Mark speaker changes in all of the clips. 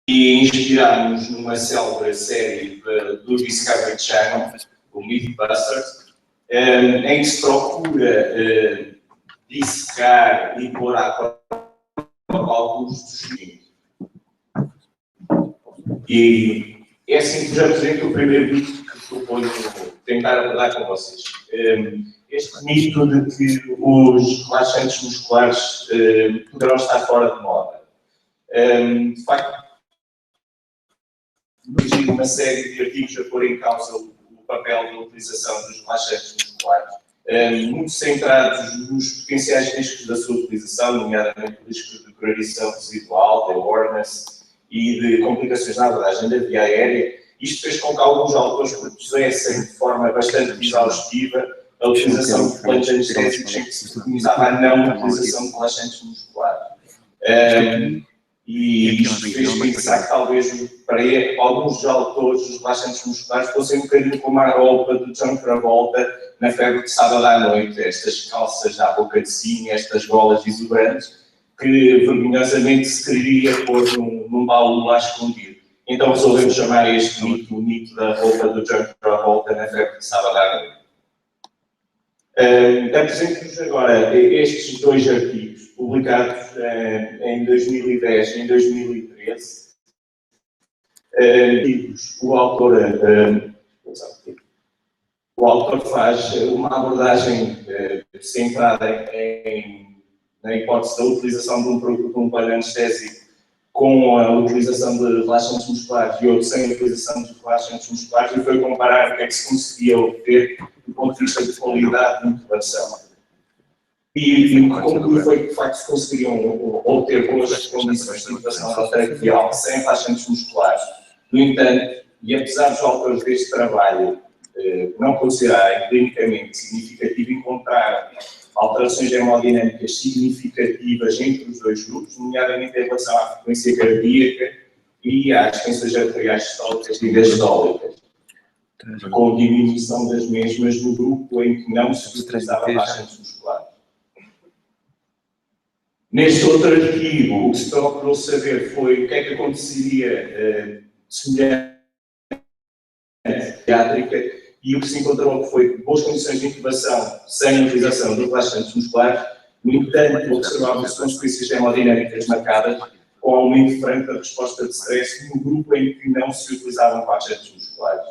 Speaker 1: e inspirámos numa célebre série do Discovery Channel, o Mythbusters, em que se procura dissecar e pôr à prova alguns dos seguintes. E é assim que já apresento o primeiro mito que proponho tentar abordar com vocês. Este mito de que os relaxantes musculares poderão estar fora de moda. De facto, surgiu uma série de artigos a pôr em causa o papel da utilização dos relaxantes musculares, muito centrados nos potenciais riscos da sua utilização, nomeadamente riscos de progressão residual, de awareness e de complicações na abordagem da via aérea. Isto fez com que alguns autores propusessem de forma bastante exaustiva a utilização de planos anestésicos em que se preconizava a não utilização de relaxantes musculares. E isto fez pensar que talvez para alguns dos autores os relaxantes musculares fossem um bocadinho como a roupa do John Travolta na febre de sábado à noite, estas calças à boca de sino, estas golas exuberantes, que vergonhosamente se queria pôr num baú lá escondido. Então resolvemos chamar este mito o mito da roupa do John Travolta na febre de sábado à noite. Apresento-vos agora estes dois artigos, publicados em 2010 e em 2013. O autor faz uma abordagem centrada na hipótese da utilização de um plano anestésico com a utilização de relaxantes musculares e outro sem a utilização de relaxantes musculares, e foi comparar o que é que se conseguia obter do ponto de vista de qualidade de intubação. E o que conclui foi que, de facto, se conseguiriam obter com as condições de intubação orotraqueal sem relaxantes musculares. No entanto, e apesar dos autores deste trabalho não considerarem clinicamente significativo encontrar alterações hemodinâmicas significativas entre os dois grupos, nomeadamente em relação à frequência cardíaca e às tensões arteriais sistólicas e diastólicas, com diminuição das mesmas no grupo em que não se utilizava relaxantes musculares. Neste outro artigo, o que se procurou saber foi o que é que aconteceria semelhante à pediátrica, e o que se encontrou foi boas condições de intubação sem a utilização de relaxantes musculares. No entanto, observavam-se consequências hemodinâmicas marcadas com aumento franco da resposta de stress no grupo em que não se utilizavam relaxantes musculares.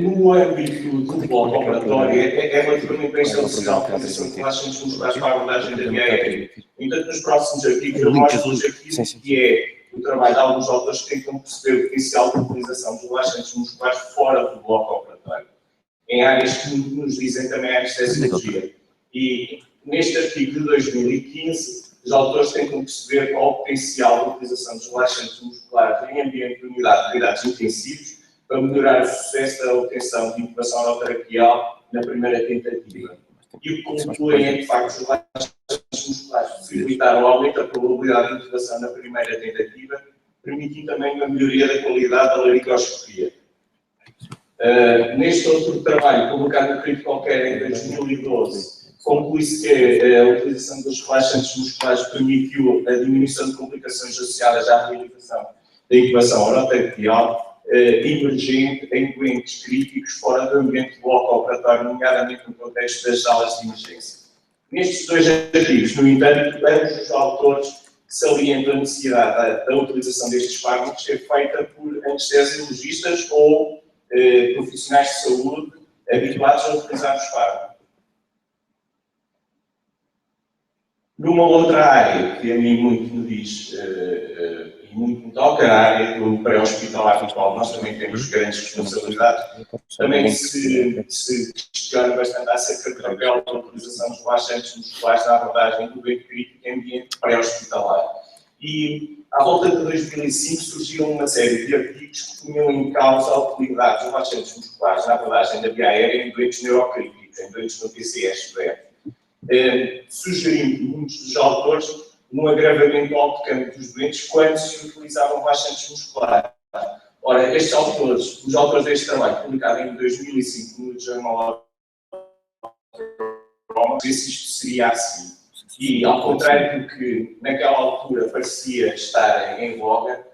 Speaker 1: No âmbito do bloco operatório, é relativamente bem estabelecida a utilização de relaxantes musculares para a abordagem da via aérea. No entanto, nos próximos artigos, eu mostro-vos aquilo que é o trabalho de alguns autores que tentam perceber o potencial de utilização dos relaxantes musculares fora do bloco operatório, em áreas que nos dizem também a anestesiologia. E neste artigo de 2015, os autores tentam perceber qual o potencial de utilização dos relaxantes musculares em ambiente de unidade de cuidados intensivos para melhorar o sucesso da obtenção de intubação orotraqueal na primeira tentativa. E o que concluem é que, de facto, os relaxantes musculares possibilitaram o aumento da probabilidade de intubação na primeira tentativa, permitindo também uma melhoria da qualidade da laringoscopia. Neste outro trabalho, publicado no Critical Care em 2012, conclui-se que a utilização dos relaxantes musculares permitiu a diminuição de complicações associadas à realização da intubação orotraqueal emergente em doentes críticos fora do ambiente do bloco operatório, nomeadamente no contexto das salas de emergência. Nestes dois artigos, no entanto, ambos os autores salientam a necessidade da utilização destes fármacos ser feita por anestesiologistas ou profissionais de saúde habituados a utilizar os fármacos. Numa outra área que a mim muito me diz e muito me toca, a área do pré-hospitalar, no qual nós também temos grandes responsabilidades, também se questiona bastante acerca do papel da utilização dos relaxantes musculares na abordagem do doente crítico em ambiente pré-hospitalar. E, à volta de 2005, surgiram uma série de artigos que punham em causa a utilidade dos relaxantes musculares na abordagem da via aérea em doentes neurocríticos, em doentes no PCS severo, sugerindo muitos dos autores um agravamento ao campo dos doentes quando se utilizavam relaxantes musculares. Ora, os autores deste trabalho, publicado em 2005 no Journal of se isto seria assim. E, ao contrário do que naquela altura parecia estar em voga,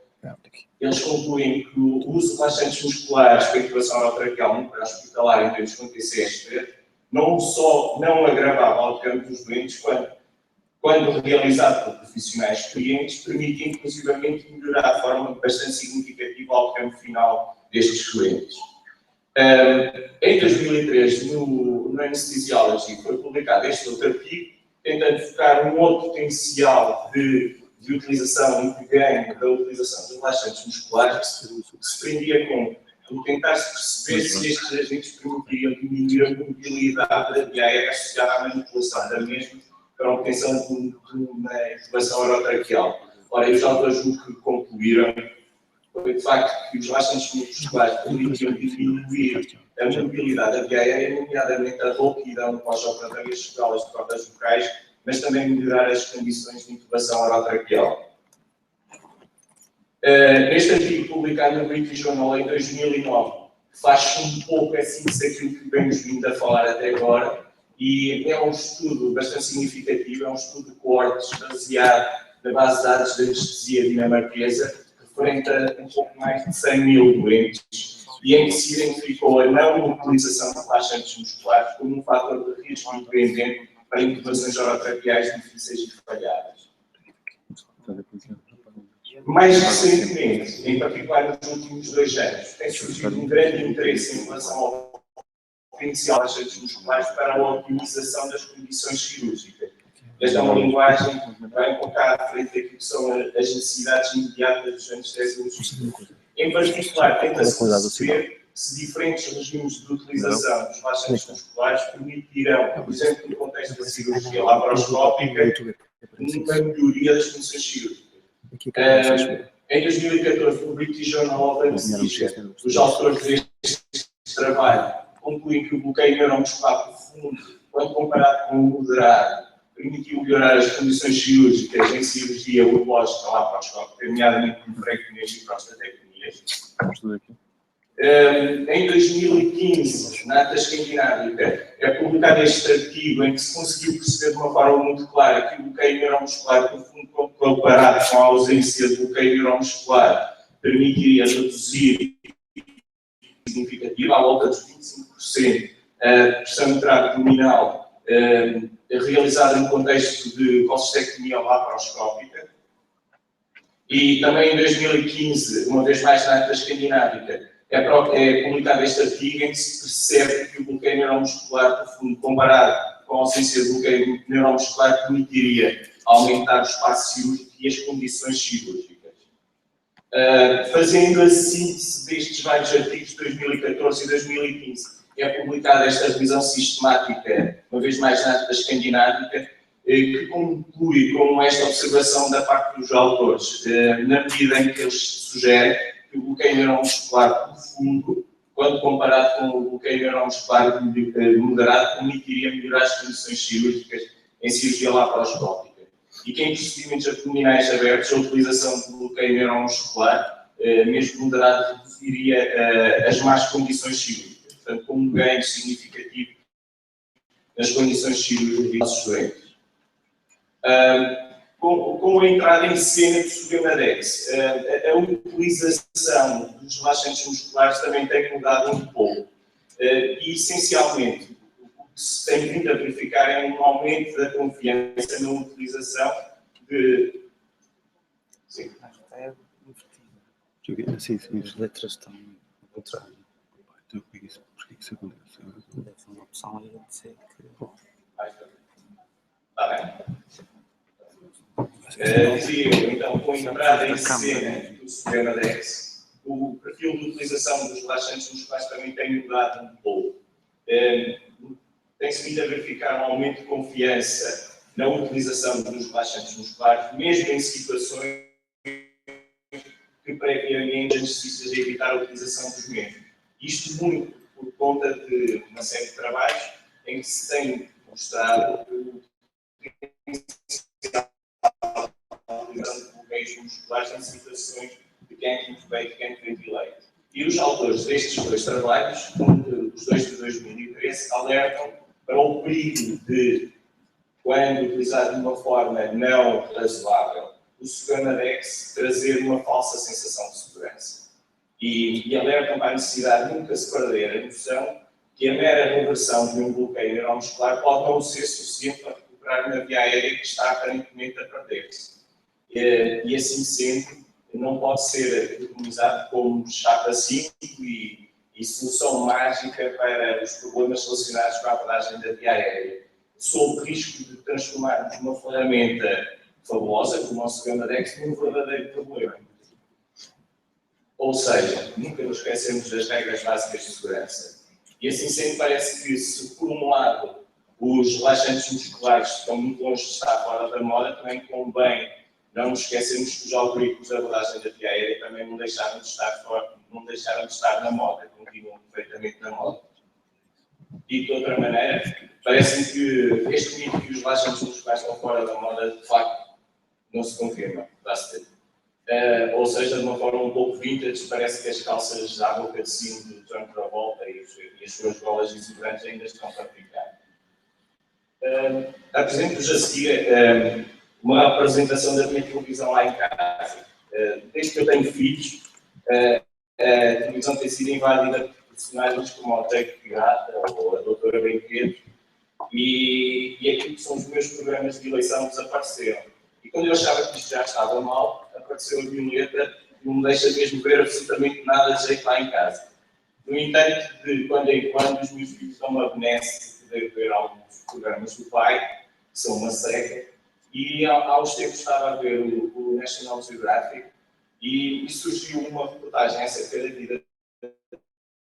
Speaker 1: eles concluem que o uso de relaxantes musculares para intubação orotraqueal no pré-hospitalar em doentes com TCSP não só não agravava o outcome dos doentes, quando realizado por profissionais clientes, permite inclusivamente melhorar de forma bastante significativa o outcome final destes doentes. Em 2003, no Anesthesiology, foi publicado este outro artigo, tentando focar um outro potencial de utilização e de ganho da utilização de relaxantes musculares, que se prendia com tentar-se perceber se estes agentes permitiriam diminuir a mobilidade da via aérea associada à manipulação da mesma para a obtenção de uma intubação orotraqueal. Ora, os autores o que concluíram foi de facto que os relaxantes musculares permitiam diminuir a mobilidade da via aérea, nomeadamente a rouquidão pós-operatória das sequelas de cordas vocais, mas também melhorar as condições de intubação orotraqueal. Neste artigo publicado no British Journal em 2009, faz um pouco a síntese daquilo que vemos vindo a falar até agora, e é um estudo bastante significativo, é um estudo de coortes baseado na base de dados da anestesia dinamarquesa, referente a um pouco mais de 100 mil doentes, e em que se identificou a não utilização de relaxantes musculares como um fator de risco independente para intubações orotraqueais difíceis de falhadas. Mais recentemente, em particular nos últimos 2 anos, tem surgido um grande interesse em relação ao potencial de relaxantes musculares para a otimização das condições cirúrgicas. Esta é uma linguagem que vai colocar à frente daquilo que são as necessidades imediatas dos anestesiologistas. Em particular, tenta-se perceber se diferentes regimes de utilização dos relaxantes musculares permitirão, por exemplo, no contexto da cirurgia laparoscópica, uma melhoria das condições cirúrgicas. Em 2014, o British Journal of Anesthesia, os autores deste trabalho concluem que o bloqueio neuromuscular profundo, quando comparado com o moderado, permitiu melhorar as condições cirúrgicas em cirurgia urológica laparoscópica, nomeadamente nephrectomias e prostatectomias. Em 2015, na ata escandinâmica, é publicado este artigo em que se conseguiu perceber de uma forma muito clara que o bloqueio neuromuscular profundo, comparado com a ausência de bloqueio neuromuscular, permitiria reduzir significativa, à volta de 25%, a pressão intra-abdominal realizada no contexto de colcistectomia laparoscópica. E também em 2015, uma vez mais na ata escandinâmica, é publicado este artigo em que se percebe que o bloqueio neuromuscular profundo, comparado com a ausência de bloqueio neuromuscular, permitiria aumentar o espaço cirúrgico e as condições cirúrgicas. Fazendo a síntese destes vários artigos de 2014 e 2015, é publicada esta revisão sistemática, uma vez mais na ata escandinâmica, que conclui com esta observação da parte dos autores, na medida em que eles sugerem que o bloqueio neuromuscular profundo, quando comparado com o bloqueio neuromuscular moderado, permitiria melhorar as condições cirúrgicas em cirurgia laparoscópica. E que em procedimentos abdominais abertos, a utilização do bloqueio neuromuscular, mesmo moderado, reduziria as más condições cirúrgicas. Portanto, com um ganho significativo nas condições cirúrgicas dos nossos doentes. Com a entrada em cena do Sugamadex, a utilização dos relaxantes musculares também tem mudado um pouco. E, essencialmente, o que se tem vindo a verificar é um aumento da confiança na utilização de... Sim.
Speaker 2: É invertido. Sim, as letras estão ao contrário. Então, por que isso acontece? Deve ser uma opção aí de ser que...
Speaker 1: Está bem. Dizia eu, então, com a entrada em cena do Sugamadex, o perfil de utilização dos relaxantes musculares também tem mudado um pouco. Tem-se vindo a verificar um aumento de confiança na utilização dos relaxantes musculares, mesmo em situações que previamente as necessitas de evitar a utilização dos mesmos. Isto muito por conta de uma série de trabalhos em que se tem mostrado o potencial de utilização de bloqueios musculares em situações de can't intubate, can't ventilate. E os autores destes 2 trabalhos, os 2 de 2013, alertam para o perigo de, quando utilizado de uma forma não razoável, o Sugamadex trazer uma falsa sensação de segurança. E alertam para a necessidade de nunca se perder a noção que a mera reversão de um bloqueio neuromuscular pode não ser suficiente para recuperar uma via aérea que está aparentemente a perder-se. E assim sendo, não pode ser preconizado como chapa 5 e solução mágica para os problemas relacionados com a abordagem da via aérea, sob o risco de transformarmos uma ferramenta fabulosa, como o nosso Gamadex, num verdadeiro problema. Ou seja, nunca nos esquecemos das regras básicas de segurança. E assim sendo, parece que se por um lado os relaxantes musculares estão muito longe de estar fora da moda, também convém não nos esquecermos que os algoritmos de abordagem da via aérea também não deixaram de estar fora, não deixaram de estar na moda, continuam perfeitamente na moda. E de outra maneira, parece-me que este mito que os relaxantes musculares estão fora da moda, de facto, não se confirma, dá-se tempo. Ou seja, de uma forma um pouco vintage, parece que as calças à boca de sino de John Travolta e as suas bolas exuberantes ainda estão para ficar. Apresento-vos a seguir uma apresentação da minha televisão lá em casa. Desde que eu tenho filhos, a televisão tem sido invadida por personagens como o Jake Pirata ou a Doutora Brinquedo, e aquilo que são os meus programas de eleição desapareceram. E quando eu achava que isto já estava mal, apareceu a violeta e não me deixa mesmo ver absolutamente nada de jeito lá em casa. No entanto, de quando em quando, os meus filhos dão uma benesse de poder ver alguns programas do pai, que são uma seca, e há uns tempos estava a ver o National Geographic e surgiu uma reportagem acerca da vida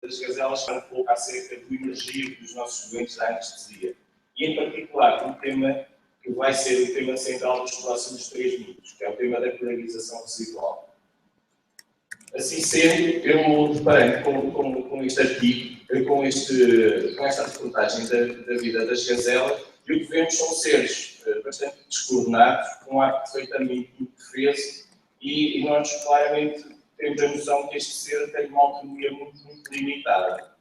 Speaker 1: das gazelas para colocar acerca do emergir dos nossos doentes da anestesia. E, em particular, um tema que vai ser o tema central dos próximos 3 minutos, que é o tema da polarização residual. Assim sendo, eu deparei com este artigo, com esta reportagem da vida das gazelas, e o que vemos são seres bastante descoordenados, com um ar perfeitamente indefeso, e nós claramente temos a noção que este ser tem uma autonomia muito limitada.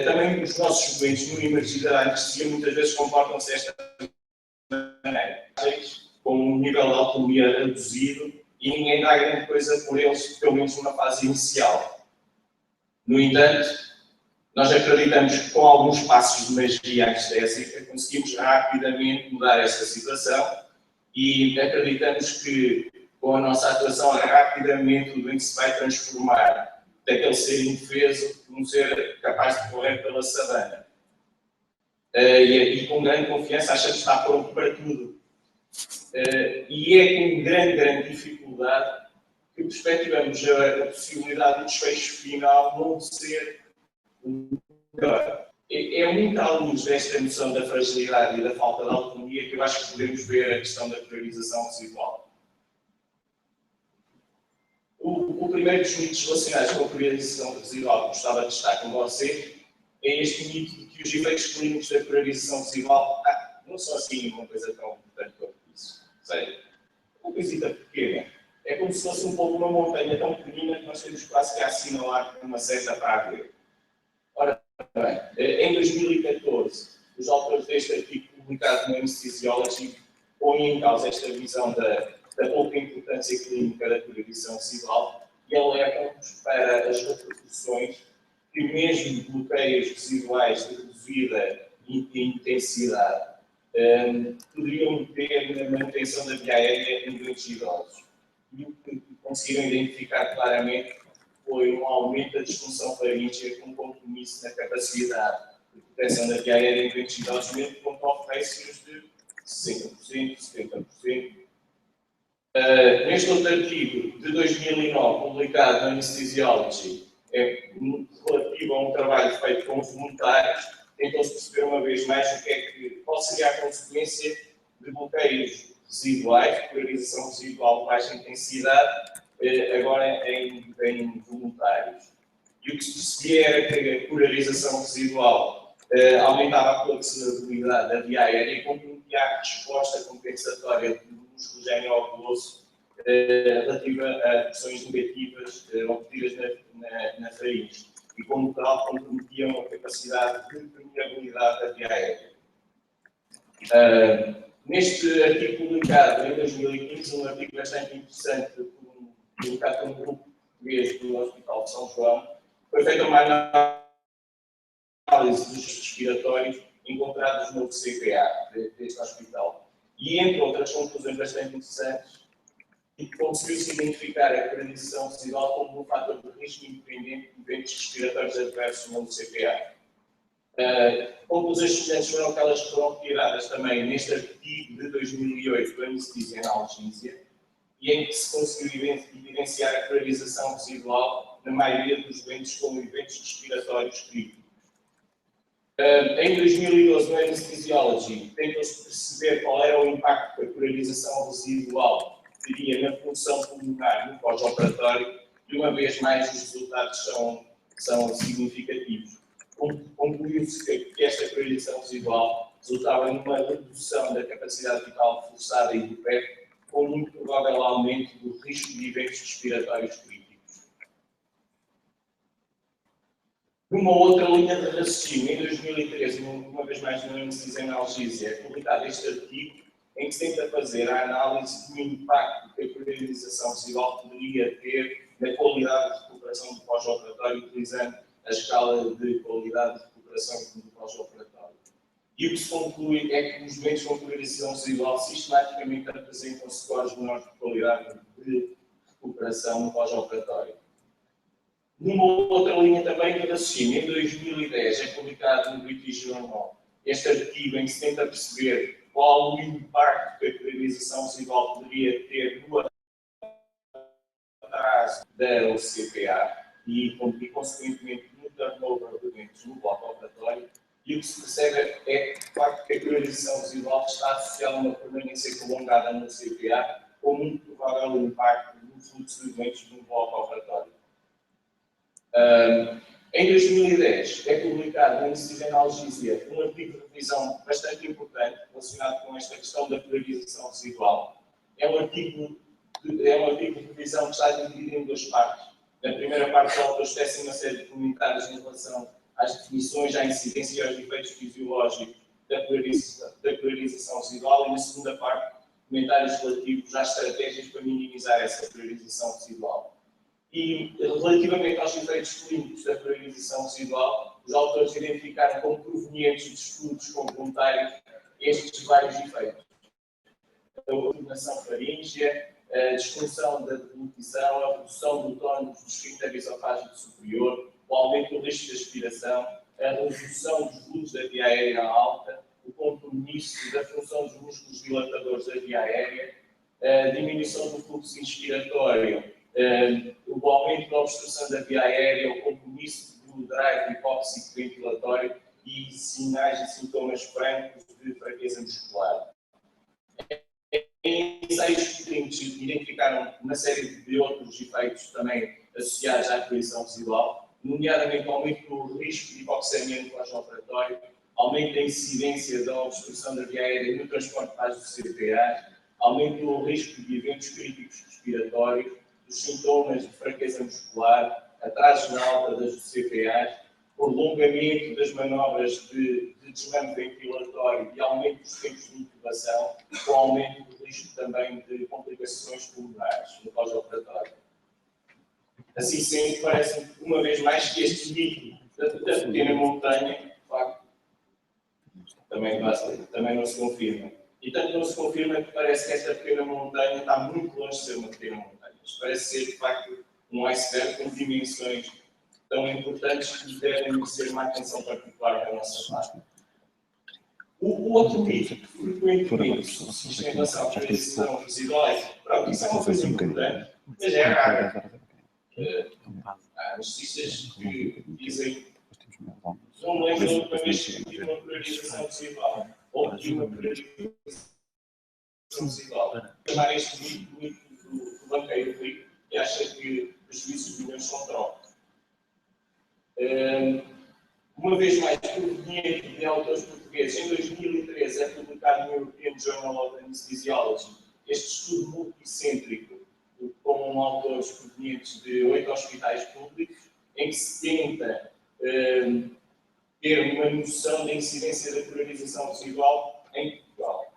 Speaker 1: Também os nossos doentes no emergir da anestesia muitas vezes comportam-se desta maneira, com um nível de autonomia reduzido e ninguém dá grande coisa por eles, pelo menos numa fase inicial. No entanto, nós acreditamos que com alguns passos de magia anestésica conseguimos rapidamente mudar esta situação e acreditamos que com a nossa atuação rapidamente o doente se vai transformar daquele ser indefeso num ser capaz de correr pela savana. E com grande confiança achamos que está pronto para tudo. E é com grande dificuldade que perspectivamos a possibilidade do desfecho final não ser o melhor. É muito à luz desta noção da fragilidade e da falta de autonomia que eu acho que podemos ver a questão da priorização residual. O primeiro dos mitos relacionados com a priorização residual que gostava de destacar com vocês é este mito de que os efeitos clínicos da priorização residual não são assim uma coisa tão importante quanto isso. Ou seja, uma coisita pequena. É como se fosse um pouco uma montanha tão pequenina que nós temos quase que a assinalar com uma seta para a ver. Ora bem, em 2014, os autores deste artigo publicado no Anesthesiology põem em causa esta visão da pouca importância clínica da priorização residual e alertam-nos para as repercussões que mesmo bloqueios residuais de reduzida intensidade poderiam ter na manutenção da via aérea em doentes idosos. E o que conseguiram identificar claramente foi um aumento da disfunção faríngea com compromisso na capacidade de proteção da via aérea em doentes idosos, mesmo com top ratios de 60%, 70%. Neste outro artigo de 2009, publicado na Anesthesiology, relativo a um trabalho feito com voluntários, tentou-se perceber uma vez mais qual seria a consequência de bloqueios residuais, de polarização residual de baixa intensidade, agora em voluntários. E o que se percebia era que a polarização residual aumentava a flexibilidade da via aérea e comprometia a resposta compensatória do músculo genioguloso relativa a pressões negativas obtidas na faringe e, como tal, comprometiam a capacidade de permeabilidade da via aérea. Neste artigo publicado em 2015, um artigo bastante interessante, publicado por um grupo português do Hospital de São João, foi feita uma análise dos respiratórios encontrados no CPA deste hospital. E, entre outras conclusões bastante interessantes, conseguiu-se identificar a condição residual como um fator de risco independente de eventos respiratórios adversos no CPA. Conclusões semelhantes foram aquelas que foram retiradas também neste artigo de 2008 do anestesia e analgesia, e em que se conseguiu evidenciar a priorização residual na maioria dos doentes com eventos respiratórios críticos. Em 2012, no Anesthesiology, tentou-se perceber qual era o impacto que a priorização residual teria na função pulmonar no pós-operatório, e uma vez mais os resultados são significativos. Concluiu-se que esta priorização residual resultava numa redução da capacidade vital forçada e do PEP, com muito provável aumento do risco de eventos respiratórios críticos. Numa outra linha de raciocínio, em 2013, uma vez mais no anestesia e analgesia, é publicado este artigo em que se tenta fazer a análise do impacto que a priorização residual poderia ter na qualidade de recuperação do pós-operatório, utilizando a escala de qualidade de recuperação do pós-operatório. E o que se conclui é que os doentes com priorização residual sistematicamente apresentam scores menores de qualidade de recuperação no pós-operatório. Numa outra linha também de raciocínio, em 2010 é publicado no British Journal este artigo em que se tenta perceber qual o impacto que a priorização residual poderia ter no atraso da CPA e consequentemente, no turnover de doentes no bloco operatório. E o que se percebe é que, de facto, que a priorização residual está associada a uma permanência prolongada no CPA, com muito provável impacto no fluxo de doentes no bloco operatório. Em 2010 é publicado na anestesia e analgesia um artigo de revisão bastante importante relacionado com esta questão da priorização residual. É um artigo de revisão que está dividido em duas partes. Na primeira parte, os autores tecem uma série de comentários em relação às definições, à incidência e aos efeitos fisiológicos da priorização residual, e na segunda parte, comentários relativos às estratégias para minimizar essa priorização residual. E, relativamente aos efeitos clínicos da priorização residual, os autores identificaram como provenientes de estudos complementares estes vários efeitos. A ordenação faríngea, a disfunção da deglutição, a redução do tónus do esfíncter esofágico superior, o aumento do risco de aspiração, a redução dos fluxos da via aérea alta, o compromisso da função dos músculos dilatadores da via aérea, a diminuição do fluxo inspiratório, o aumento da obstrução da via aérea, o compromisso do drive hipóxico ventilatório e sinais e sintomas francos de fraqueza muscular. Em ensaios clínicos identificaram uma série de outros efeitos também associados à priorização residual, nomeadamente o aumento do risco de hipoxemia no pós-operatório, aumento da incidência da obstrução da via aérea no transporte de do CPA, aumento do risco de eventos críticos respiratórios, dos sintomas de fraqueza muscular, atrasos na alta das CPAs, prolongamento das manobras de desmame ventilatório e aumento dos tempos de intubação, com aumento do risco também de complicações pulmonares no pós-operatório. Assim sendo, parece uma vez mais que este mito da pequena montanha, de facto, também não se confirma. E tanto não se confirma que parece que esta pequena montanha está muito longe de ser uma pequena montanha. Isto parece ser, de facto, um iceberg com dimensões tão importantes que devem merecer uma atenção particular da nossa parte. O outro mito que frequentemente subsiste em relação à priorização residual é que isso é uma coisa importante, mas é rara. Há anestesistas que dizem não me lembro de uma vez que tive uma priorização residual ou tive uma priorização residual. Chamar este mito do banqueiro rico e acha que os juízes de milhões são trocos. Uma vez mais, proveniente de autores portugueses, em 2013 é publicado no European Journal of Anesthesiology este estudo multicêntrico com autores provenientes de 8 hospitais públicos, em que se tenta ter uma noção da incidência da priorização residual em Portugal.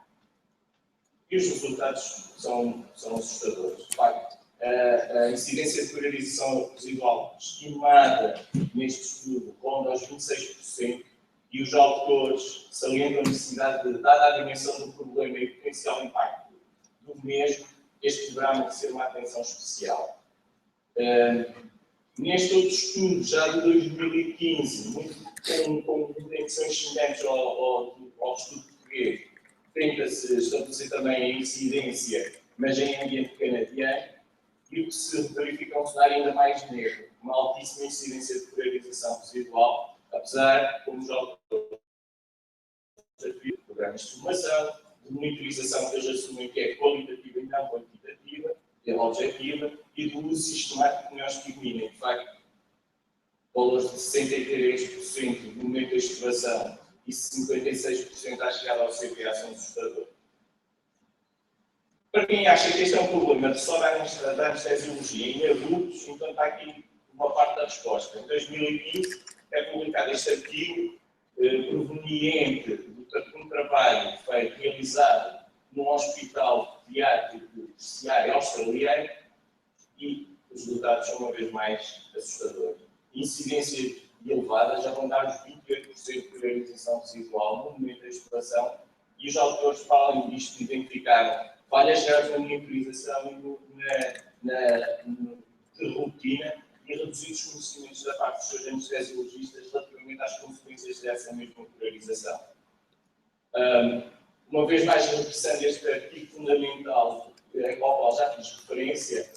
Speaker 1: E os resultados são assustadores. De facto, a incidência de polarização residual estimada neste estudo ronda aos 26%, e os autores salientam a necessidade de, dada a dimensão do problema e o potencial impacto do mesmo, este deverá merecer uma atenção especial. Neste outro estudo, já de 2015, com intenções semelhantes ao estudo português, tenta-se estabelecer também a incidência, mas em ambiente canadiano, e o que se verifica é um cenário ainda mais negro, uma altíssima incidência de polarização residual, apesar, como já de programas de formação, de monitorização que eles assumem que é qualitativa e não quantitativa, é objetiva, e do uso sistemático de neostigmina. De facto, valores de 63% no momento da estivação e 56% à chegada ao CPA são assustadores. Para quem acha que este é um problema só da anestesiologia em adultos, então está aqui uma parte da resposta. Em 2015 é publicado este artigo proveniente de um trabalho realizado num hospital pediátrico terciário australiano, e os resultados são uma vez mais assustadores. Incidência elevada, já vão dar os 28% de polarização residual no momento da exploração, e os autores, para além disto, identificaram falhas graves na monitorização e de rotina e reduzidos conhecimentos da parte dos seus anestesiologistas relativamente às consequências dessa mesma polarização. Uma vez mais, regressando este artigo fundamental ao qual já fiz referência,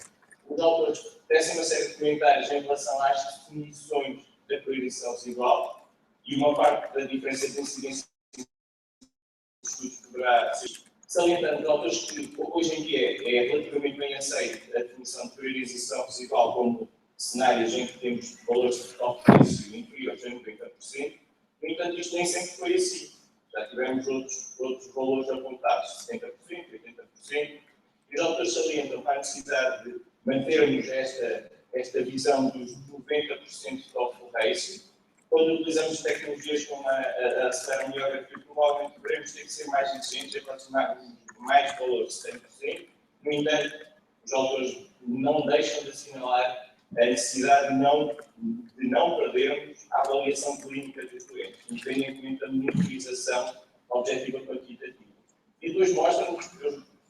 Speaker 1: os autores tecem uma série de comentários em relação às definições da polarização residual, e uma parte da diferença de incidência dos estudos poderá ser salientando os autores que hoje em dia é relativamente bem aceita a definição de polarização residual como cenários em que temos valores de frequência inferiores a 90%. No entanto, isto nem sempre foi assim. Já tivemos outros valores apontados, 70%, 80%, e os autores salientam para a necessidade de mantermos esta visão dos 90% de off-ratio. Quando utilizamos tecnologias como a aceleramiografia, provavelmente devemos ter que ser mais exigentes, aproximarmos mais valores de 100%. No entanto, os autores não deixam de assinalar a necessidade de não perdermos a avaliação clínica dos doentes, independentemente da monitorização objetiva quantitativa. E depois mostram-nos,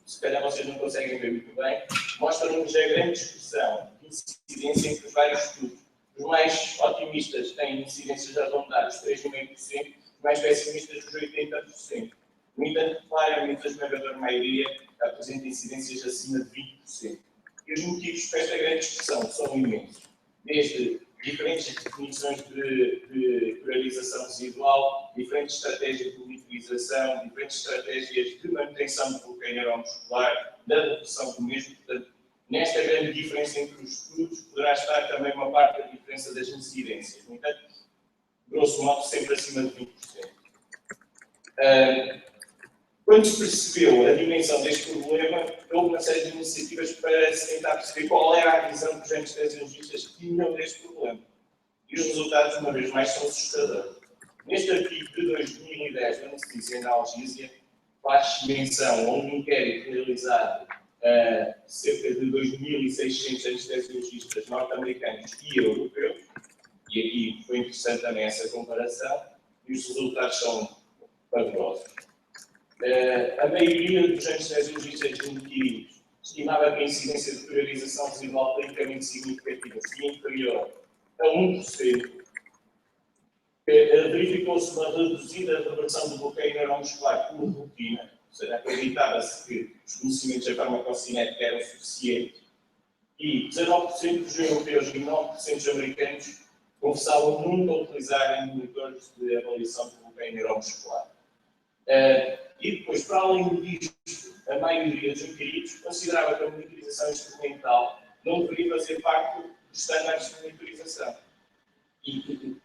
Speaker 1: se calhar vocês não conseguem ver muito bem, mostram-nos a grande discussão de incidência entre os vários estudos. Os mais otimistas têm incidências a rondar os 3,5%, os mais pessimistas os 80%. No entanto, claramente a esmagadora maioria apresenta incidências acima de 20%. E os motivos para esta grande discussão são imensos. Desde diferentes definições de polarização residual, diferentes estratégias de monitorização, diferentes estratégias de manutenção do bloqueio neuromuscular, da redução do mesmo. Portanto, nesta grande diferença entre os estudos, poderá estar também uma parte da diferença das incidências. No entanto, grosso modo, sempre acima de 20%. Quando se percebeu a dimensão deste problema, houve uma série de iniciativas para se tentar perceber qual era a visão que os anestesiologistas tinham deste problema. E os resultados, uma vez mais, são assustadores. Neste artigo de 2010 da Anestesia e Analgesia, faz menção a um inquérito realizado a cerca de 2.600 anestesiologistas norte-americanos e europeus, e aqui foi interessante também essa comparação, e os resultados são pavorosos. A maioria dos anestesiologistas inquiridos estimava que a incidência de polarização residual clinicamente significativa seria inferior a 1%. Verificou-se uma reduzida reversão do bloqueio neuromuscular por rotina, ou seja, acreditava-se que os conhecimentos da farmacocinética eram suficientes, e 19% dos europeus e 9% dos americanos confessavam nunca utilizarem monitores de avaliação do bloqueio neuromuscular. E depois, para além disto, a maioria dos inquiridos considerava que a monitorização instrumental não deveria fazer parte dos estándares de monitorização. E,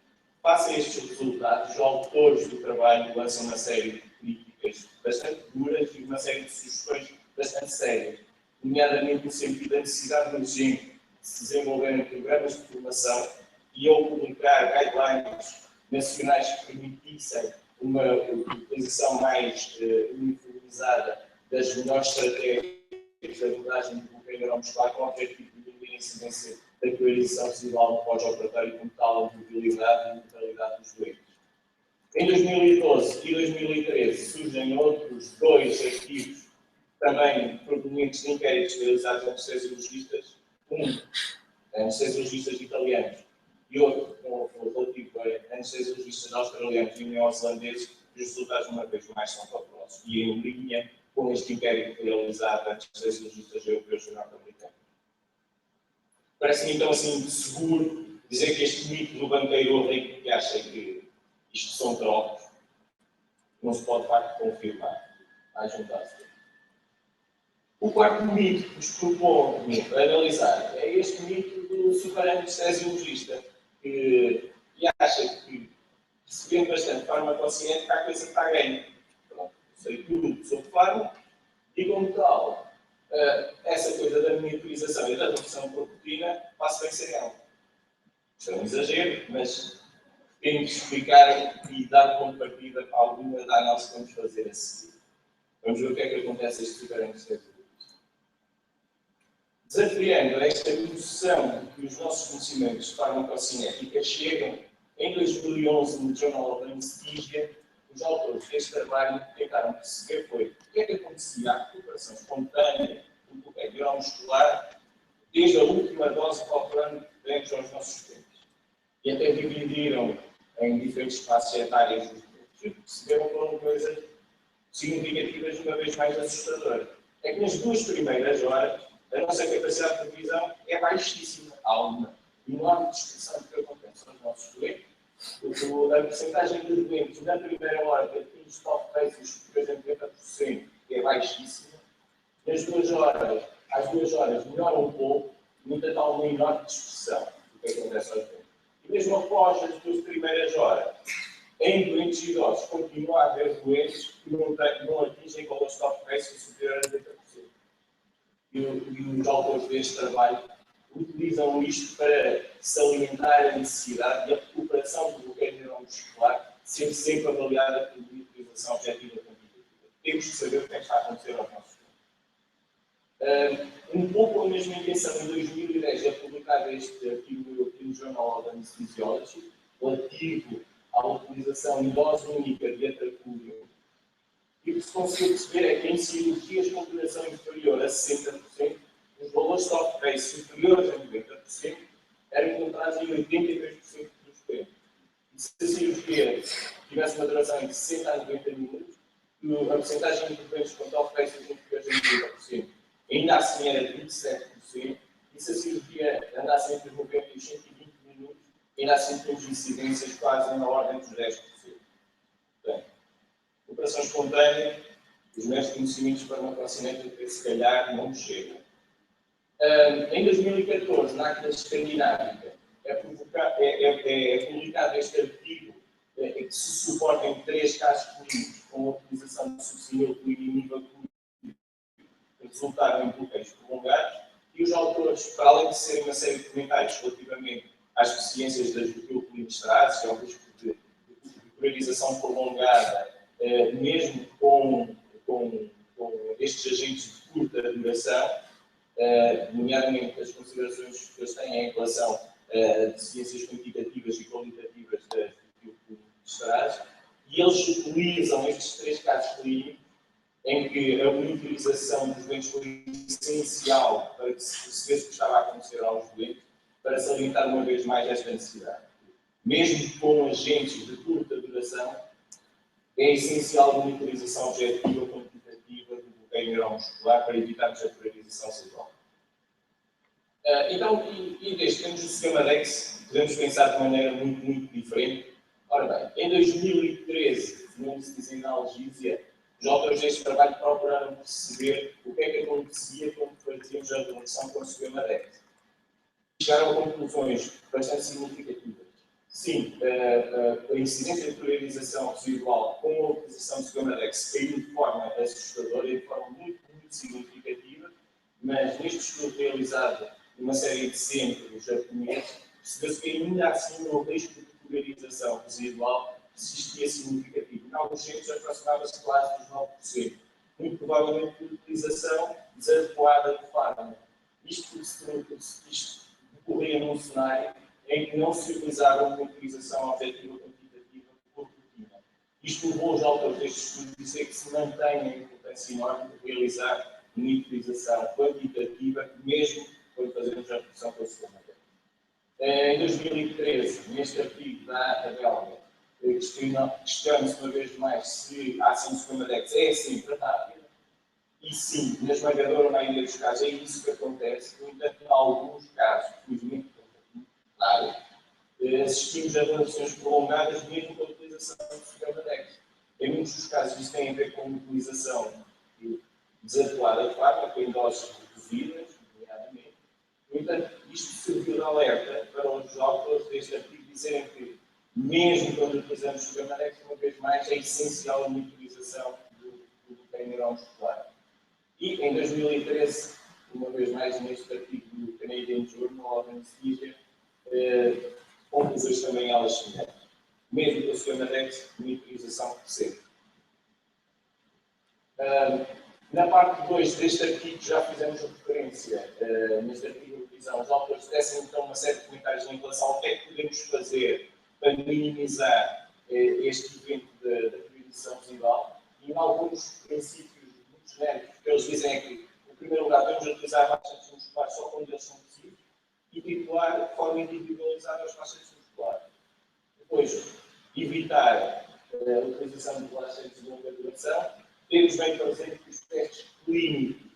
Speaker 1: face a estes resultados, os autores do trabalho lançam uma série de críticas bastante duras e uma série de sugestões bastante sérias, nomeadamente no sentido da necessidade urgente de se desenvolverem programas de formação e ao publicar guidelines nacionais que permitissem uma utilização mais uniformizada das melhores estratégias de abordagem do bloqueio neuromuscular com o objetivo de diminuir a incidência da priorização residual no pós-operatório como tal, a mobilidade e mortalidade dos doentes. Em 2012 e 2013 surgem outros dois artigos também provenientes de inquéritos realizados a anestesiologistas, um anestesiologistas italianos e outro relativo a anestesiologistas australianos e neozelandeses, os resultados, uma vez mais, são fabulosos e em linha com este inquérito realizado a anestesiologistas europeus e norte-americanos. Parece-me então assim seguro dizer que este mito do banqueiro rico que acha que isto são trocos não se pode de facto confirmar. Vai juntar-se. O quarto mito que vos proponho analisar é este mito do super-anestesiologista que acha que, recebendo bastante farmacocinética, que a coisa está a ganho. Pronto, sei tudo sobre fármaco e, como tal, essa coisa da monitorização e da redução por rotina passa bem sem ela. Isto é um exagero, mas tenho que explicar e dar ponto de partida para alguma da análise que vamos fazer a seguir. Vamos ver o que é que acontece a este super-anestesiologista. Desafiando esta evolução que os nossos conhecimentos de farmacocinética chegam, em 2011, no Journal of Anesthesia, os autores deste trabalho tentaram perceber o que é que acontecia à recuperação espontânea do bloqueio neuromuscular desde a última dose operante dentro dos nossos tempos. E até dividiram em diferentes faixas etárias dos tempos. E perceberam que foram coisas significativas, uma vez mais assustadoras. É que nas duas primeiras horas, a nossa capacidade de previsão é baixíssima. Há uma enorme dispersão do que acontece aos nossos doentes. A porcentagem de doentes na primeira hora que atinge stop rates superiores a 90% é baixíssima. Nas 2 horas, às 2 horas, melhora um pouco, no total uma enorme dispersão do que acontece aos doentes. E mesmo após as 2 primeiras horas, em doentes idosos, continua a haver doentes que não atingem qual é o stop rate superior a 90%. E os autores deste trabalho utilizam isto para salientar a necessidade de a recuperação do bloqueio neuromuscular sendo sempre avaliada por monitorização objetiva quantitativa. Temos que saber o que é que está a acontecer aos nossos doentes. Um pouco a mesma intenção, em 2010 é publicado este artigo no European Journal of Anesthesiology, relativo à utilização em dose única de atracúleo. E o que se conseguiu perceber é que em cirurgias com duração inferior a 60%, os valores de off-base superiores a 90% eram encontrados em 83% dos doentes. E se a cirurgia tivesse uma duração entre 60 a 90 minutos, a porcentagem de doentes com off-base inferiores a 90% ainda assim era de 27%, e se a cirurgia andasse entre os 90 e os 120 minutos, ainda assim temos incidências quase na ordem dos 10%. Portanto, operação espontânea, os meus conhecimentos farmacocinéticos se calhar não chegam. Em 2014, na Acta Escandinávia, é publicado este artigo que se suporta em 3 casos clínicos com a utilização de succinil e nivacuril que resultaram em bloqueios prolongados, e os autores, para além de serem uma série de comentários relativamente às deficiências das biopolinestrases e ao risco de priorização prolongada, mesmo com estes agentes de curta duração, nomeadamente as considerações que eles têm em relação a deficiências quantitativas e qualitativas das biopolinestrases, e eles utilizam estes 3 casos clínicos em que a monitorização dos doentes foi essencial para que se percebesse o que estava a acontecer aos doentes, para salientar uma vez mais esta necessidade. Mesmo com agentes de curta duração, é essencial a monitorização objetiva quantitativa do bloqueio neuromuscular para evitarmos a priorização celular. Então, e deste, temos o sistema DEX, podemos pensar de maneira muito diferente. Ora bem, em 2013, no índice de analgesia, os autores deste trabalho procuraram perceber o que é que acontecia quando fazíamos a redução com o sistema DEX. Chegaram a conclusões bastante significativas. Sim, a incidência de priorização residual com a utilização do sistema DEX caiu de forma assustadora e de forma muito significativa, mas neste estudo realizado numa série de centros japoneses, percebeu-se que ainda assim o risco de priorização residual existia significativo. Em alguns centros aproximava-se quase dos 9%. muito provavelmente por utilização desadequada do fármaco. Isto decorria num cenário em que não se utilizava uma utilização objetiva quantitativa por rotina. Isto levou os autores destes estudos a dizer que se mantém a importância enorme de realizar monitorização quantitativa, mesmo quando fazemos a redução pela segunda vez. Em 2013, neste artigo da ATA belga, questiona-se uma vez mais se a ação de Sugammadex é sempre rápida. E sim, na esmagadora maioria dos casos é isso que acontece. No entanto, em alguns casos, felizmente, claro, assistimos a relações prolongadas mesmo com a utilização de Sugammadex. Em muitos dos casos, isso tem a ver com a utilização desadequada de fármaco, em doses reduzidas, nomeadamente. No entanto, isto serviu de alerta para os autores deste artigo dizerem que, mesmo quando utilizamos Sugammadex, uma vez mais, é essencial a monitorização do bloqueio neuromuscular. E em 2013, uma vez mais, neste artigo do Canadian Journal of Anesthesia, conclusões também elas semelhantes. Mesmo com a Sugammadex, monitorização sempre. Na parte 2 deste artigo, já fizemos referência, neste artigo de revisão, os autores tecem então uma série de comentários em relação ao que é que podemos fazer para minimizar este evento da priorização residual. E em alguns princípios muito genéricos, o que eles dizem é que, em primeiro lugar, devemos utilizar relaxantes musculares só quando eles são precisos e titular de forma individualizada os relaxantes musculares. Depois, evitar a utilização de relaxantes de longa duração. Temos bem presente que os testes clínicos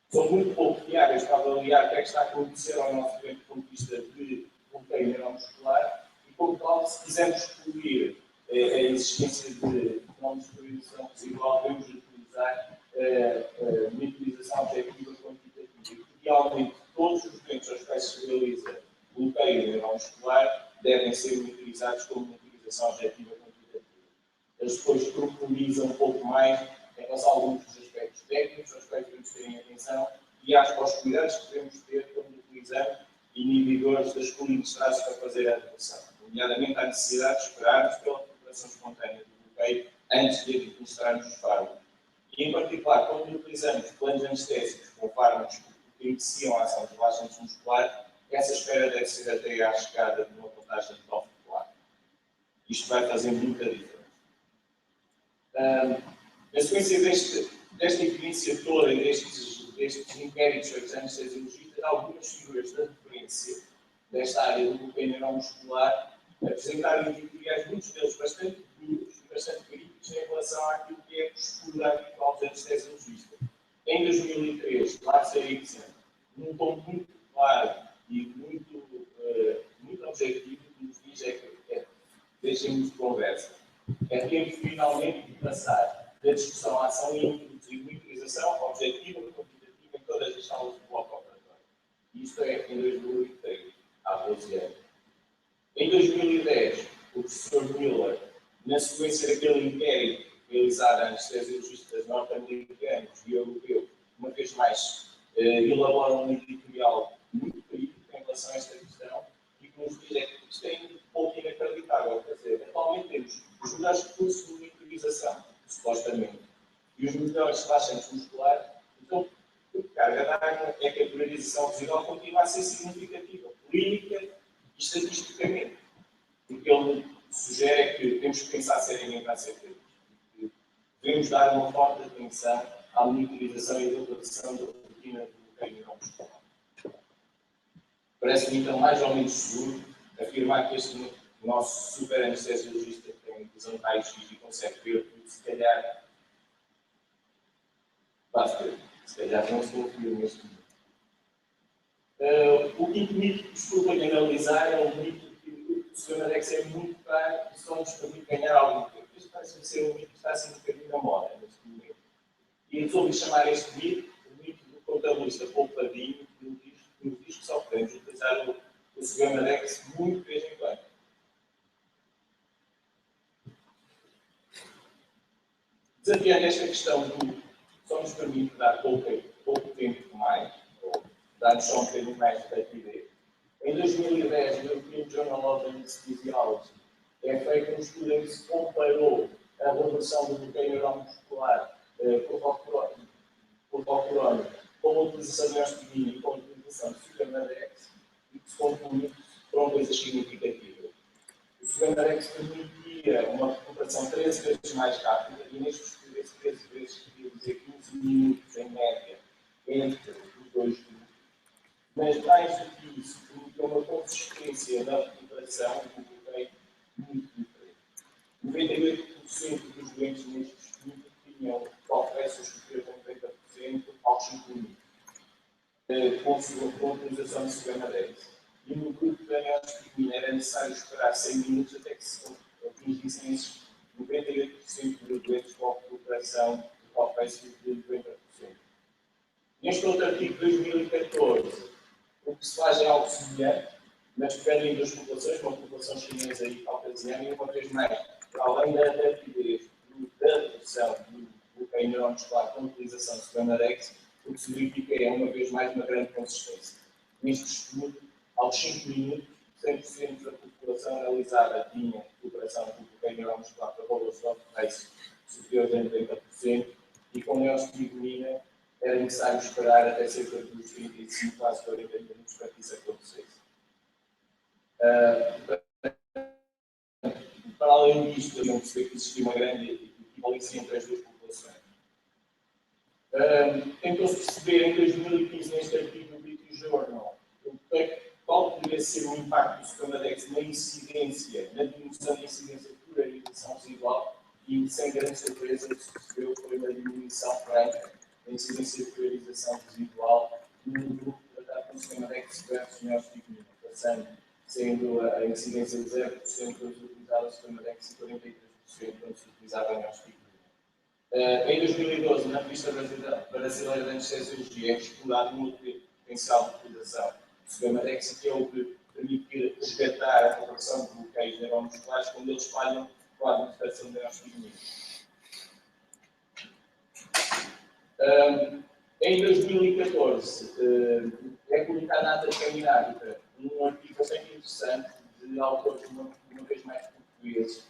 Speaker 1: são muito pouco fiáveis para avaliar o que é que está a acontecer ao nosso doente do ponto de vista de bloqueio neuromuscular e, como tal, se quisermos excluir a existência de fenómenos de priorização residual, devemos utilizar a monitorização objetiva quantitativa. Idealmente, todos os doentes aos quais se realiza bloqueio neuromuscular devem ser monitorizados com monitorização objetiva quantitativa. Eles depois preconizam um pouco mais em relação a alguns dos aspectos técnicos aos quais devemos ter atenção e aos cuidados que devemos ter quando utilizamos inibidores das colinesterases para fazer a adequação. Nomeadamente, a necessidade de esperarmos pela recuperação espontânea do bloqueio antes de administrarmos os fármacos. E, em particular, quando utilizamos planos anestésicos com fármacos que iniciam a ação de relaxantes muscular, essa espera deve ser até à chegada de uma contagem de toque muscular. Isto vai fazer muita diferença. Na sequência desta evidência toda e destes inquéritos feitos a anestesiologistas, algumas figuras de referência desta área do bloqueio neuromuscular apresentaram editoriais, muitos deles bastante duros e bastante críticos em relação àquilo que é a postura habitual dos anestesiologistas. Em 2003, Lars Eriksen, num tom muito claro e muito objetivo, nos diz deixem-nos de conversa. É tempo finalmente de passar da discussão à ação e introduzir monitorização objetiva e quantitativa em todas as salas do bloco operatório. Isto é em 2003, há 12 anos. Em 2010, o professor Miller, na sequência daquele inquérito realizado a anestesiologistas norte-americanos e europeus, uma vez mais, elabora um editorial muito crítico em relação a esta questão e que nos diz que isto é um pouco inacreditável. Quer dizer, atualmente temos os melhores recursos de monitorização, supostamente, e os melhores relaxantes musculares. Então, a carga d'água é que a priorização residual continua a ser significativa, clínica e estatisticamente. O que ele sugere é que temos que pensar seriamente acerca disso. Devemos dar uma forte atenção à monitorização e adaptação da rotina do bloqueio neuromuscular. Parece-me então mais ou menos seguro afirmar que este nosso super anestesiologista que tem visão de raio-x e consegue ver tudo, se calhar basta, se calhar não se confia neste momento. O quinto mito que costumam analisar é o mito que o Sugammadex é muito caro e só nos permite ganhar algum tempo. Este parece ser um mito que está assim um bocadinho na moda neste momento. E resolvi chamar este mito o mito do contabilista poupadinho que nos diz que só podemos utilizar o Sugammadex muito de vez em quando. Desafiando esta questão do só nos permite dar pouco tempo mais, ou dar-nos só um bocadinho mais de rapidez. Em 2010, no European Journal of Anesthesiology, é feito um estudo em que se comparou a reversão do bloqueio neuromuscular por calculando com a utilização de neostigmina e com a utilização de Sugamadex, e que se concluiu foram coisas significativas. O Sugamadex permitia uma recuperação 13 vezes mais rápida, e nestes 13 vezes queria dizer 15 minutos em média entre os dois grupos. Mas mais do que isso, permitia uma consistência da recuperação do bloqueio muito diferente. 98% dos doentes neste estudo tinham progressos superiores a 90% aos 5 minutos, com a utilização de Sugamadex. E no grupo da neostigmina era necessário esperar 100 minutos até que se atingissem esses 98% dos doentes com recuperação de progressos de 90%. Neste outro artigo de 2014, o que se faz é algo semelhante, mas dependem das populações, uma população chinesa e caucasiana, e uma vez mais, além da rapidez da redução do bloqueio neuromuscular com a utilização de Sugamadex, o que se verifica é, uma vez mais, uma grande consistência. Neste estudo, aos 5 minutos, 100% da população analisada tinha recuperação do bloqueio neuromuscular para valores de race superiores a 90%, e com neostigmina era necessário esperar até cerca dos 35, quase 40 minutos para que isso acontecesse. Para além disto, deviam perceber que existia uma grande equivalência entre as duas populações. Tentou-se perceber em 2015, neste artigo do British Journal, qual poderia ser o impacto do Sugamadex na incidência, na diminuição da incidência por aridização residual, e sem grande surpresa o que se percebeu foi uma diminuição franca da incidência de priorização residual no grupo tratado com Sugamadex versus neostigmina, sendo a incidência de 0% quando se utilizava o Sugamadex e 43% quando se utilizava a neostigmina. Em 2012, na revista brasileira de anestesiologia, é estudado um outro potencial de utilização do Sugamadex, que é o que permite resgatar a recuperação de bloqueios neuromusculares quando eles falham com a administração de neostigmina. Em 2014, é publicado na Ata Seminárica um artigo bastante interessante de autores, uma vez mais portugueses,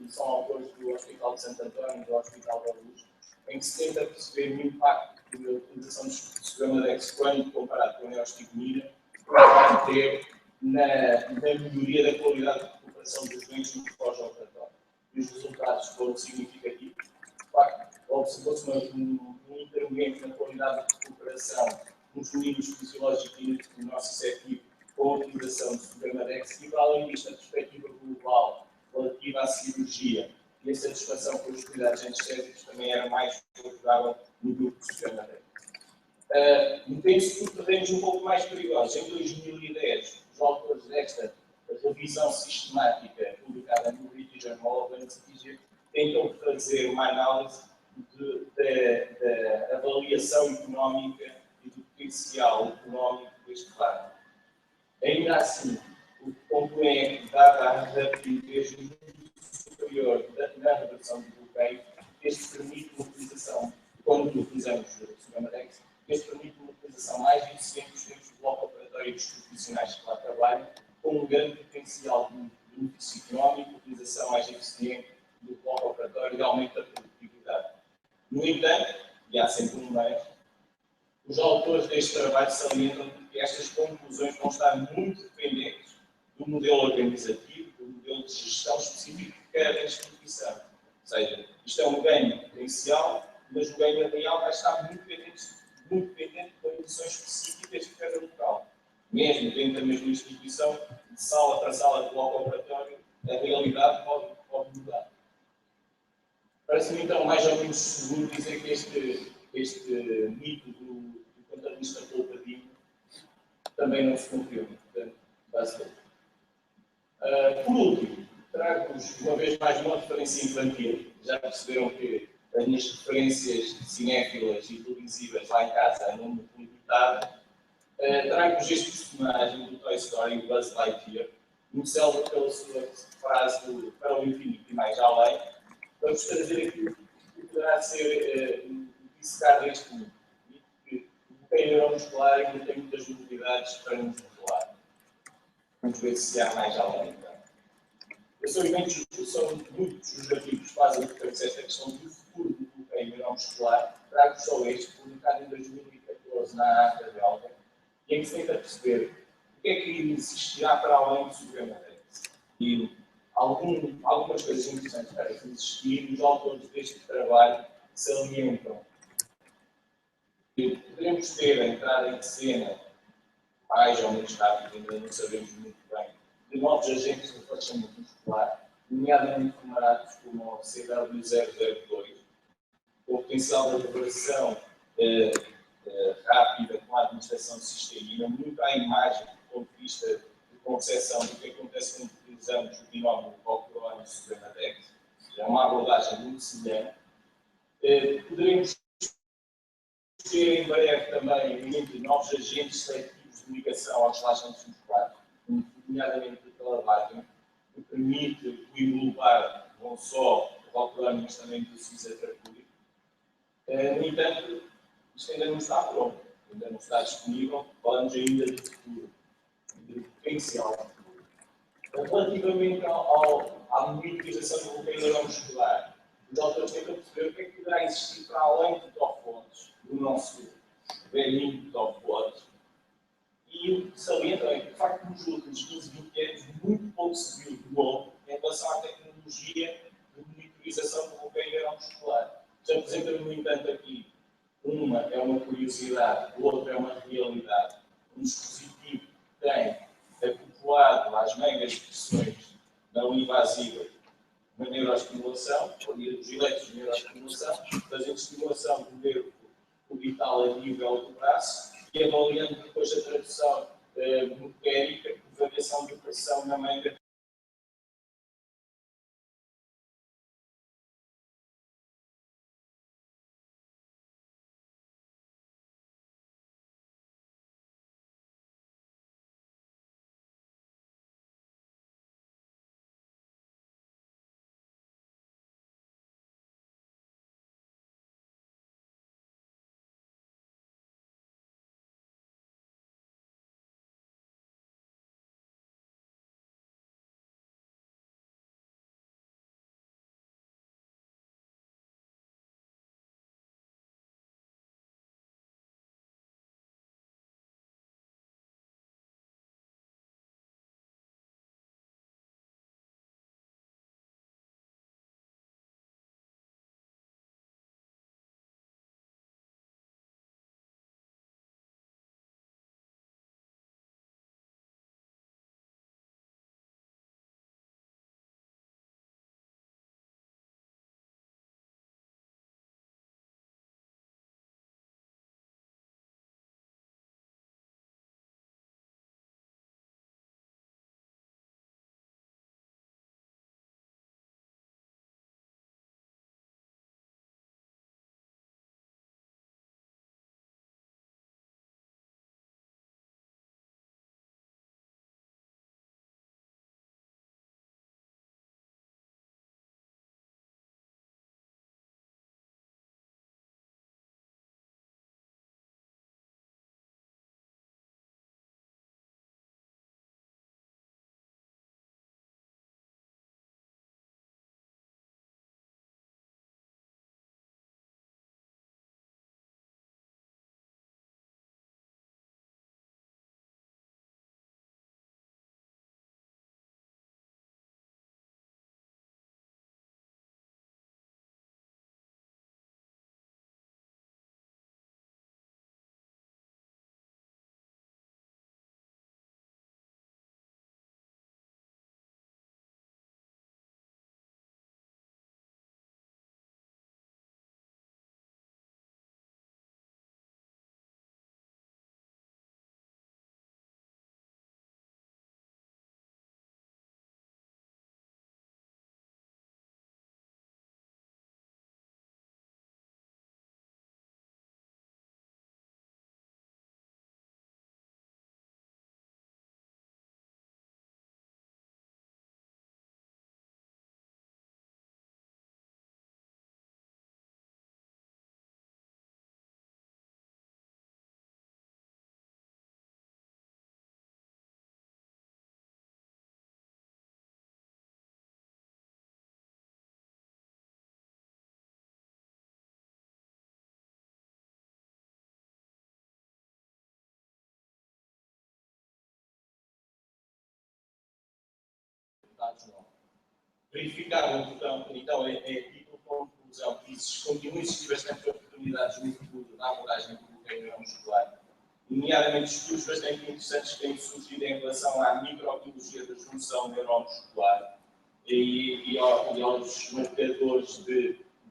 Speaker 1: são autores do Hospital de Santo António e do Hospital da Luz, em que se tenta perceber o impacto da utilização de Sugamadex quando comparado com a neostigmina, vai ter na melhoria da qualidade de recuperação dos doentes no pós-operatório. E os resultados foram significativos. De facto, observou-se um incremento na qualidade de recuperação nos domínios fisiológicos e do nosso receptivo com a utilização de Sugamadex, e, para além disto, a perspectiva global relativa à cirurgia e a satisfação com os cuidados anestésicos também era mais favorável no grupo de Sugamadex. Metendo-se por terrenos um pouco mais perigosos, em 2010, os autores desta revisão sistemática publicada no British Journal of Anesthesia tentam fazer uma análise da avaliação económica e do potencial económico deste fármaco. Ainda assim, o que concluem é que, dada a rapidez muito superior na redução do bloqueio, este permite uma utilização, quando utilizamos o Sugamadex, este permite uma utilização mais eficiente dos tempos de bloco operatório dos profissionais que lá trabalham, com um grande potencial de benefício económico, utilização mais eficiente do bloco operatório e aumento da produtividade. No entanto, e há sempre um mas, os autores deste trabalho salientam que estas conclusões vão estar muito dependentes do modelo organizativo, do modelo de gestão específico de cada instituição. Ou seja, isto é um ganho potencial, mas o ganho real vai estar muito dependente de condições específicas de cada local. Mesmo dentro da mesma instituição, de sala para sala de bloco operatório, a realidade pode mudar. Parece-me então mais ou menos seguro dizer que este mito do contabilista poupadinho também não se cumpriu. Portanto, basicamente. Por último, trago-vos uma vez mais uma referência infantil. Já perceberam que as minhas referências cinéfilas e televisivas lá em casa andam muito limitadas. Trago-vos este personagem do Toy Story, o Buzz Lightyear, muito célebre pela sua frase do para o infinito e mais além, para vos trazer aqui o que poderá ser o dissecar deste mundo. E que o bloqueio neuromuscular ainda tem muitas novidades para nos revelar. Vamos ver se há mais além. Então. São muitos os artigos que fazem referência a esta questão do futuro do bloqueio bloqueio neuromuscular, trago só este, publicado em 2014 na ata belga, e em que se tenta perceber o que é que existirá para além do supermatéria. E algumas coisas interessantes para existir, os autores deste trabalho salientam que poderemos ter a entrada em cena, mais ou menos rápido, ainda não sabemos muito bem, de novos agentes de relaxamento muscular, nomeadamente formados como o CW002, com o potencial de recuperação rápida com a administração de cisteína, muito à imagem do ponto de vista de concepção do que acontece quando utilizamos o binómio Octoronis Suprematex. É uma abordagem muito semelhante. Poderemos ter em breve também novos agentes seletivos de ligação aos relaxantes musculares, nomeadamente pela lavagem, que permite englobar não só o Octoronis, mas também o cisatracúrico. No entanto, isto ainda não está pronto, ainda não está disponível, falamos ainda de futuro, de potencial futuro. Relativamente à monitorização do bloqueio neuromuscular, os autores tentam perceber o que é que poderá existir para além do top-watch, do nosso velhinho top-watch, e salientam é que, de facto, nos últimos 15, 20 anos, muito pouco se viu de novo em relação à tecnologia de monitorização do bloqueio neuromuscular. Já apresenta, no entanto, aqui uma é uma curiosidade, o outro é uma realidade. Um dispositivo que tem acoplado às megas pressões não invasivas uma neuroestimulação, os eletros de neuroestimulação, fazendo estimulação do nervo orbital a nível do braço e avaliando depois a tradução mecânica de variação de pressão na manga dados não. Verificaram, então é título de conclusão que continua a existir bastante oportunidades no futuro na abordagem do bloqueio neuromuscular, nomeadamente estudos bastante interessantes que têm surgido em relação à microbiologia da junção neuromuscular e aos marcadores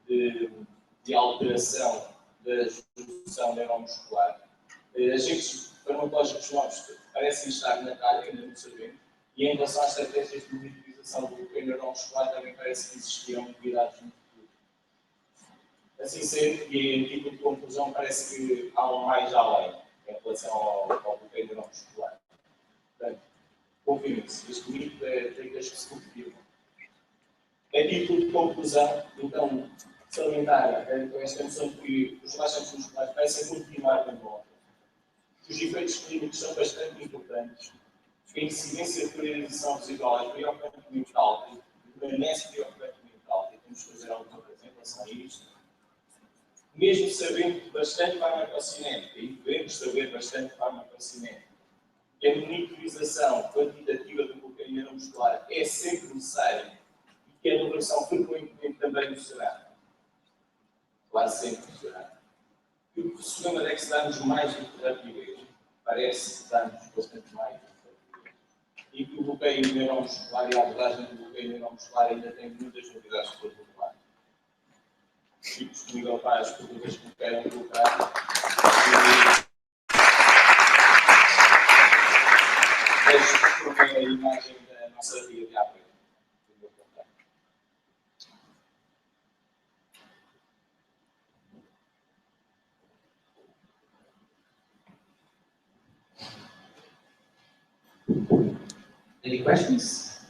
Speaker 1: de alteração da junção neuromuscular. Agentes farmacológicos novos parecem estar na calha, ainda não sabemos, e em relação às estratégias de monitorização do bloqueio neuromuscular também parece que existiam novidades no futuro. Assim sendo, e em título de conclusão, parece que há um mais além em relação ao bloqueio neuromuscular. Portanto, confirme-se, este mito tem que se confirmar. Em título de conclusão, então, salientar com esta noção de que os relaxantes musculares parecem continuar na volta. Os efeitos clínicos são bastante importantes. A incidência de polarização residual é preocupantemente alta, permanece preocupantemente alta, e temos que fazer alguma coisa em relação a isto. Mesmo sabendo bastante farmacocinética, e devemos saber bastante farmacocinética, que a monitorização quantitativa do bloqueio neuromuscular é sempre necessária e que a duração frequentemente também o será. Quase sempre o será. E o sistema DEX dá-nos mais do que rapidez, parece dar-nos bastante mais. E que o bloqueio neuromuscular e a abordagem do bloqueio neuromuscular ainda tem muitas novidades para provar. Fico disponível para as perguntas que me queiram colocar. Deixo também a imagem da nossa via de apoio.
Speaker 3: Any questions?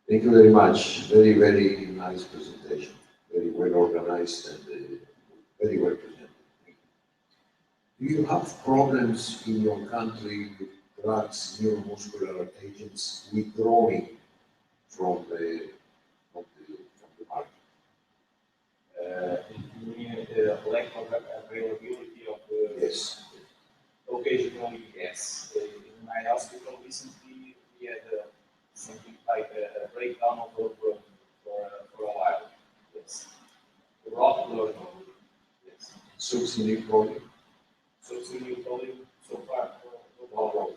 Speaker 4: Thank you very much. Very, very nice presentation. Very well organized and very well presented. Do you have problems in your country with drugs, neuromuscular agents withdrawing from the market?
Speaker 1: You mean lack of availability of
Speaker 4: Yes.
Speaker 1: Occasionally, yes. In my hospital recently, we had something like a breakdown of the drug for a while. Yes. Rockload. Yes.
Speaker 4: Succinylcholine.
Speaker 1: Succinylcholine so far.
Speaker 4: No problem.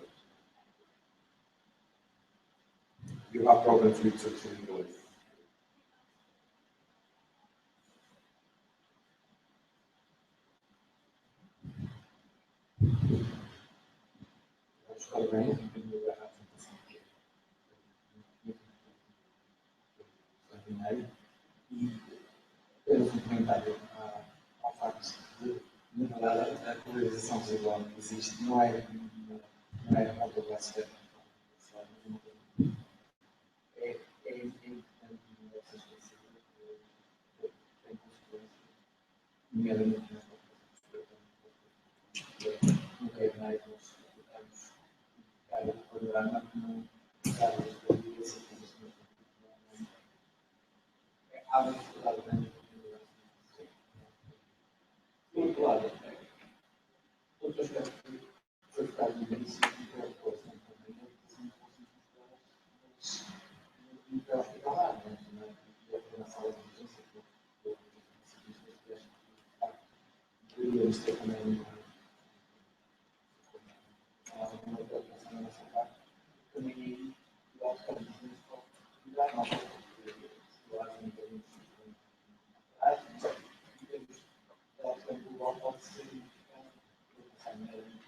Speaker 4: You have problems with succinylcholine.
Speaker 3: E apenas um comentário ao facto de, na verdade, a polarização residual que existe não é uma controversia. É importante nessas coisas tem consequências, nomeadamente nas populações. Não quero mais nós estamos a panorama que não sabe as coisas. Há uma dificuldade grande. Por outro lado, outro aspecto que foi ficado no início e que é o próximo também é que são os não hospitalar, mas na sala de emergência, deveríamos ter também uma preocupação na nossa parte, também aí o outcome da nossa situação em termos de prática, em termos de outcome global pode ser significante, pensar meramente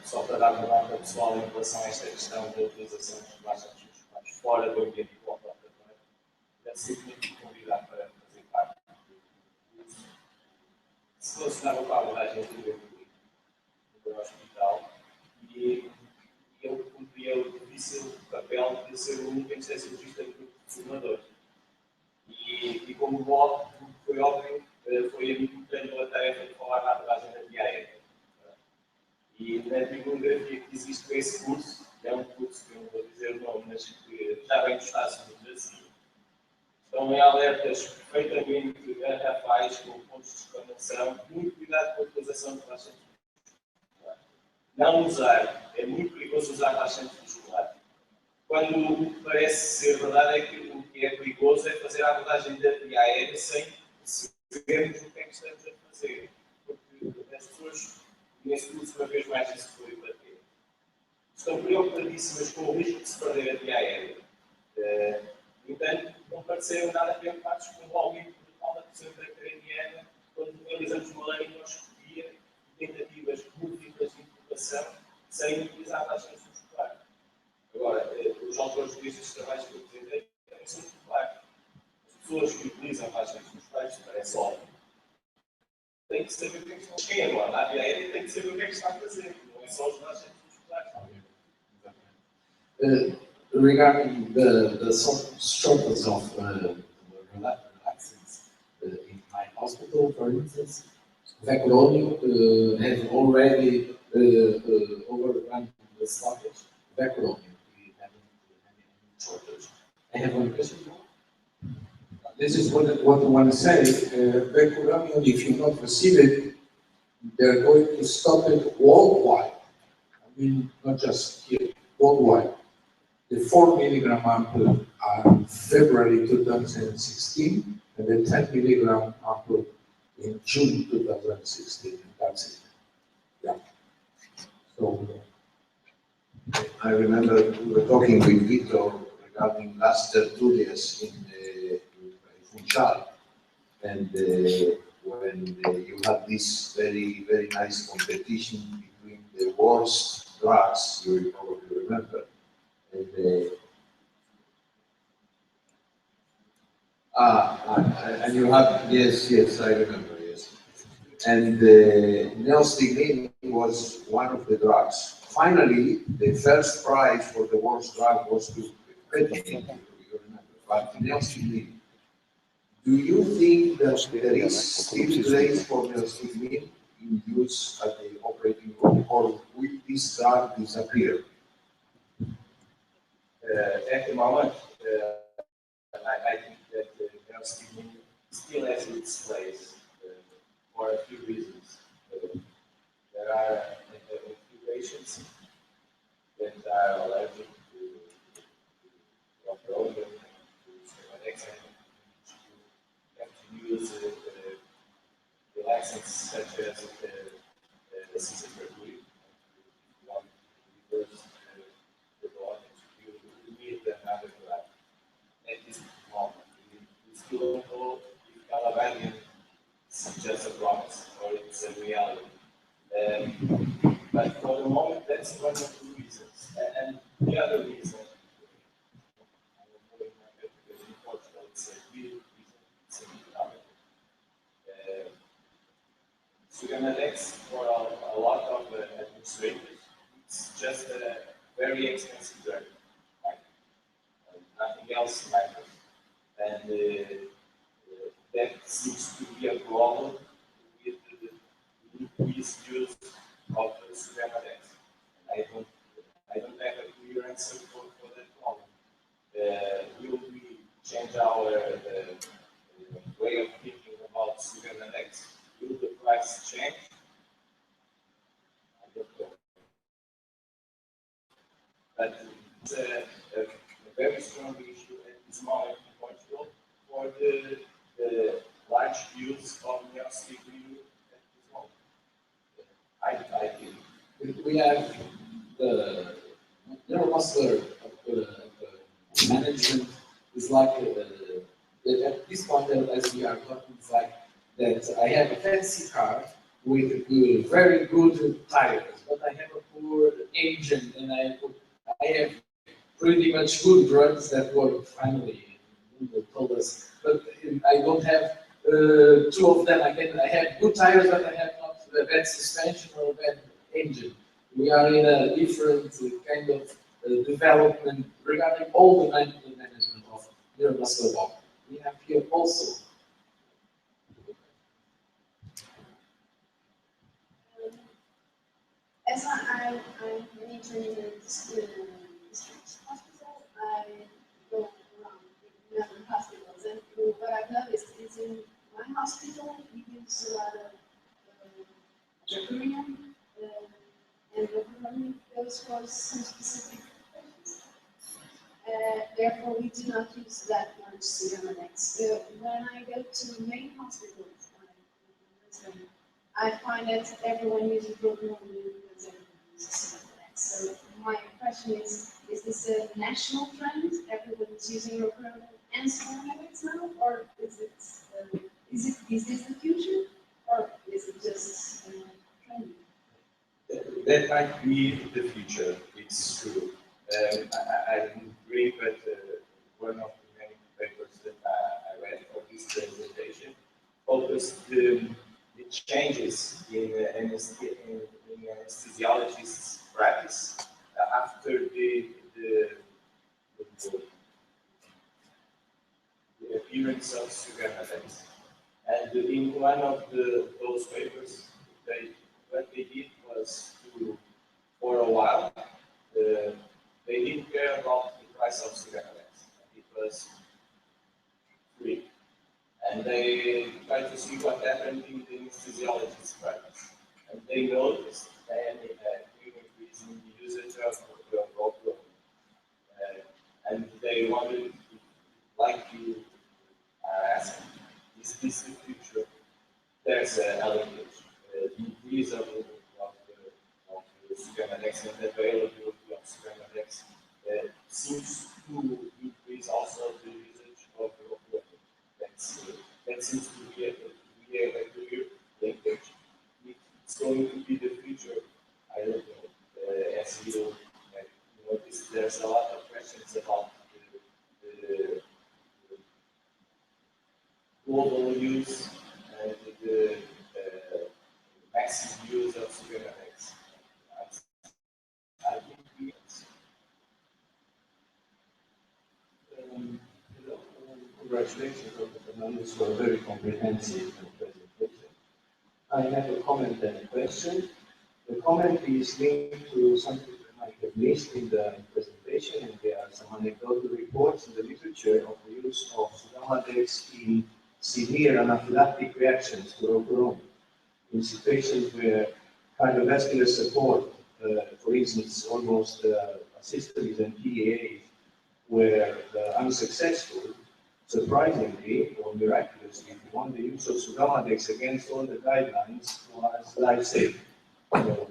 Speaker 1: Só para dar uma nota pessoal em relação a esta questão da utilização dos relaxantes musculares fora do ambiente do operatório, deve ser muito convidado para fazer parte relacionava com a abordagem do hospital e ele cumpria o difícil papel de ser o único anestesiologista formador. E como foi óbvio, foi a mim que me deu a tarefa de falar na abordagem da via aérea. E na bibliografia que existe para esse curso, é um curso que eu não vou dizer o nome, mas que já vem dos Estados Unidos assim, estão em alertas perfeitamente garrafais, com pontos de exclamação, muito cuidado com a utilização de laxantes musculares. Não usar, é muito perigoso usar laxantes musculares. Quando o que parece ser verdade é que o que é perigoso é fazer a abordagem da via aérea sem percebermos o que é que estamos a fazer. Porque as pessoas, nesse curso, uma vez mais, isso foi bater. Estão preocupadíssimas com o risco de se perder a via aérea. No entanto, não pareceram nada preocupados com o aumento total da pressão intracraniana quando realizamos uma laringoscopia e tentativas múltiplas de intubação sem utilizar laxantes musculares. Agora, os autores destes trabalhos que eu apresentei também são populares. As pessoas que utilizam laxantes musculares, parece óbvio, têm que saber o que é que estão a fazer. Quem agora na via aérea tem que saber o que é que está a fazer, não é só os laxantes musculares.
Speaker 4: Regarding the shortage of relaxants in my hospital, for instance, Vecuronium has already overrun the stockage. Vecuronium, we haven't any shortage. I have one question. This is what I want to say. Vecuronium, if you not receive it, they're going to stop it worldwide. I mean, not just here, worldwide. The 4 milligram ampoule are February 2016, and the 10 milligram ampoule in June 2016. And that's it. Yeah. So I remember we were talking with Victor regarding last tertulias in Funchal, and when you had this very, very nice competition between the worst drugs, you probably remember. And you have, yes, I remember, yes. And neostigmine was one of the drugs. Finally, the first prize for the worst drug was to ketamine, you remember, but neostigmine. Do you think that there is still place for neostigmine in use at the operating room, or will this drug disappear?
Speaker 1: At the moment, I think that neostigmine still has its place for a few reasons. There are a few patients that are allergic to opioid and to Steroidex, and have to use relaxants such as cisafertide. Another drug. At this moment, we still don't know if Calavarian is just a promise or it's a reality. But for the moment, that's one of the reasons. And the other reason, I don't know in my head because in Portugal it's a real reason, it's an economic. Sugammadex for a lot of administrators, it's just a very expensive drug. Nothing else matters. And that seems to be a problem with the increased use of Sugammadex. I don't have a clear answer for that problem. Will we change our way of thinking about Sugammadex? Will the price change? I don't know. But it's a very strong issue at this moment in Portugal for the large use of neostigmine at this moment. I think.
Speaker 4: We have the neuromuscular management is like at this point, as we are talking, it's like that I have a fancy car with very good tires, but I have a poor engine, and I have pretty much good drugs that work finally, told us, but I don't have
Speaker 3: two of them, I have good tires, but I have not a bad suspension or a bad engine. We are in a different kind of development regarding all the management of neuromuscular body. We have here also.
Speaker 5: As I'm entering the district hospital, I go around in other hospitals, and what I've noticed is in my hospital we use a lot of mercurium, and mercurium goes for some specific patients. Therefore, we do not use that much Sigamadex. When I go to main hospitals, I find that everyone uses mercurium because everyone uses Sigamadex. So my question is this a national trend? Everyone is using mercurium and Sigamadex now, or is this the future, or is it just trendy?
Speaker 1: That might be the future. It's true. I agree, but one of the many papers that I read for this presentation focused the changes in anesthesiologists' practice after the appearance of Sigamadex. And in one of those papers, what they did was for a while, they didn't care about the price of Sigamadex. It was free. And they tried to see what happened in the anesthesiologist's practice. And they noticed an increase in the usage of opioid. And they wanted, like you are asking, is this the future? There's an allocation. The increase of the Sigamadex and the availability of Sigamadex seems to increase also the usage of opioid. That seems to be a clear linkage. It's going to be the future. I don't know. As you notice, there's a lot of questions about the global use and the massive use of Sigamadex. I think
Speaker 3: congratulations, Dr. Fernandez, for a very comprehensive presentation. I have a comment and a question. The comment is linked to something I might have missed in the presentation, and there are some anecdotal reports in the literature of the use of Sigamadex in severe anaphylactic reactions to rocuronium, in situations where cardiovascular support, for instance, almost asystole and PAAs, were unsuccessful. Surprisingly or miraculously, the use of Sigamadex against all the guidelines was life-saving. So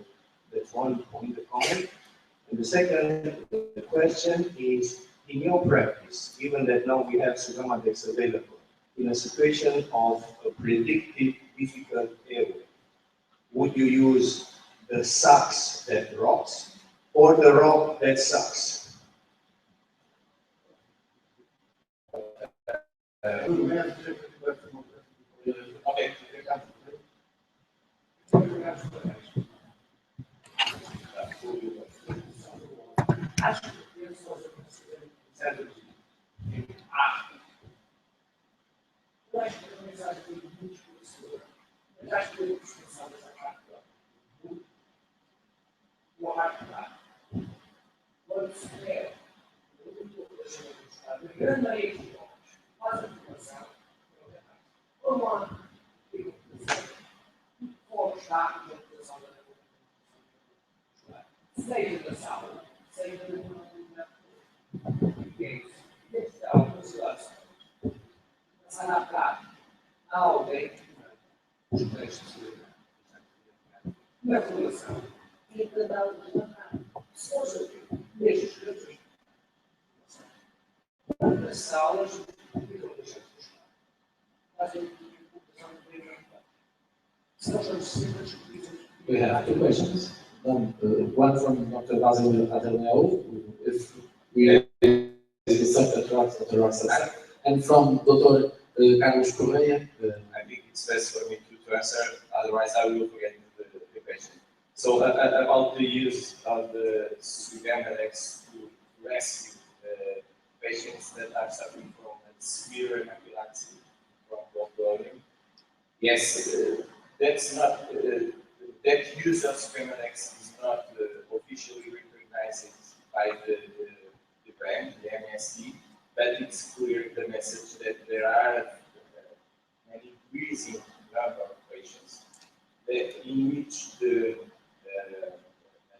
Speaker 3: that's one point, the comment. And the second question is, in your practice, given that now we have Sigamadex available, in a situation of a predicted difficult airway, would you use the sucks that rocks or the rock that sucks?
Speaker 1: okay.
Speaker 3: We have two questions. One from Dr. Basil Adernel, if we and from Dr.
Speaker 4: Carlos Correia.
Speaker 1: I think it's best for me to answer, otherwise I will forget the question. So about the use of the Sugammadex to rescue patients that are suffering from severe anaphylaxis from Rockwellium. Yes, that's not that use of Sugammadex is not officially recognized by the brand, the MSD, but it's clear the message that there are an increasing number of patients that in which the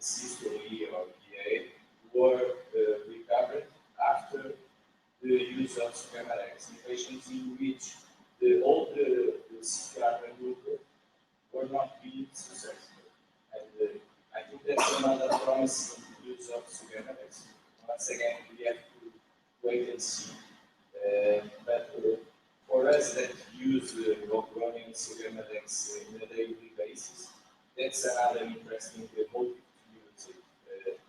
Speaker 1: systole or PA were recovered after the use of Sugammadex in patients in which all the CPR maneuver were not being successful. And I think that's another promising use of Sugammadex. Once again, we have to wait and see. But for us that use Rockwellium and Sugammadex on a daily basis, that's another interesting motive to use it.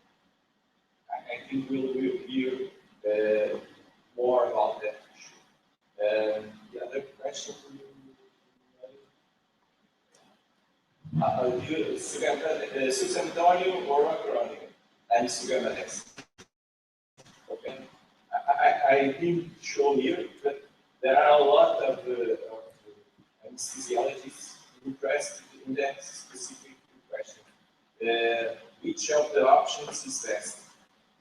Speaker 1: I think we'll hear more about that issue. The other question, Sugammadex or Rockwellium and Sugammadex. Okay, I didn't show here, but there are a lot of anesthesiologists interested in that specific question. Which of the options is best?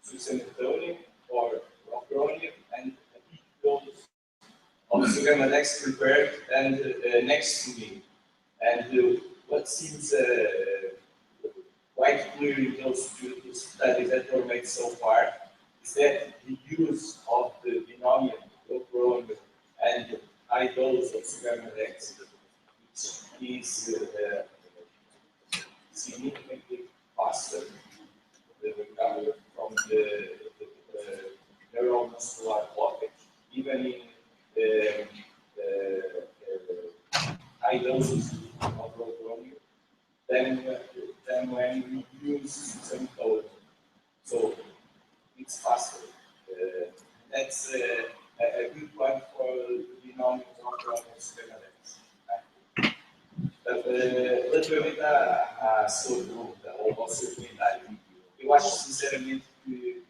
Speaker 1: Sugammadex or Rockwellium, and a big dose of Sugammadex prepared and next to me. And what seems quite clear in those two studies that were made so far is that the use of the binomial Rockwellium and high dose of Sugammadex is significantly faster the recovery from the neuromuscular blockage, even in high doses of Rockwellium than when we use Sugammadex. So it's faster. That's a good point for the binomial Rockwellium Sugammadex. Relativamente à sua pergunta, ou ao seu comentário, eu acho sinceramente que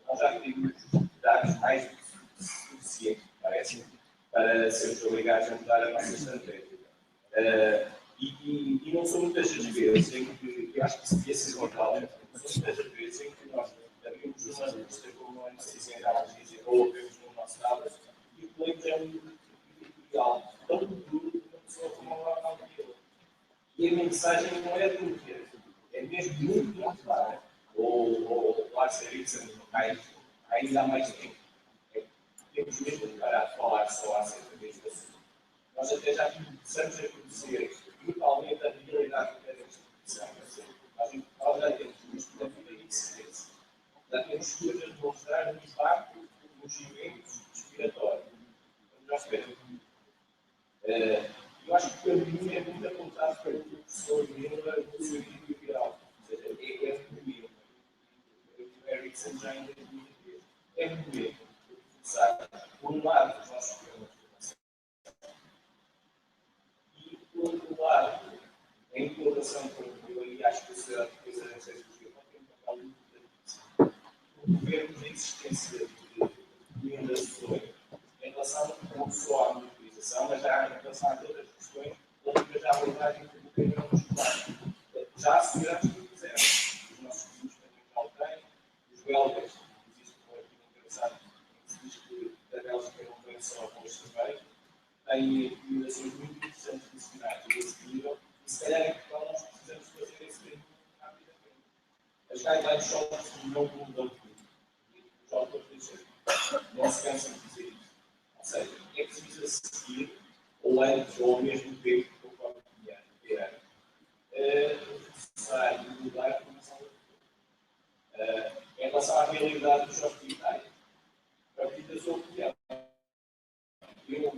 Speaker 1: nós já temos dados mais do que suficientes, parece, para sermos obrigados a mudar a nossa estratégia. E não são muitas as vezes em que, eu acho que isso devia ser vital, não são muitas as vezes em que nós abrimos uma lista como uma necessidade ou abrimos no nosso tablet e o cliente é um ideal, tão duro que uma pessoa como uma normal. E a mensagem não é dúvida, é mesmo muito clara. Ou ser isso ainda há mais tempo. Temos mesmo de parar de falar só acerca deste assunto. Nós até já começamos a conhecer brutalmente a realidade da instituição. Nós já temos uma expectativa de excelência. Já temos estudos a demonstrar o impacto nos eventos respiratórios. Nós queremos. Eu acho que o caminho é muito apontado para o professor Miller do seu vídeo viral. Ou seja, é o mesmo. O Erickson já ainda é o mesmo. Por um lado, os nossos programas de formação. E, por outro lado, a implantação por eu aí acho que a sociedade portuguesa deve ser discutida tem um papel muito importante. Promovermos a existência de recomendações em relação não só à monitorização, mas já em relação a outras questões relativas à abordagem do caminho muscular. Já asseguramos que fizeram. Os nossos vizinhos também já o têm, os belgas, existe um artigo engraçado que diz que da Bélgica não vem só com os cervejos, tem recomendações muito interessantes de sinais desse nível, e se calhar em Portugal nós precisamos fazer esse caminho rapidamente. As guidelines só não mudam tudo. Os autores dizem, não se cansam de dizer isso. Ou seja, é preciso seguir, ou antes, ou ao mesmo tempo, conforme o ano. É necessário mudar a formação da pessoa. Em relação à realidade dos hospitais, a vida sua opinião. Eu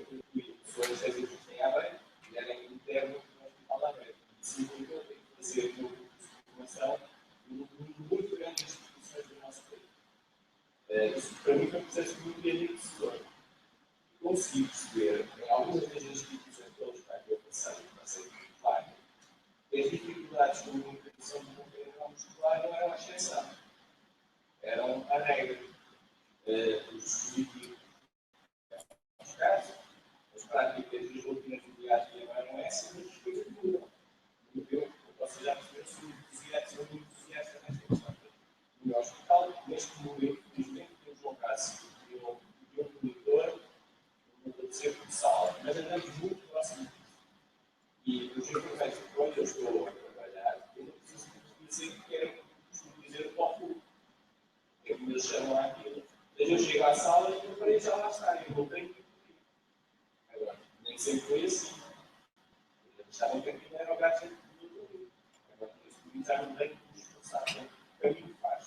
Speaker 1: fui anestesista em Aveiro, e era interno no hospital de Aveiro. Isso significa que eu tenho que fazer um curso de formação em muito grandes instituições do nosso país. Isso para mim foi um processo muito enriquecedor. Consegui perceber andamos muito próximo disso. E os imperfeitos, quando eu estou a trabalhar, eu não preciso dizer que quero dizer o qual é como eles chamam aquilo. Eu chego à sala e a parede já lá está, eu voltei. Agora, nem sempre foi assim. Eles achavam que aquilo era o gadget do outro. Agora, eles já não têm que nos esforçar, né? É o que faz.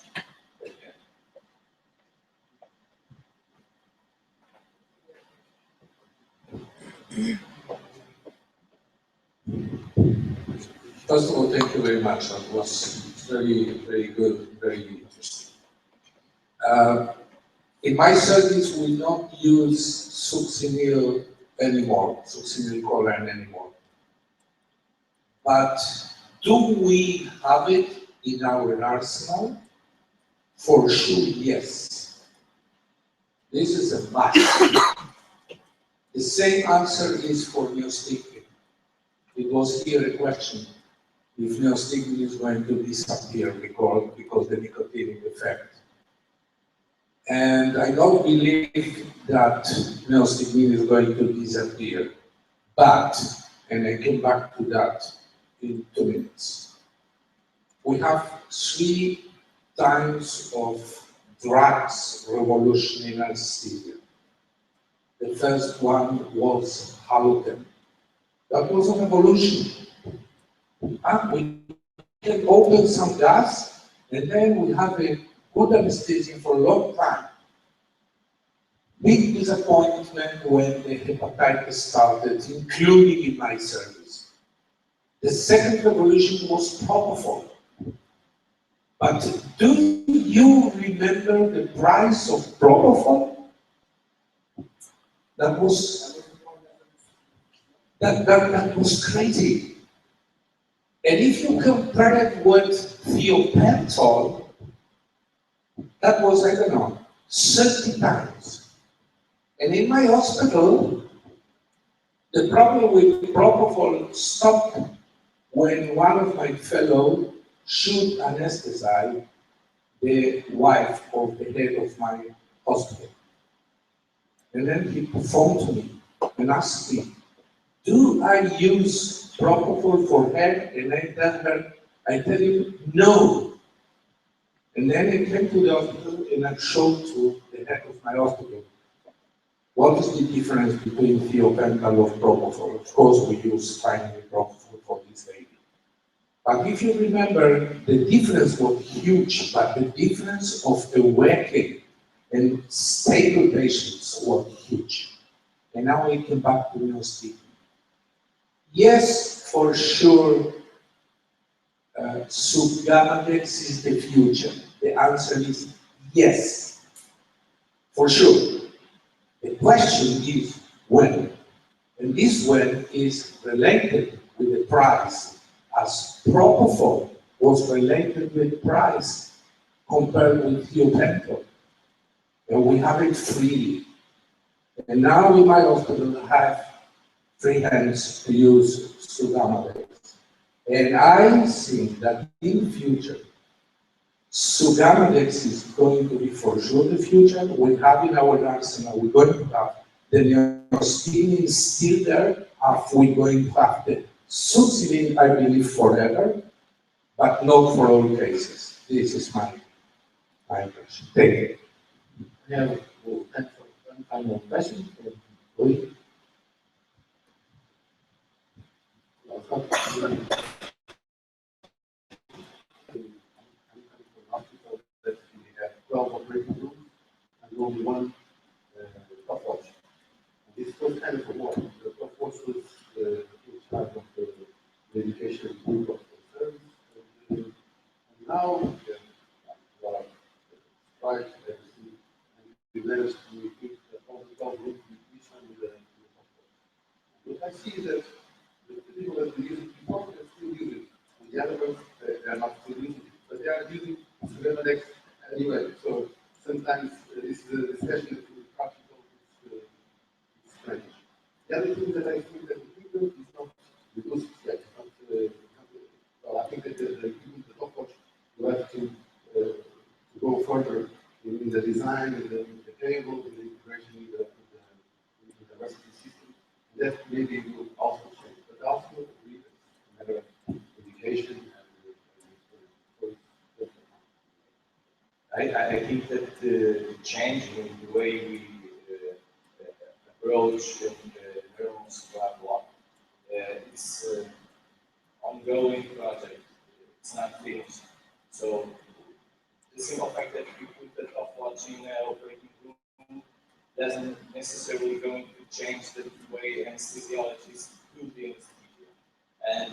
Speaker 4: First of all, thank you very much. That was very, very good, very interesting. In my service, we don't use succinyl anymore, succinyl choline anymore. But do we have it in our arsenal? For sure, yes. This is a must. The same answer is for neostigmine. It was here a question if neostigmine is going to disappear because the nicotinic effect. And I don't believe that neostigmine is going to disappear. But, and I come back to that in 2 minutes, we have 3 times of drugs revolution in anesthesia. The first one was halogen. That was an evolution. We can open some gas, and then we have a good anesthesia for a long time. Big disappointment when the hepatitis started, including in my service. The second revolution was propofol. But do you remember the price of propofol? That was crazy. And if you compare it with thiopental, that was, I don't know, 30 times. And in my hospital, the problem with propofol stopped when one of my fellows should anesthetize the wife of the head of my hospital. And then he phoned to me and asked me, do I use propofol for her? And I tell him, no. And then I came to the hospital and I showed to the head of my hospital, what is the difference between thiopental of propofol? Of course, we use finely propofol for this lady. But if you remember, the difference was huge, but the difference of awakening and stable patients was huge. And now we come back to neostigmine. Yes, for sure, subgammadex is the future. The answer is yes, for sure. The question is when. And this when is related with the price, as propofol was related with price compared with thiopental. And we have it freely. And now in my hospital, I have free hands to use subgammadex. And I think that in the future, subgammadex is going to be for sure the future. We have in our arsenal, we're going to have the neostigmine is still there, we're going to have the succinylcholine, I believe, forever, but not for all cases. This is my impression. Thank you.
Speaker 6: Yeah, we'll time for one final question. Louis? That we have 12 operating rooms and only one top watch. This was kind of a war. The top watch was part of the dedication group of the service. And now, well, right, and we managed to keep all the 12 rooms with each one with the top watch. What I see is that the people that we used it before can still use it. And the other ones, they are not still using it. But they are using Subgammadex anyway. So sometimes this is a discussion that is practical, it's strange. The other thing that I think that the people is not because yet. Well, I think that the top watch will have to go further in the design, in the cable, in the integration with the recipe system. that maybe will also change, but also really a matter of education
Speaker 1: I think that the change in the way we approach and learn Scrabble is ongoing project. It's not finished. So the simple fact that we put the top watch in operating room doesn't necessarily going to change the way anesthesiologists do the anesthesia. And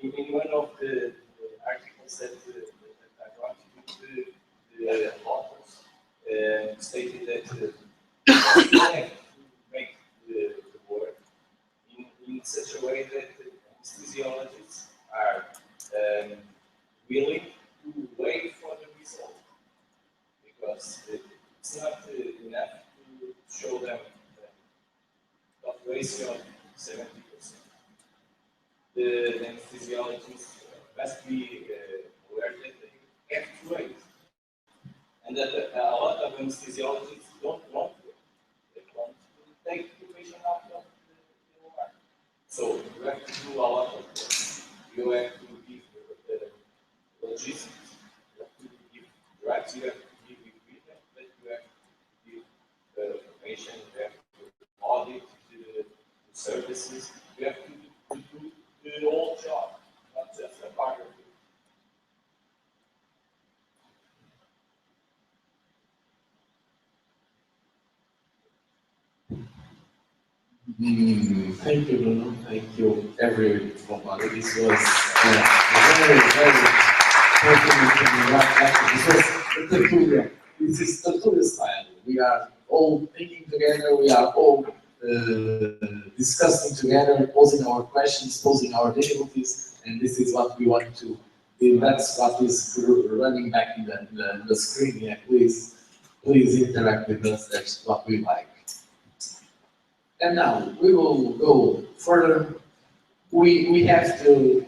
Speaker 1: in one of the articles that I contributed, the authors stated that we have to make the work in such a way that anesthesiologists are willing to wait for the result, because it's not enough to show them the top ratio of 70%. The anesthesiologists must be aware that they have to wait, and that a lot of anesthesiologists don't want to wait. They want to take the patient out of the OR. So you have to do a lot of work. You have to give logistics, you have to give drugs, you have to give equipment, but you have to give the patient, you have to audit the services, you have to do the whole job, not just a part of it.
Speaker 7: Thank you, Bruno. Thank you, everybody. This was very, very this was the Tertulia. This is Tertulia style. We are all thinking together, we are all discussing together, posing our questions, posing our difficulties, and this is what we want to do. That's what is running back in the screen. Yeah, please interact with us. That's what we like. And now we will go further. We have to,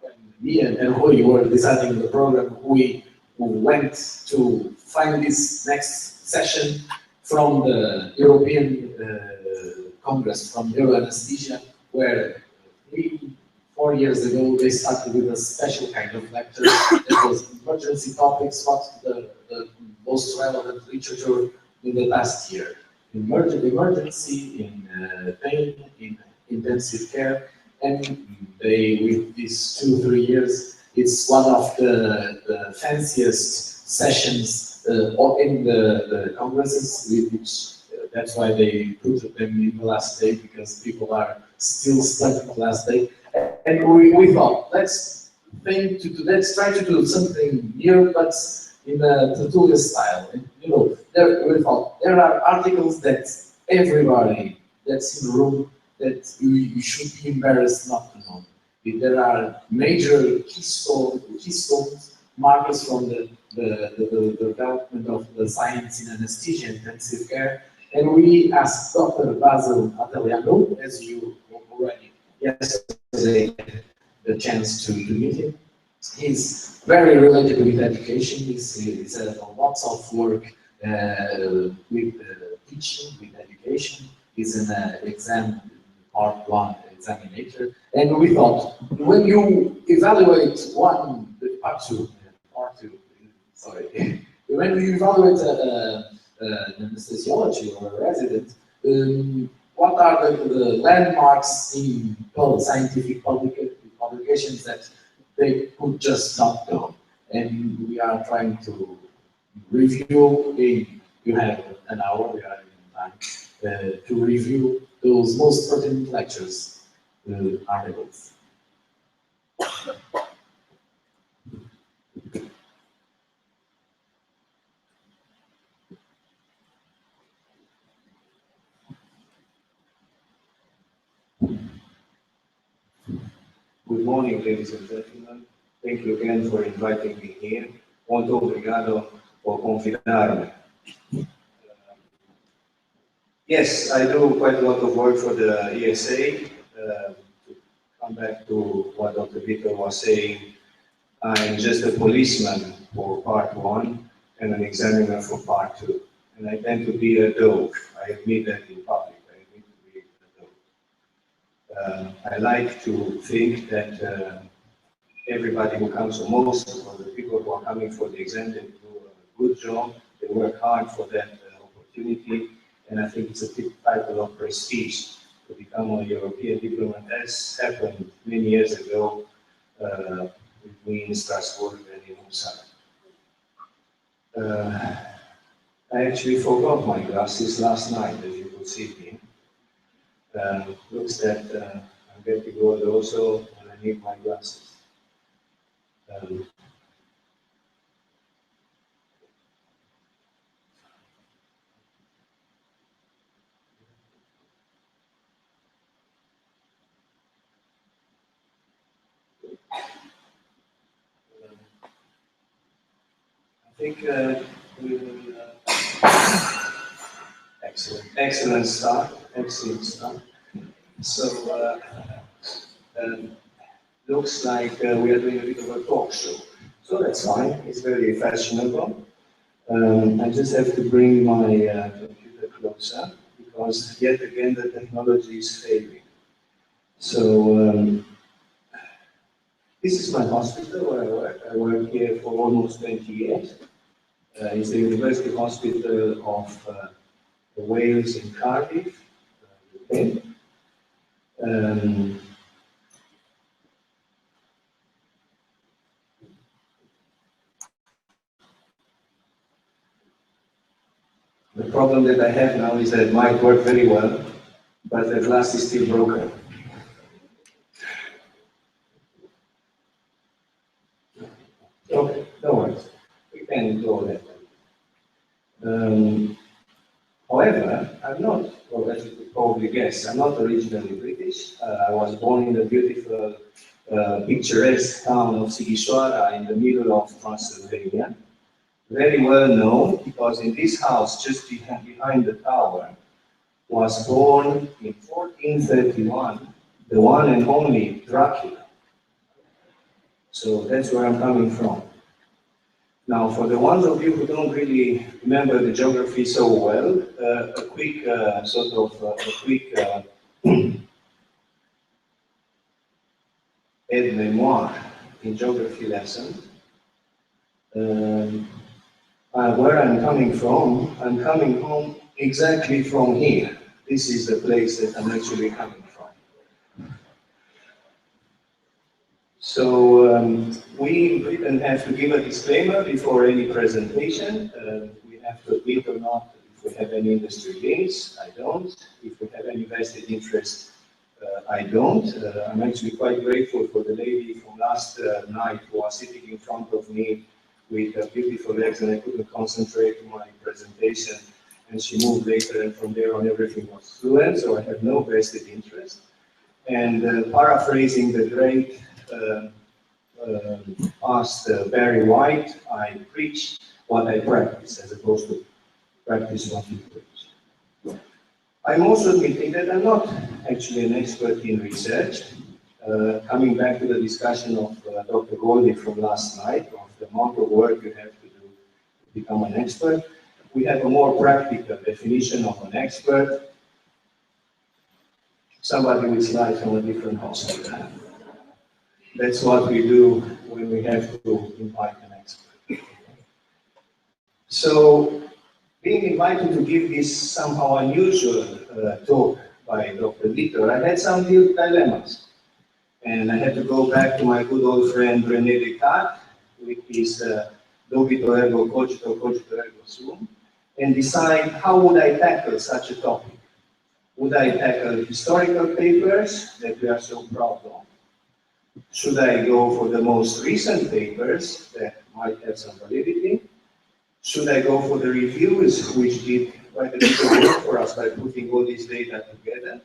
Speaker 7: when me and Rui were deciding the program, we went to find this next session from the European Congress, from Neuroanesthesia, where 4 years ago they started with a special kind of lecture that was emergency topics, what's the most relevant literature in the past year. Emergency, in pain, in intensive care, and they, with these 2-3 years, it's one of the fanciest sessions in the congresses, which that's why they put them in the last day, because people are still stuck in the last day. And we thought, let's try to do something new, but in a Tertulia style. And, you know, we thought there are articles that everybody that's in the room that you should be embarrassed not to know. There are major keystones, markers from the development of the science in anesthesia and intensive care. And we asked Dr. Basil Ataliano, as you already yesterday had the chance to meet him. He's very related with education. He's lots of work with teaching, with education. He's an exam, part 1 examinator. And we thought, when you evaluate part two, sorry, when you evaluate an anesthesiology or a resident, what are the landmarks in scientific publications that they could just not go? And we are trying to review, you have an hour, we are in time, to review those most pertinent lectures, articles.
Speaker 8: Good morning, ladies and gentlemen. Thank you again for inviting me here. Muito obrigado por convidar-me. Yes, I do quite a lot of work for the ESA. To come back to what Dr. Vitor was saying, I'm just a policeman for part 1 and an examiner for part 2. And I tend to be a dog. I admit that in public. I I like to think that everybody who comes, or most of the people who are coming for the exam, they do a good job, they work hard for that opportunity, and I think it's a title of prestige to become a European diplomat, as happened many years ago with me in Strasbourg and in Uppsala. I actually forgot my glasses last night, as you could see me. Looks that I'm going to go also, and I need my glasses. I think we will. Excellent start. So looks like we are doing a bit of a talk show. So that's fine. It's very fashionable. I just have to bring my computer closer because yet again the technology is failing. So this is my hospital where I work. I work here for almost 20 years. It's the University Hospital of Wales in Cardiff, UK. The problem that I have now is that it might work very well, but the glass is still broken. Okay, no worries. We can go that way. However, I'm not, well, as you could probably guess, I'm not originally British. I was born in the beautiful, picturesque town of Sighisoara in the middle of Transylvania. Very well known because in this house, just behind the tower, was born in 1431 the one and only Dracula. So that's where I'm coming from. Now, for the ones of you who don't really remember the geography so well, a quick aide-memoire in geography lesson. Where I'm coming home exactly from here. This is the place that I'm actually coming from. So we in Britain have to give a disclaimer before any presentation. We have to admit or not if we have any industry links. I don't. If we have any vested interest, I don't. I'm actually quite grateful for the lady from last night who was sitting in front of me with beautiful legs, and I couldn't concentrate on my presentation. And she moved later, and from there on everything was fluent, so I have no vested interest. And paraphrasing the great past Barry White, I preach what I practice, as opposed to practice what you preach. I'm also admitting that I'm not actually an expert in research. Coming back to the discussion of Dr. Goldie from last night, of the amount of work you have to do to become an expert, we have a more practical definition of an expert. Somebody with slides from a different hospital. That's what we do when we have to invite an expert. So, being invited to give this somehow unusual talk by Dr. Litter, I had some dilemmas. And I had to go back to my good old friend René Descartes with his Dubito ergo cogito, cogito ergo sum, and decide how would I tackle such a topic. Would I tackle historical papers that we are so proud of? Should I go for the most recent papers that might have some validity? Should I go for the reviews, which did quite a bit of work for us by putting all this data together?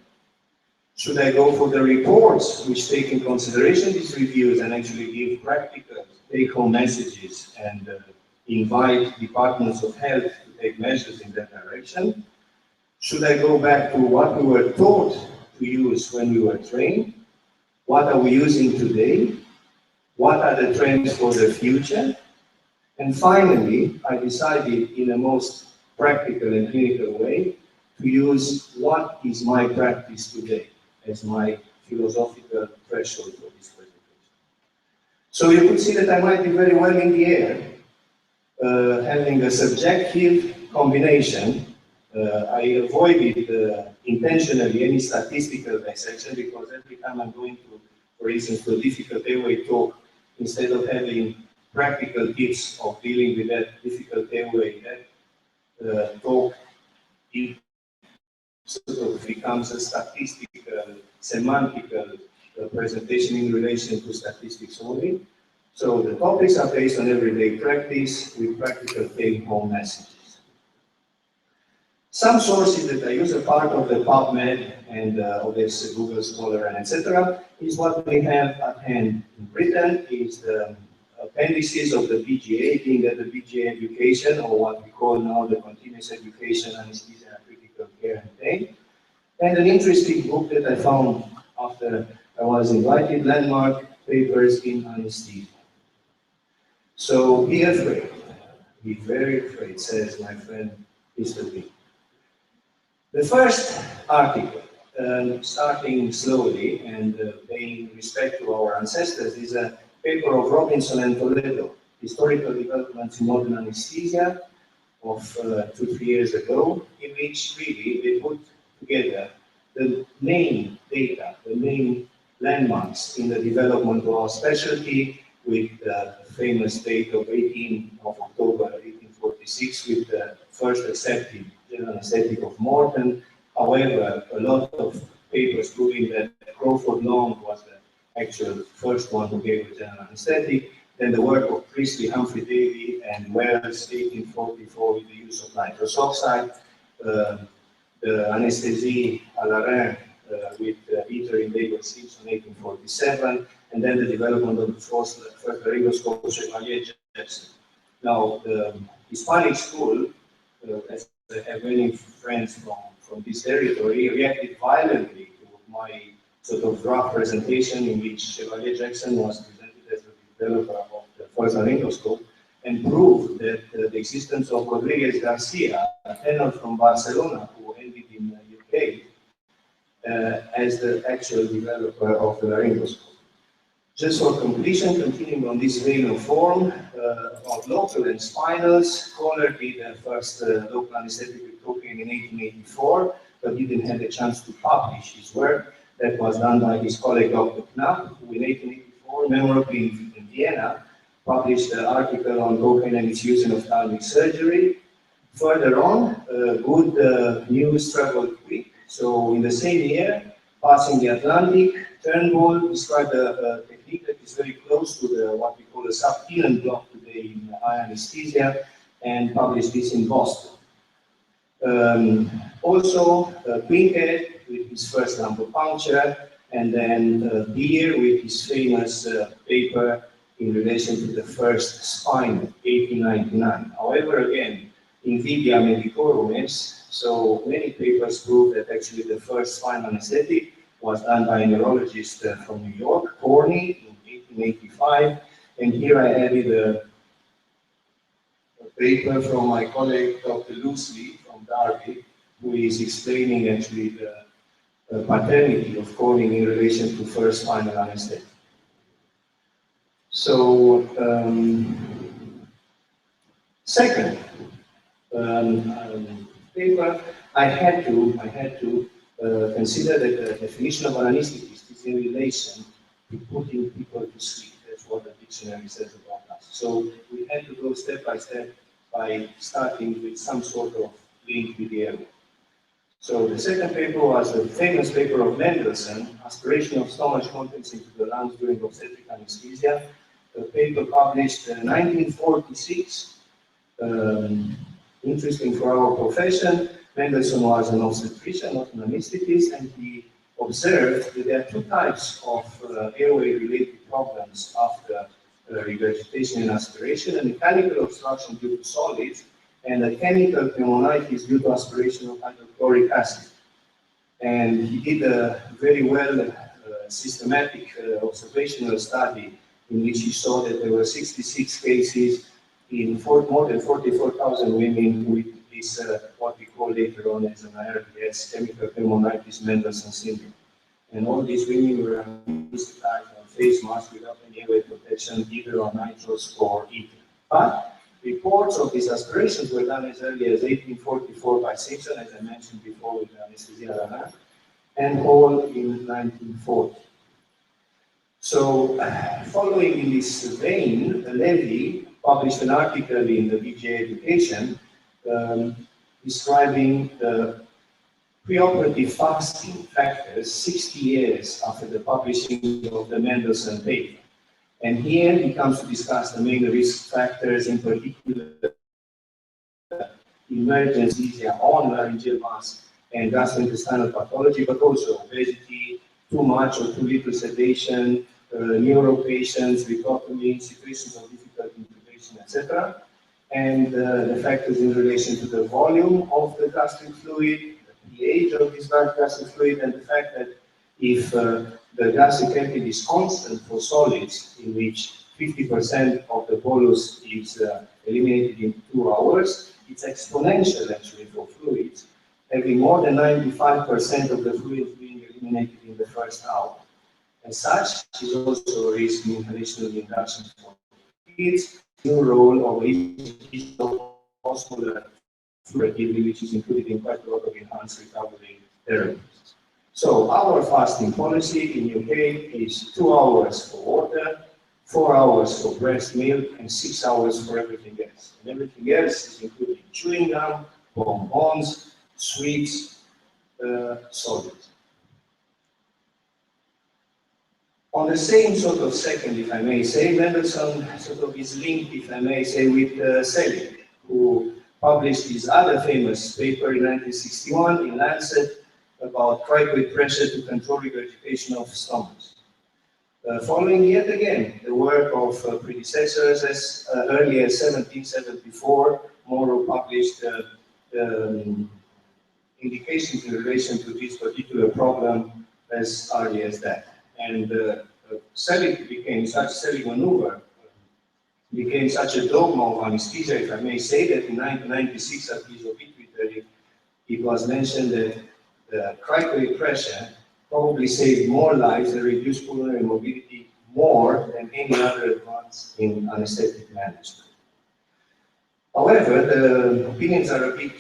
Speaker 8: Should I go for the reports, which take in consideration these reviews and actually give practical take-home messages and invite departments of health to take measures in that direction? Should I go back to what we were taught to use when we were trained? What are we using today? What are the trends for the future? And finally, I decided in a most practical and clinical way to use what is my practice today as my philosophical threshold for this presentation. So you could see that I might be very well in the air, having a subjective combination. I avoided intentionally any statistical dissection because every time I'm going to, for instance, to a difficult airway talk, instead of having practical tips of dealing with that difficult airway, that talk it sort of becomes a statistical, semantical presentation in relation to statistics only. So the topics are based on everyday practice with practical take-home messages. Some sources that I use, a part of the PubMed and of this Google Scholar and etc., is what we have at hand in Britain, is the appendices of the BGA, being that the BGA education, or what we call now the continuous education, anesthesia, critical care and pain. And an interesting book that I found after I was invited, landmark papers in anesthesia. So be afraid, be very afraid, says my friend Mr. B. The first article, starting slowly and paying respect to our ancestors, is a paper of Robinson and Toledo, Historical Developments in Modern Anesthesia, of 2-3 years ago, in which really they put together the main data, the main landmarks in the development of our specialty, with the famous date of 18 of October 1846, with the first accepted general anesthetic of Morton. However, a lot of papers proving that Crawford Long was the actual first one who gave a general anesthetic. Then the work of Priestley, Humphrey Davy, and Wells, 1844, with the use of nitrous oxide. The anesthesie à la rein with Eater in David Simpson, 1847, and then the development of the first laryngoscope of Chevalier Jepson. Now, the Hispanic school, as I have many friends from this territory, reacted violently to my sort of rough presentation in which Chevalier Jackson was presented as the developer of the first laryngoscope, and proved that the existence of Rodriguez Garcia, a tenor from Barcelona who ended in the UK, as the actual developer of the laryngoscope. Just for completion, continuing on this vein of form, of local and spinals, Kohler did the first local anesthetic with cocaine in 1884, but didn't have a chance to publish his work. That was done by his colleague Dr. Knapp, who in 1884, memorably in Vienna, published an article on cocaine and its use in ophthalmic surgery. Further on, good news traveled quick. So in the same year, passing the Atlantic, Turnbull described a technique that is very close to the what we call a subthelan block today in eye anesthesia, and published this in Boston. Also, Quinkhead with his first lumbar puncture, and then Beer with his famous paper in relation to the first spine, 1899. However, again, invidia medicorum est, so many papers prove that actually the first spine anesthetic was done by a neurologist from New York, Corney, in 1885. And here I added a paper from my colleague, Dr. Loosely from Derby, who is explaining actually the paternity of Corney in relation to first spinal anesthetic. So, second paper, I had to consider that the definition of an anesthetist is in relation to putting people to sleep. That's what the dictionary says about us. So we had to go step by step by starting with some sort of link with the airway. So the second paper was the famous paper of Mendelssohn, aspiration of stomach contents into the lungs during obstetric anesthesia. A paper published in 1946. Interesting for our profession. Mendelssohn was an obstetrician, not an anesthetist, and he observed that there are two types of airway-related problems after regurgitation and aspiration: a mechanical obstruction due to solids, and a chemical pneumonitis due to aspiration of hydrochloric acid. And he did a very well systematic observational study in which he saw that there were 66 cases in more than 44,000 women with this, what we call later on as an IRBS, chemical pneumonitis Mendelssohn syndrome. And all these women were anesthetized on face masks without any airway protection, either on nitrous or ether. But reports of these aspirations were done as early as 1844 by Simpson, as I mentioned before, with anesthesia Rana, and Hall in 1940. So, following in this vein, Levy published an article in the BJ Education describing the preoperative fasting factors 60 years after the publishing of the Mendelssohn paper. And here he comes to discuss the main risk factors, in particular emergencies on laryngeal mass and gastrointestinal pathology, but also obesity, too much or too little sedation, neuro patients, dichotomy, situations of difficult intubation, etc. And the factors in relation to the volume of the gastric fluid, the pH of this gastric fluid, and the fact that if the gastric emptying is constant for solids, in which 50% of the bolus is eliminated in 2 hours, it's exponential actually for fluids, having more than 95% of the fluids being eliminated in the first hour. As such, is also a risk in inhalational induction for kids, new role of osmolar fluidity, which is included in quite a lot of enhanced recovery therapies. So our fasting policy in UK is 2 hours for water, 4 hours for breast milk, and 6 hours for everything else. And everything else is including chewing gum, bonbons, sweets, solids. On the same sort of second, if I may say, Mendelssohn sort of is linked, if I may say, with Selig, who published his other famous paper in 1961 in Lancet about cricoid pressure to control regurgitation of stomachs. Following yet again the work of predecessors, as early as 1774, Morrow published indications in relation to this particular problem as early as that. And Selig became such Selig maneuver, became such a dogma of anesthesia, if I may say, that in 1996 at his obituary, it was mentioned that cricoid pressure probably saved more lives and reduced pulmonary mobility more than any other advance in anesthetic management. However, the opinions are a bit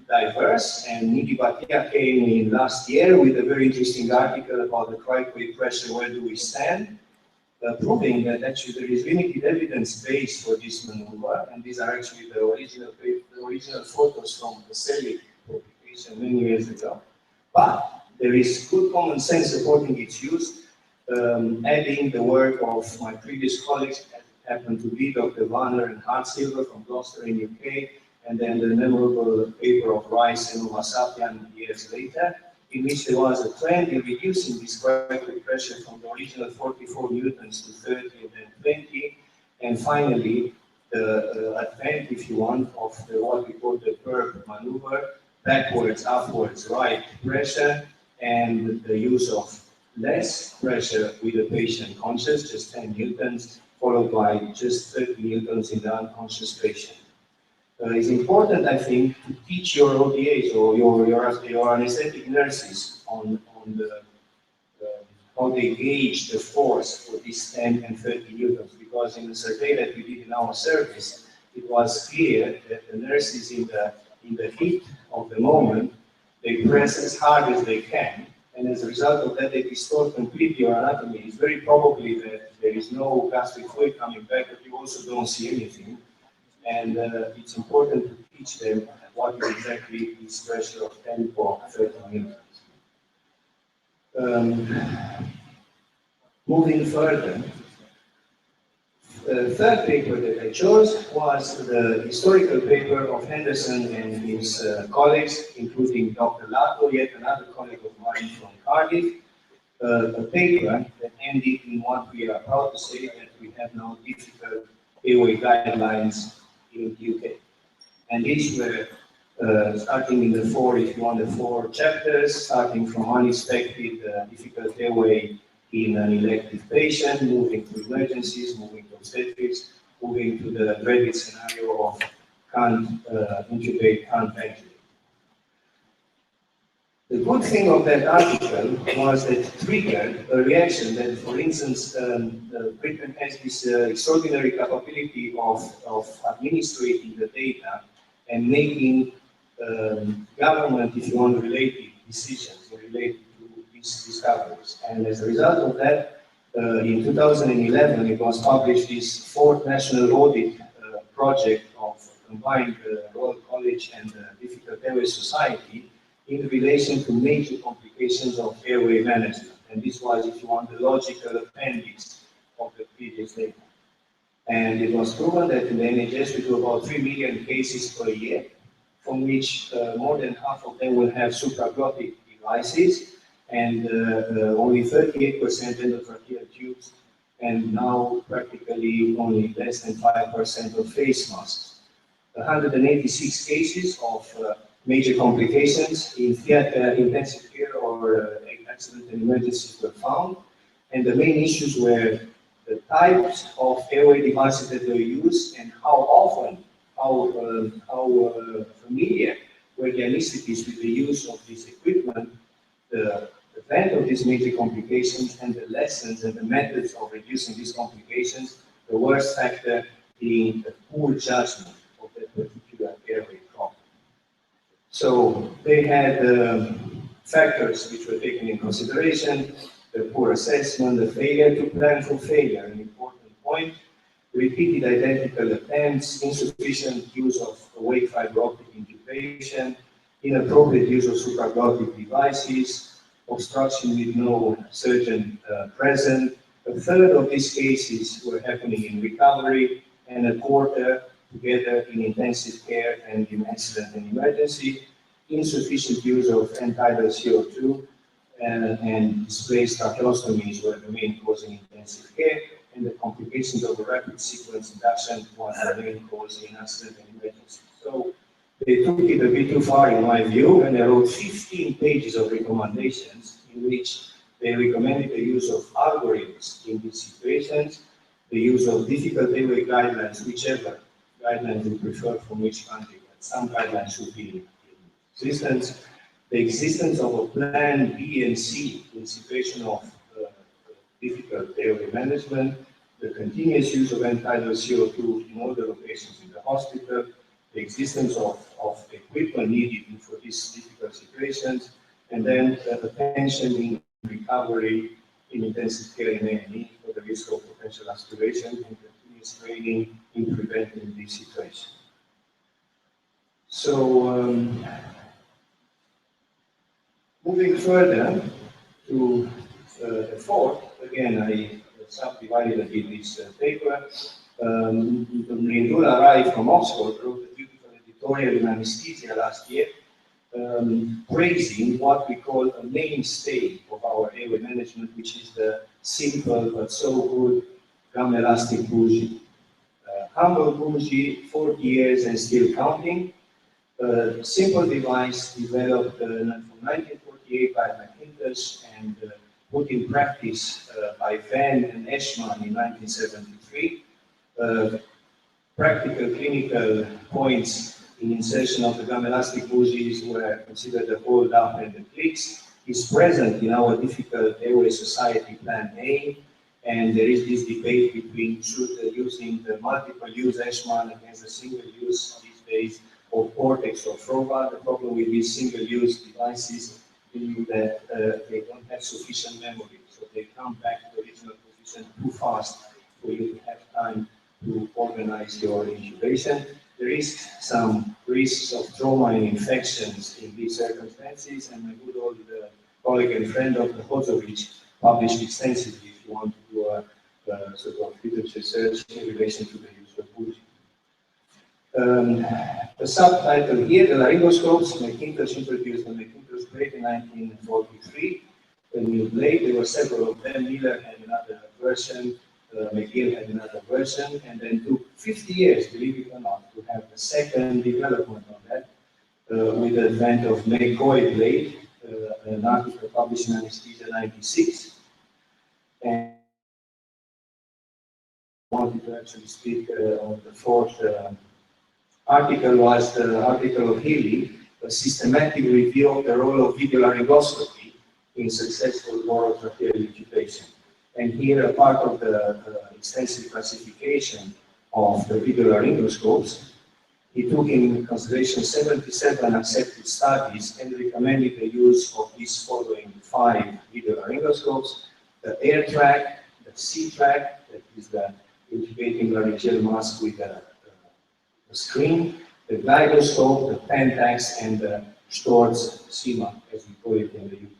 Speaker 8: diverse, and Niki Bhatia came in last year with a very interesting article about the cricoid pressure, where do we stand, proving that actually there is limited evidence base for this maneuver, and these are actually the original photos from the Selig publication many years ago. But there is good common sense supporting its use, adding the work of my previous colleagues, that happened to be Dr. Warner and Hartsilver from Gloucester in UK, and then the memorable paper of Rice and Ovasapian years later, in which there was a trend in reducing this cricoid pressure from the original 44 newtons to 30 and then 20, and finally the advent, if you want, of what we call the PERB maneuver, backwards, upwards, right pressure, and the use of less pressure with the patient conscious, just 10 newtons, followed by just 30 newtons in the unconscious patient. It's important, I think, to teach your ODAs or your anesthetic nurses on how they gauge the force for these 10 and 30 newtons, because in the survey that we did in our service, it was clear that the nurses in the heat of the moment, they press as hard as they can, and as a result of that, they distort completely your anatomy. It's very probably that there is no gastric fluid coming back, but you also don't see anything. And it's important to teach them what is exactly this pressure of 10 or 30 newtons. Moving further, the third paper that I chose was the historical paper of Henderson and his colleagues, including Dr. Lato, yet another colleague of mine from Cardiff, a paper that ended in what we are proud to say that we have now difficult airway guidelines in the UK. And these were starting in the four chapters, starting from unexpected difficult airway in an elective patient, moving to emergencies, moving to obstetrics, moving to the dreaded scenario of can't intubate, can't ventilate. The good thing of that article was that it triggered a reaction that, for instance, Britain has this extraordinary capability of administrating the data and making government, if you want, related decisions related to these discoveries. And as a result of that, in 2011, it was published this fourth national audit project of combined Royal College and Difficult Airway Society in relation to major complications of airway management. And this was, if you want, the logical appendix of the previous data. And it was proven that in the NHS we do about 3 million cases per year, from which more than half of them will have supraglottic devices, and only 38% endotracheal tubes, and now practically only less than 5% of face masks. 186 cases of major complications in theater, intensive care or accident and emergencies were found, and the main issues were the types of airway devices that were used and how often, how familiar were the anesthetists with the use of this equipment, the event of these major complications, and the lessons and the methods of reducing these complications, the worst factor being the poor judgment of that particular airway problem. So they had factors which were taken in consideration: the poor assessment, the failure to plan for failure, an important point, repeated identical attempts, insufficient use of awake fiber optic intubation, inappropriate use of supraglottic devices, obstruction with no surgeon present. A third of these cases were happening in recovery, and a quarter together in intensive care and in accident and emergency. Insufficient use of end-tidal CO2 and displaced tracheostomies were the main cause in intensive care, and the complications of a rapid sequence induction was the main cause in accident and emergency. So they took it a bit too far in my view, and they wrote 15 pages of recommendations in which they recommended the use of algorithms in these situations, the use of difficult airway guidelines, whichever guidelines you prefer from which country, but some guidelines should be in existence, the existence of a plan B and C in situation of difficult airway management, the continuous use of end-tidal CO2 in all the locations in the hospital, the existence of equipment needed for these difficult situations, and then attention in recovery, in intensive care in A&E for the risk of potential aspiration, and continuous training in preventing these situations. So, moving further to the fourth, again, I subdivided a bit this paper. Lindula Rai from Oxford wrote a beautiful editorial in Anesthesia last year, praising what we call a mainstay of our airway management, which is the simple but so good gum elastic bougie. Humble bougie, 40 years and still counting. Simple device developed from 1948 by McIntosh and put in practice by Van and Eschmann in 1973. Practical clinical points in insertion of the gum elastic bougies were considered the hold up and the clicks, is present in our difficult airway society plan A, and there is this debate between using the multiple use Eschmann against the single use these days of Cortex or Frova. The problem with these single use devices being that they don't have sufficient memory, so they come back to the original position too fast for you to have time to organize your incubation. There is some risks of trauma and infections in these circumstances, and my good old colleague and friend Dr. Hozovic published extensively if you want to do a sort of literature research in relation to the use of bougie. The subtitle here, the laryngoscopes, McIntosh introduced the McIntosh blade in 1943. The new blade, there were several of them. Miller had another version, McGill had another version, and then took 50 years, believe it or not, to have the second development on that, with the advent of McCoy blade, an article published in Anesthesia 96. And I wanted to actually speak on the fourth article was the article of Healy, a systematic review of the role of video laryngoscopy in successful oral tracheal intubation. And here, a part of the extensive classification of the video laryngoscopes, he took in consideration 77 accepted studies and recommended the use of these following 5 video laryngoscopes: the air track, the C track, that is the intubating laryngeal mask with a screen, the glidoscope, the Pentax, and the Storz CIMA, as we call it in the UK.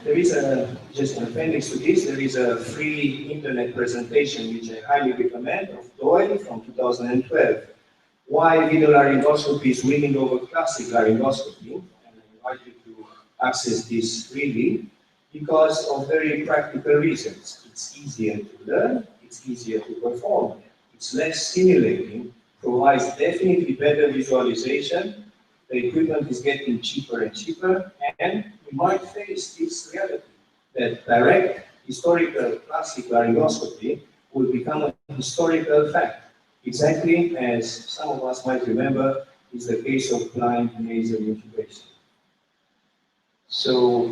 Speaker 8: There is just an appendix to this, there is a free internet presentation which I highly recommend of Doyle from 2012. Why video laryngoscopy is winning over classic laryngoscopy, and I invite you to access this freely, because of very practical reasons. It's easier to learn, it's easier to perform, it's less stimulating, provides definitely better visualization, the equipment is getting cheaper and cheaper, and we might face this reality that direct historical classic laryngoscopy will become a historical fact, exactly as some of us might remember is the case of blind nasal intubation. So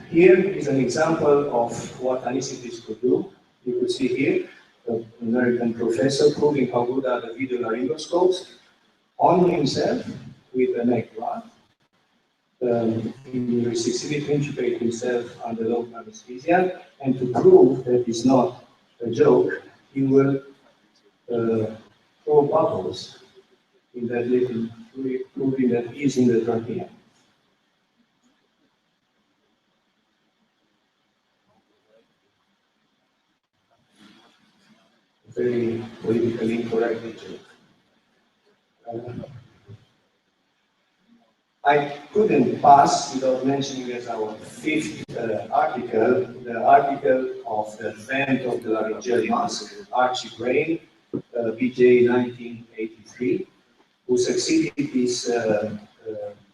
Speaker 8: here is an example of what anesthetists could do. You could see here an American professor proving how good are the video laryngoscopes on himself with a neck rod. He will succeed to intubate himself under local anesthesia, and to prove that it's not a joke, he will throw bubbles in that little fluid, proving that he's in the trachea. Very politically incorrect joke. I couldn't pass without mentioning as our 5th article, the article of the friend of the laryngeal mask, Archie Brain, BJ 1983, who succeeded this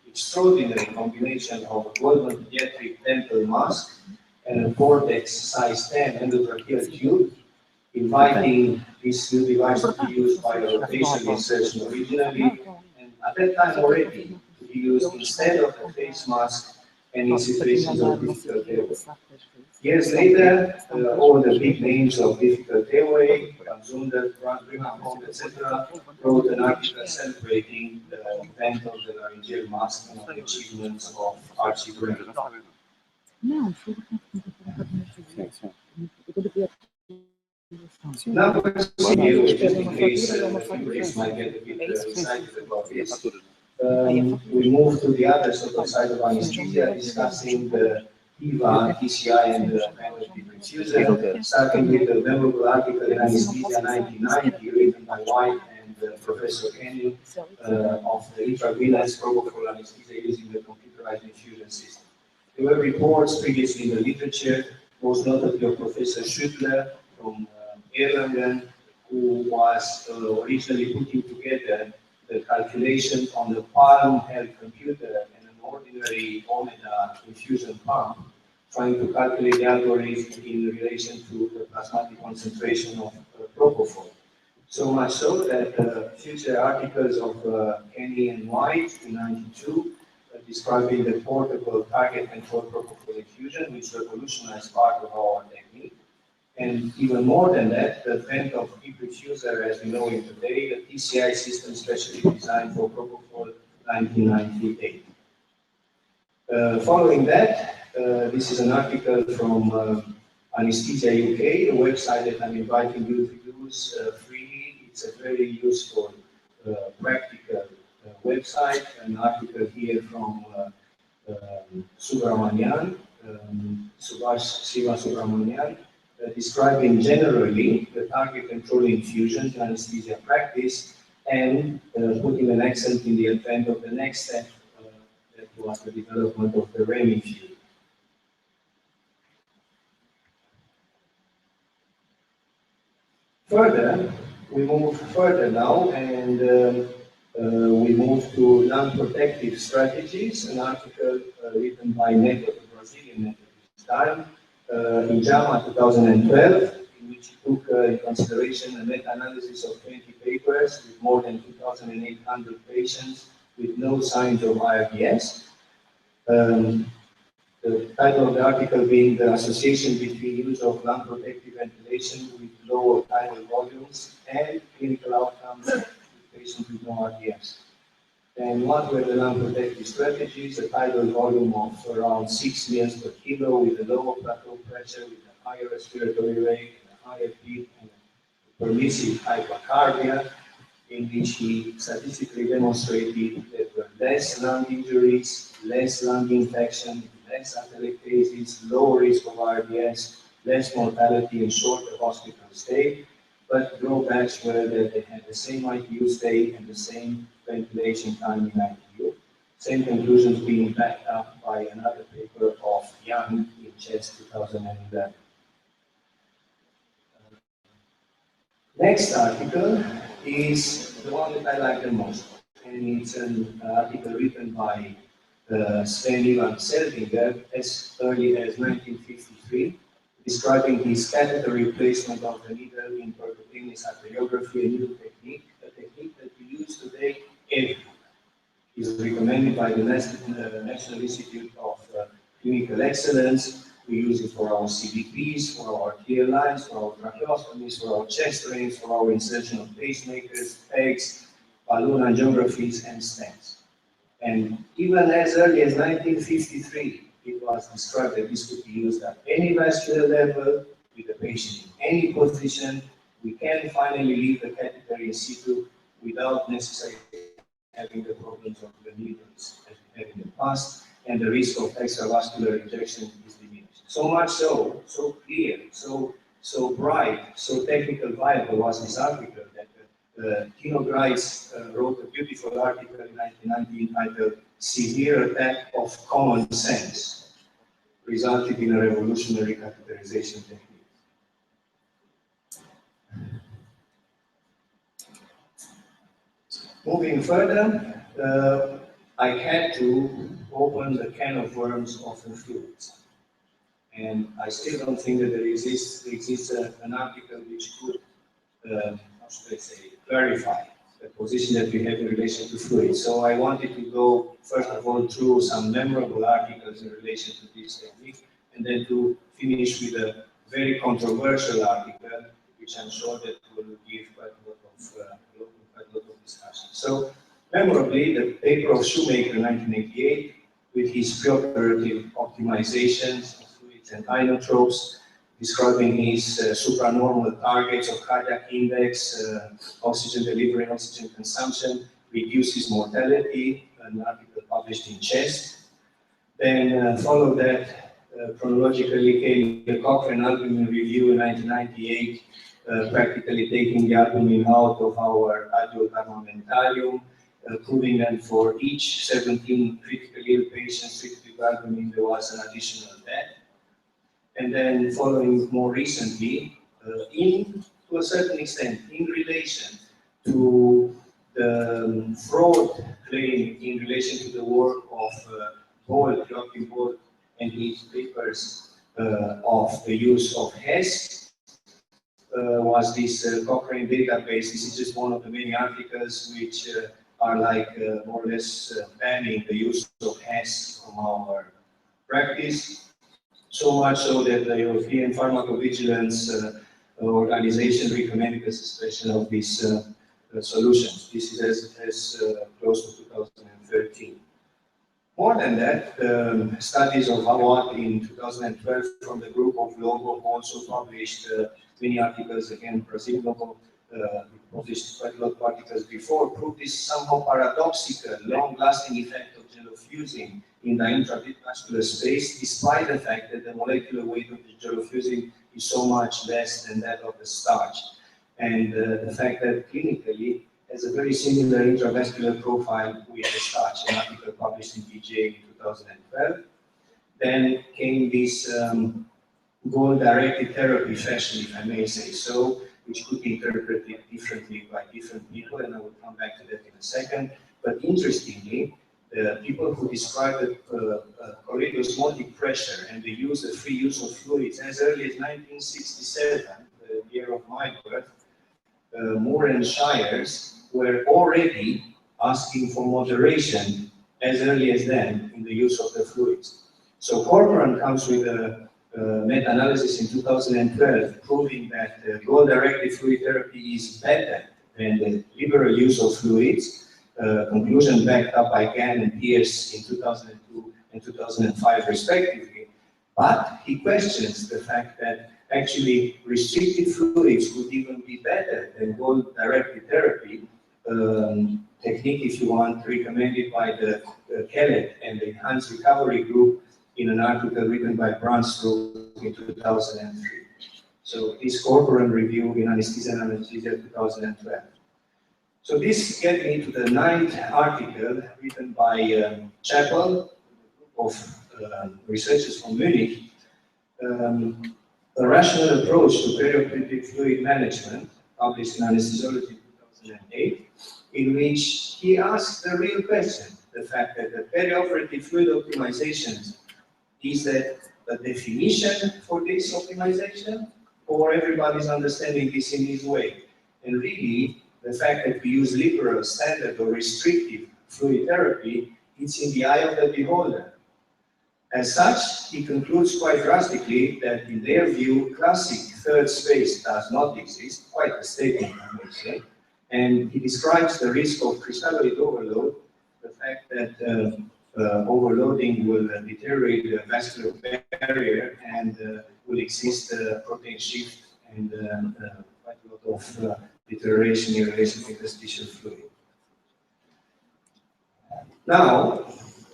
Speaker 8: extraordinary combination of a golden pediatric dental mask and a Vortex size 10 endotracheal tube, inviting this new device to be used by the rotation insertion originally, and at that time already to be used instead of a face mask and in situations of difficult airway. Years later, all the big names of difficult airway, Zunder, Brimacombe, etc., wrote an article celebrating the event of the laryngeal mask and the achievements of Archie Brain. Numbers here, just in case viewers might get a bit excited about this. We move to the other sort of side of anesthesia, discussing the EVA, TCI, and the kind of diffuser, starting with the memorable article in Anesthesia 1990, written by White and Professor Kenny, of the intravenous propofol anesthesia using the computerized infusion system. There were reports previously in the literature, most notably of Professor Schüttler from Erlangen, who was originally putting together the calculation on the palm-held computer and an ordinary Omeda infusion pump, trying to calculate the algorithm in relation to the plasmatic concentration of propofol. So much so that future articles of Kenny and White in '92 describing the portable target control propofol infusion, which revolutionized part of our technique. And even more than that, the advent of diffuser as we know it today, the TCI system specially designed for propofol 1998. Following that, this is an article from Anesthesia UK, a website that I'm inviting you to use freely. It's a very useful, practical website. An article here from Subramanian, Subhash Siva Subramanian, describing generally the target control infusion to anesthesia practice and putting an accent in the advent of the next step, that was the development of the REM infusion. Further, we move further now, and we move to non-protective strategies, an article written by Neto, the Brazilian Neto this time, in JAMA 2012, in which which took in consideration a meta-analysis of 20 papers with more than 2,800 patients with no signs of IRBS. The title of the article being the association between use of lung-protective ventilation with lower tidal volumes and clinical outcomes with patients with no RDS. And what were the lung-protective strategies? A tidal volume of around 6 meals per kilo with a lower plateau pressure, with a higher respiratory rate, and a higher peak, and a permissive hypercarbia, in which he statistically demonstrated that there were less lung injuries, less lung infection, less atelectasis, lower risk of RDS, less mortality and shorter hospital stay. But drawbacks were that they had the same ITU stay and the same ventilation time in ITU. Same conclusions being backed up by another paper of Young in CHEST 2011. Next article is the one that I like the most, and it's an article written by Sven Ivan Seldinger as early as 1953, describing his catheter replacement of the needle in percutaneous arteriography, a new technique, a technique that we use today everywhere. It is recommended by the National Institute of Clinical Excellence. We use it for our CVPs, for our TLIs, for our tracheostomies, for our chest drains, for our insertion of pacemakers, pegs, balloon angiographies, and stents. And even as early as 1953, it was described that this could be used at any vascular level, with the patient in any position. We can finally leave the catheter in situ without necessarily having the problems of the needles as we had in the past, and the risk of extravascular injection is diminished. So much so, so clear, so bright, so technical viable was this article that Tino Grice wrote a beautiful article in 1990 entitled "Severe Attack of Common Sense Resulted in a Revolutionary Catheterization Technique." Moving further, I had to open the can of worms of the fluids. And I still don't think that there exists an article which could, how should I say, clarify the position that we have in relation to fluids. So I wanted to go, first of all, through some memorable articles in relation to this technique, and then to finish with a very controversial article, which I'm sure that will give quite a lot of discussion. So, memorably, the paper of Shoemaker in 1988, with his preoperative optimizations of fluids and inotropes, describing his supranormal targets of cardiac index, oxygen delivery and oxygen consumption, reduces mortality, an article published in CHEST. Then follow that, chronologically came the Cochrane albumin review in 1998, practically taking the albumin out of our adult armamentarium, proving that for each 17 critically ill patients treated with albumin, there was an additional death. And then following more recently, to a certain extent, in relation to the fraud claim in relation to the work of Joachim Boll and his papers of the use of HES, was this Cochrane database. This is just one of the many articles which are like more or less banning the use of HES from our practice. So much so that the European Pharmacovigilance Organization recommended the suspension of these solutions. This is as close to 2013. More than that, studies of Awad in 2012 from the group of Logo also published many articles, again, Brazil Logo published quite a lot of articles before, proved this somehow paradoxical, long-lasting effect of gelofusing in the intravascular space, despite the fact that the molecular weight of the gelofusing is so much less than that of the starch. And the fact that clinically has a very similar intravascular profile with the starch, an article published in PGA in 2012. Then came this goal-directed therapy fashion, if I may say so, which could be interpreted differently by different people, and I will come back to that in a second. But interestingly, the people who described the corridosmotic pressure and the free use of fluids as early as 1967, the my birth, Moore and Shires were already asking for moderation as early as then in the use of the fluids. So Corcoran comes with a meta-analysis in 2012 proving that goal-directed fluid therapy is better than the liberal use of fluids, conclusion backed up by Gann and Pierce in 2002 and 2005 respectively. But he questions the fact that actually restricted fluids would even be better than goal-directed therapy, technique, if you want, recommended by the Kellett and the Enhanced Recovery Group in an article written by Brunstroke in 2003. So this Corcoran review in Anesthesia and Anesthesia 2012. So this gets me to the 9th article written by Chappell, a group of researchers from Munich, a rational approach to perioperative fluid management, published in Anesthesiology 2008, in which he asked the real question, the fact that the perioperative fluid optimization, is that a definition for this optimization, or everybody's understanding this in his way? And really, the fact that we use liberal, standard, or restrictive fluid therapy, it's in the eye of the beholder. As such, he concludes quite drastically that in their view, classic third space does not exist, quite a statement, I may say, and he describes the risk of crystalloid overload, the fact that overloading will deteriorate the vascular barrier and will exist protein shift and quite a lot of deterioration in relation to interstitial fluid. Now,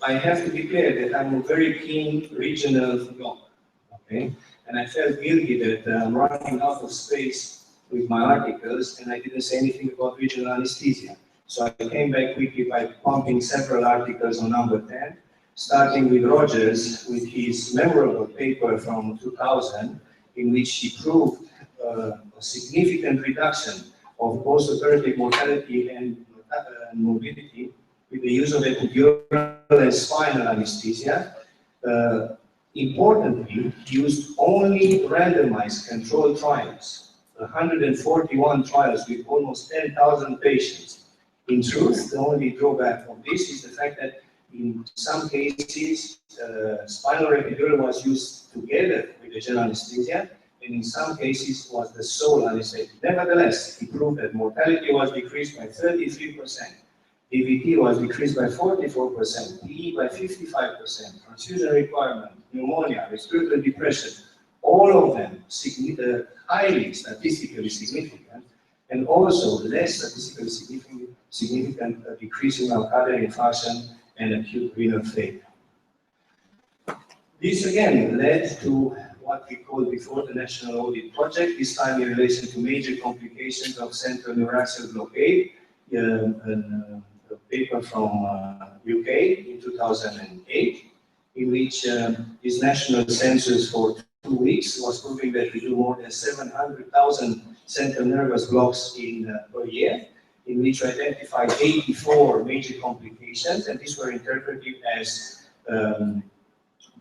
Speaker 8: I have to declare that I'm a very keen regional doc, okay? And I felt guilty that I'm running out of space with my articles and I didn't say anything about regional anesthesia. So I came back quickly by pumping several articles on number 10, starting with Rogers with his memorable paper from 2000, in which he proved a significant reduction of post-operative mortality and morbidity with the use of epidural and spinal anesthesia. Importantly, he used only randomized controlled trials, 141 trials with almost 10,000 patients. In truth, the only drawback of this is the fact that in some cases, spinal epidural was used together with the general anesthesia, and in some cases was the sole anesthesia. Nevertheless, he proved that mortality was decreased by 33%, DVT was decreased by 44%, PE by 55%, transfusion requirement, pneumonia, respiratory depression, all of them highly statistically significant, and also less statistically significant decrease in myocardial infarction and acute renal failure. This again led to what we called before the National Audit Project, this time in relation to major complications of central neuraxial blockade, a paper from UK in 2008, in which this national census for 2 weeks was proving that we do more than 700,000 central nervous blocks per year, in which we identified 84 major complications, and these were interpreted as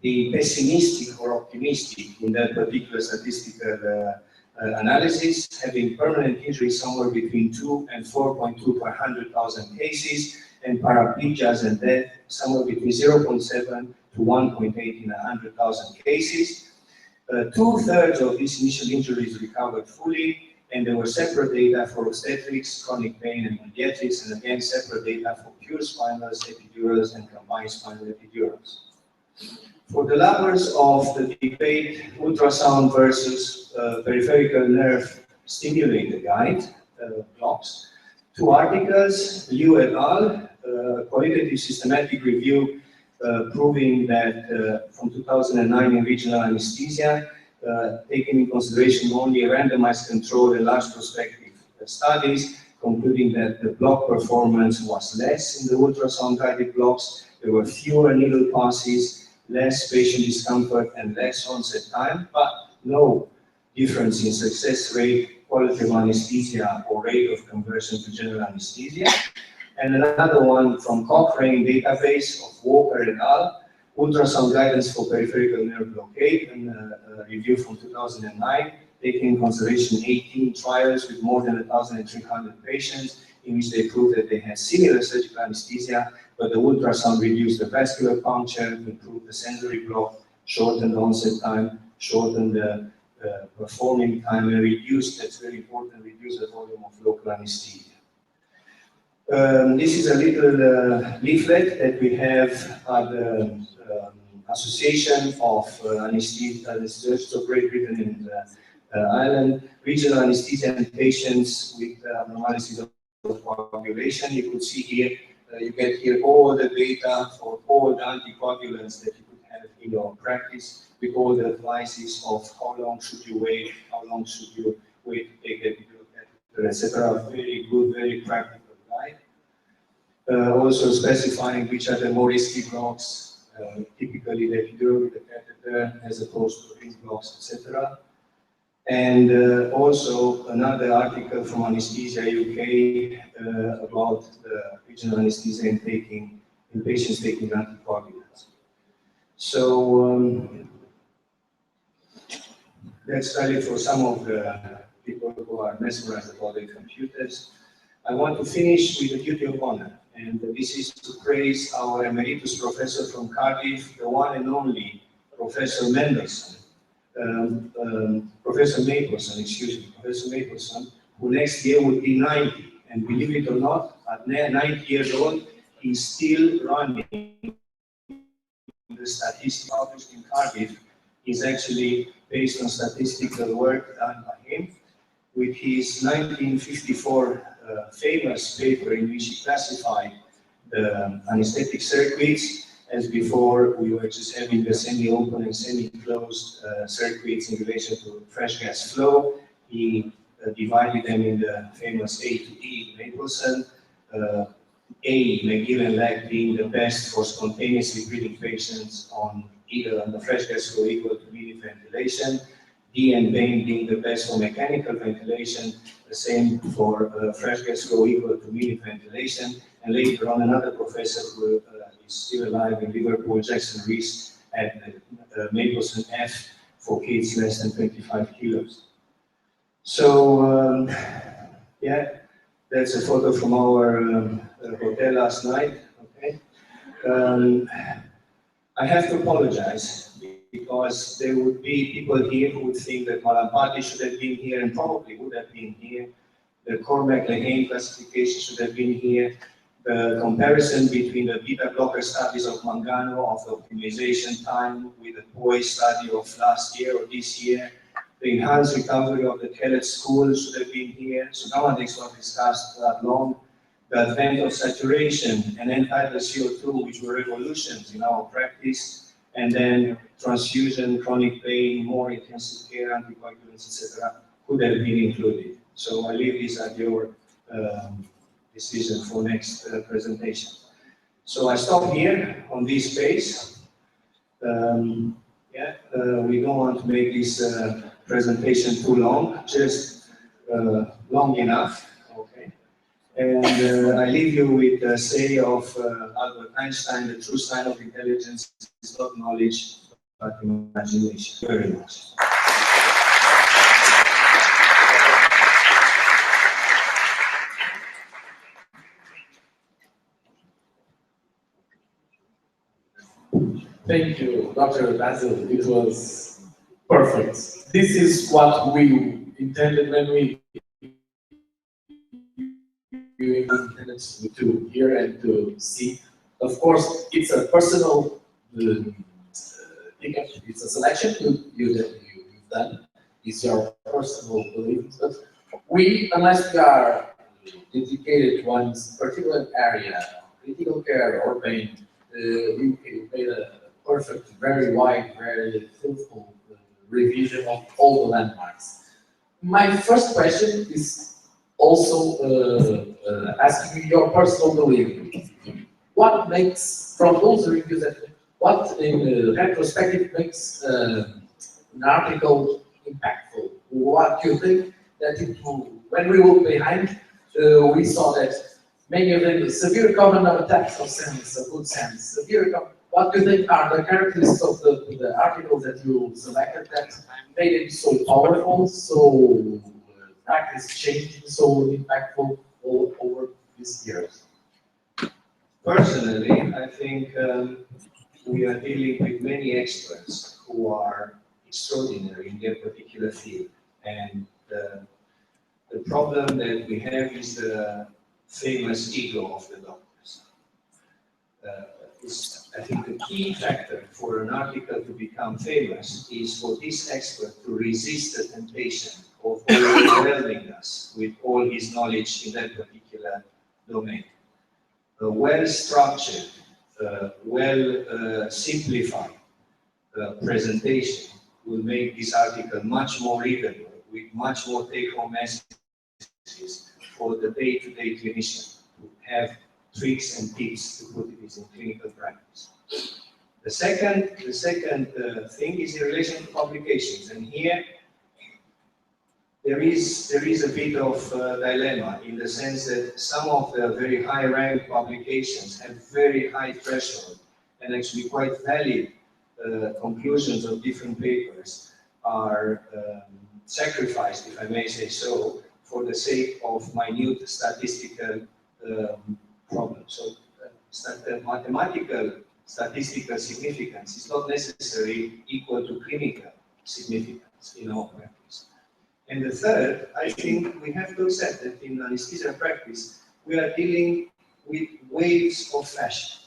Speaker 8: the pessimistic or optimistic in that particular statistical analysis, having permanent injury somewhere between 2 and 4.2 per 100,000 cases, and paraplegias and death somewhere between 0.7 to 1.8 in 100,000 cases. 2/3 of these initial injuries recovered fully, and there were separate data for obstetrics, chronic pain, and pediatrics, and again separate data for pure spinals, epidurals, and combined spinal epidurals. For the lovers of the debate, ultrasound versus peripheral nerve stimulator guide blocks, 2 articles, Liu et al., qualitative systematic review proving that from 2009 in regional anesthesia, taking in consideration only randomized control and large prospective studies, concluding that the block performance was less in the ultrasound guided blocks, there were fewer needle passes, less patient discomfort and less onset time, but no difference in success rate, quality of anesthesia, or rate of conversion to general anesthesia. And another one from Cochrane database of Walker et al., ultrasound guidance for peripheral nerve blockade, and a review from 2009, taking in consideration 18 trials with more than 1,300 patients, in which they proved that they had similar surgical anesthesia, but the ultrasound reduced the vascular puncture, improved the sensory block, shortened the onset time, shortened the performing time, and reduced, that's very important, reduced the volume of local anesthesia. This is a little leaflet that we have at the Association of Anesthesiologists of Great Britain and Ireland, regional anesthesia and patients with abnormalities of coagulation. You could see here, you get here all the data for all the anticoagulants that you could have in your practice, with all the advices of how long should you wait, how long should you wait to take the etc. Very good, very practical guide. Also specifying which are the more risky blocks, typically the epidural with the catheter as opposed to ring blocks, etc. And also another article from Anesthesia UK about the regional anesthesia and patients taking anticoagulants. So that's valid for some of the people who are mesmerized about their computers. I want to finish with a duty of honor, and this is to praise our emeritus professor from Cardiff, the one and only Professor Mendelssohn. Professor Mapleson, who next year will be 90. And believe it or not, at 90 years old, he's still running. The statistics published in Cardiff is actually based on statistical work done by him, with his 1954 famous paper in which he classified the anesthetic circuits. As before, we were just having the semi-open and semi-closed circuits in relation to fresh gas flow. He divided them in the famous A to E Mapleson. A, McGill and Lack being the best for spontaneously breathing patients on either on the fresh gas flow equal to mini ventilation. D and Bain being the best for mechanical ventilation, the same for fresh gas flow equal to mini ventilation. And later on, another professor who is still alive in Liverpool, Jackson Rees, had Mapleson F for kids less than 25 kilos. So, yeah, that's a photo from our hotel last night. Okay. I have to apologize because there would be people here who would think that Malampati should have been here and probably would have been here. The Cormac-Lehane classification should have been here. The comparison between the beta blocker studies of Mangano of the optimization time with the POISE study of last year or this year. The enhanced recovery of the Kellett school should have been here. So nowadays was discussed that long. The advent of saturation and end-tidal CO2, which were revolutions in our practice, and then transfusion, chronic pain, more intensive care, anticoagulants, etc., could have been included. So I leave this at your decision for next presentation. So I stop here on this space. We don't want to make this presentation too long, just long enough. Okay. And I leave you with the say of Albert Einstein: the true sign of intelligence is not knowledge, but imagination. Very much.
Speaker 7: Thank you, Dr. Basil. It was perfect. This is what we intended when we intended to hear and to see. Of course, it's a personal it's a selection you've done. It's your personal belief. But we, unless we are dedicated to one particular area, critical care or pain, we made a perfect, very wide, very fruitful revision of all the landmarks. My first question is also asking you your personal belief. What makes, from those reviews, what in retrospective makes an article impactful? What do you think that it will, when we look behind, we saw that many of them severe common attacks of sense, of good sense, severe what do you think are the characteristics of the articles that you selected that made it so powerful, so practice changing, so impactful over these years?
Speaker 8: Personally, I think we are dealing with many experts who are extraordinary in their particular field. And the problem that we have is the famous ego of the doctors. I think the key factor for an article to become famous is for this expert to resist the temptation of overwhelming us with all his knowledge in that particular domain. A well-structured, simplified presentation will make this article much more readable, with much more take-home messages for the day-to-day clinician who have tricks and tips to put it in clinical practice. The second thing is in relation to publications, and here there is a bit of dilemma in the sense that some of the very high-ranked publications have very high threshold and actually quite valid conclusions of different papers are sacrificed, if I may say so, for the sake of minute statistical problems. So mathematical statistical significance is not necessarily equal to clinical significance in our practice. And the third, I think we have to accept that in anesthesia practice, we are dealing with waves of fashion.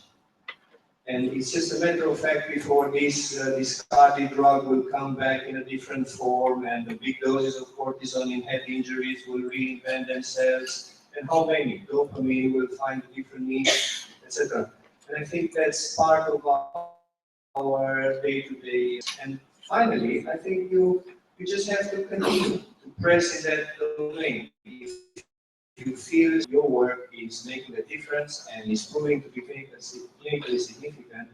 Speaker 8: And it's just a matter of fact before this discarded drug will come back in a different form, and the big doses of cortisone in head injuries will reinvent themselves, and how many dopamine will find a different niche, etc. And I think that's part of our day-to-day. And finally, I think you just have to continue to press in that domain. If you feel your work is making a difference and is proving to be clinically significant,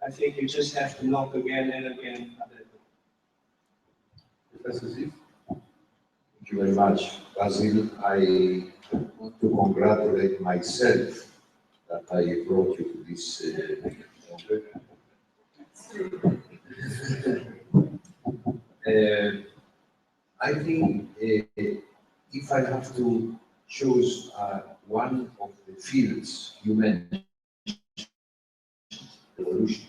Speaker 8: I think you just have to knock again and again at that door.
Speaker 4: Professor Ziv? Thank you very much. Basil, I want to congratulate myself that I brought you to this I think if I have to choose one of the fields you mentioned, revolution,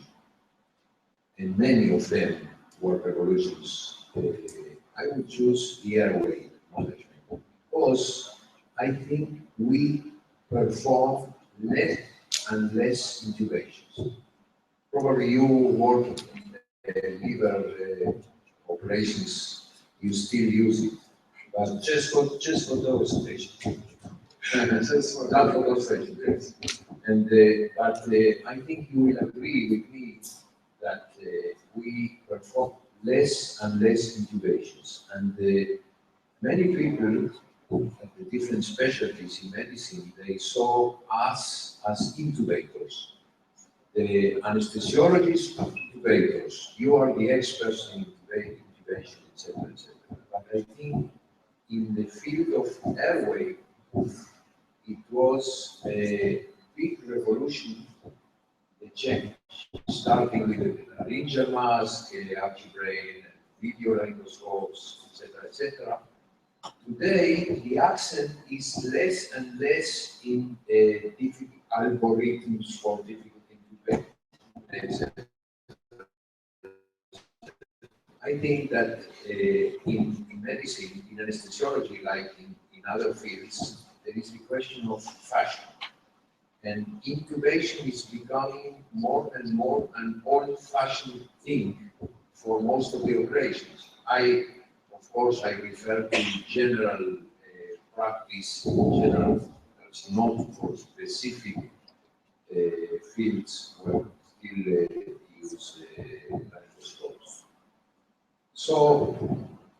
Speaker 4: and many of them were revolutions, I would choose the airway management because I think we perform less and less intubations. Probably you work in liver operations, you still use it, but
Speaker 8: Just for those patients.
Speaker 4: Not for those patients, yes. And but I think you will agree with me that we perform less and less intubations, and many people at the different specialties in medicine, they saw us as intubators. The anesthesiologists are intubators. You are the experts in intubation, etc., etc. But I think in the field of airway, it was a big revolution, a change, starting with the laryngeal mask, AccuBrain, video laryngoscopes, etc., etc. Today, the accent is less and less in difficult algorithms for difficult intubation. I think that in medicine, in anesthesiology, like in other fields, there is the question of fashion. And intubation is becoming more and more an old-fashioned thing for most of the operations. Of course, I refer to general practice, general, not for specific fields where still use microscopes. So,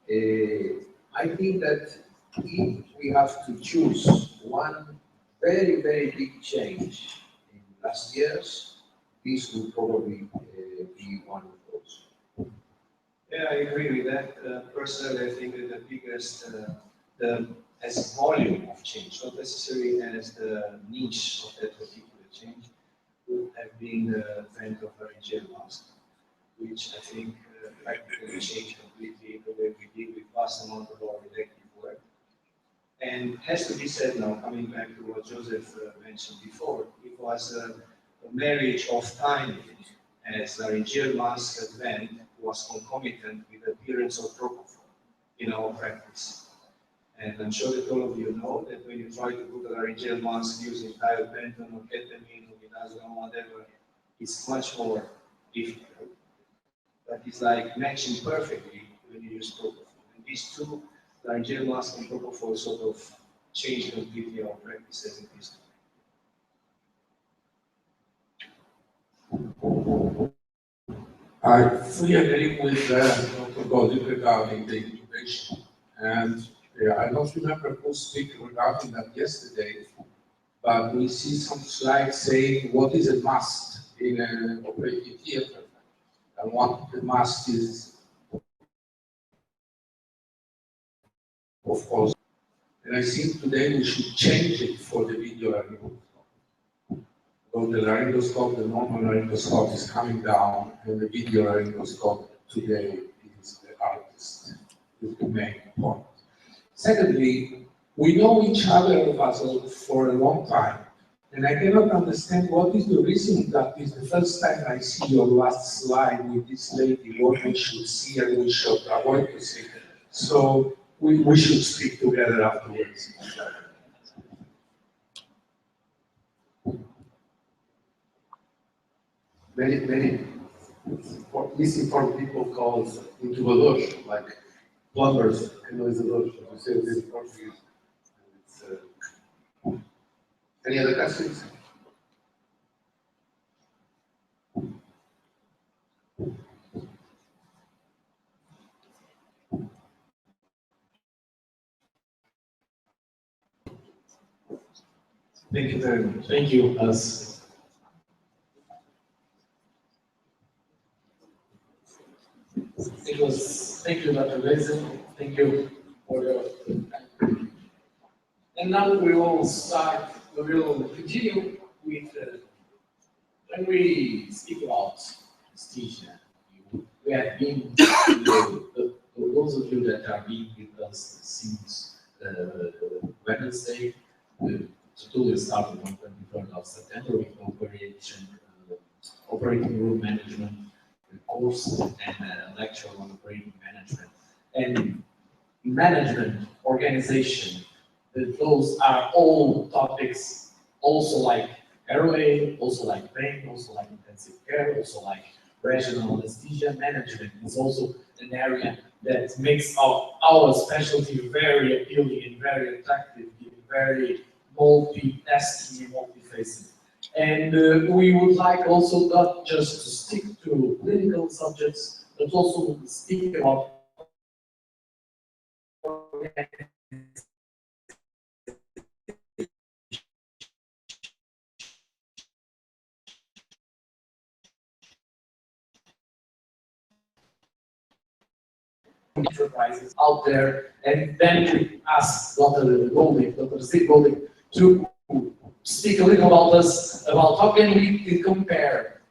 Speaker 4: I think that if we have to choose one very, very big change in last years, this will probably be one of those.
Speaker 8: Yeah, I agree with that. Personally, I think that the biggest, as volume of change, not necessarily as the niche of that particular change, would have been the trend of laryngeal mask, which I think practically changed completely the way we deal with vast amount of our elective work. And it has to be said now, coming back to what Joseph mentioned before, it was a marriage of timing, as laryngeal mask advent was concomitant with the appearance of propofol in our practice. And I'm sure that all of you know that when you try to put a laryngeal mask using thiopenton or ketamine or midazolam, whatever, it's much more difficult. But it's like matching perfectly when you use propofol. And these two, laryngeal mask and propofol, sort of changed completely our practice as it is today.
Speaker 9: I fully agree with Dr. Golding regarding the intubation. And I don't remember who spoke regarding that yesterday, but we see some slides saying what is a must in an operating theater and what the must is, of course. And I think today we should change it for the video laryngoscope. So the laryngoscope, the normal laryngoscope is coming down, and the video laryngoscope today is the artist, is the main point. Secondly, we know each other for a long time, and I cannot understand what is the reason that is the first time I see your last slide with this lady, what we should see and we should avoid to see. So we should speak together afterwards.
Speaker 6: Many misinformed people call intubadores, like plumbers, canalizadores, as we say it in Portuguese. Any other questions?
Speaker 7: Thank you very much. Thank you, thank you, Dr. Lezen. Thank you for your. And now we will continue with, when we speak about anesthesia, we have been, those of you that are being with us since Wednesday, Tutorial started on 23rd of September with operating room management course and a lecture on operating management. And management, organization, those are all topics, also like airway, also like pain, also like intensive care, also like regional anesthesia management is also an area that makes our specialty very appealing and very attractive, very multi-tasking and multifaceted. And we would like also not just to stick to clinical subjects, but also to speak about enterprises out there, and then we ask Dr. Golding, Dr. Steve Golding, to speak a little about us, about how can we compare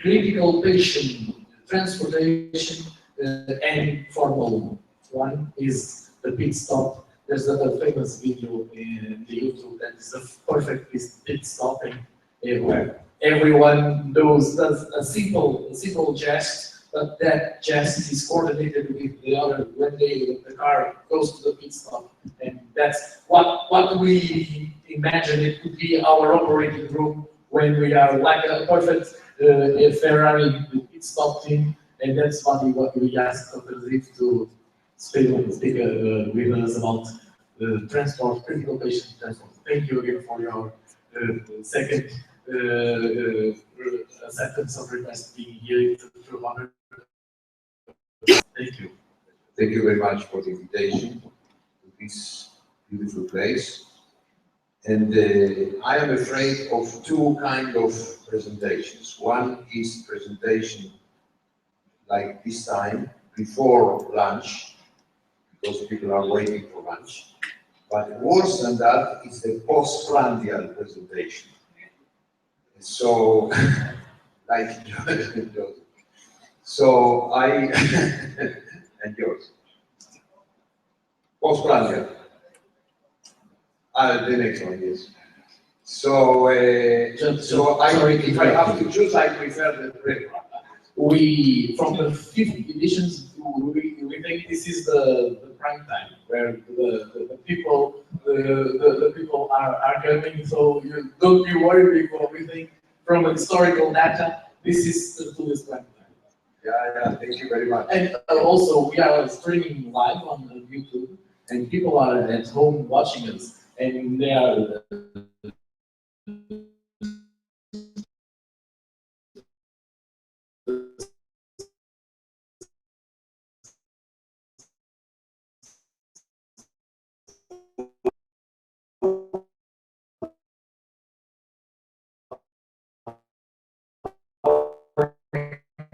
Speaker 7: critical patient transportation and formal. One is the pit stop. There's a famous video in the YouTube that is a perfect pit stopping, where everyone does a simple gest, but that gest is coordinated with the other when the car goes to the pit stop. And that's what we imagine it could be our operating room when we are like a perfect Ferrari pit stop team. And that's what we asked Dr. Ziv to speak with us about transport, critical patient transport. Thank you again for your second acceptance of request being here to honor. Thank you.
Speaker 4: Thank you very much for the invitation to this beautiful place. And I am afraid of two kinds of presentations. One is presentation like this time, before lunch, because people are waiting for lunch. But worse than that is the postprandial presentation. So, like Joseph. So I, and yours. Postprandial. The next one, yes. So, if I have to choose, I prefer the red one.
Speaker 7: We, from the fifth editions, we think this is the prime time where the people the people are coming. So you don't be worried because we think from historical data this is the fullest prime time.
Speaker 4: Yeah, thank you very much.
Speaker 7: And also we are streaming live on YouTube, and people are at home watching us, and they are.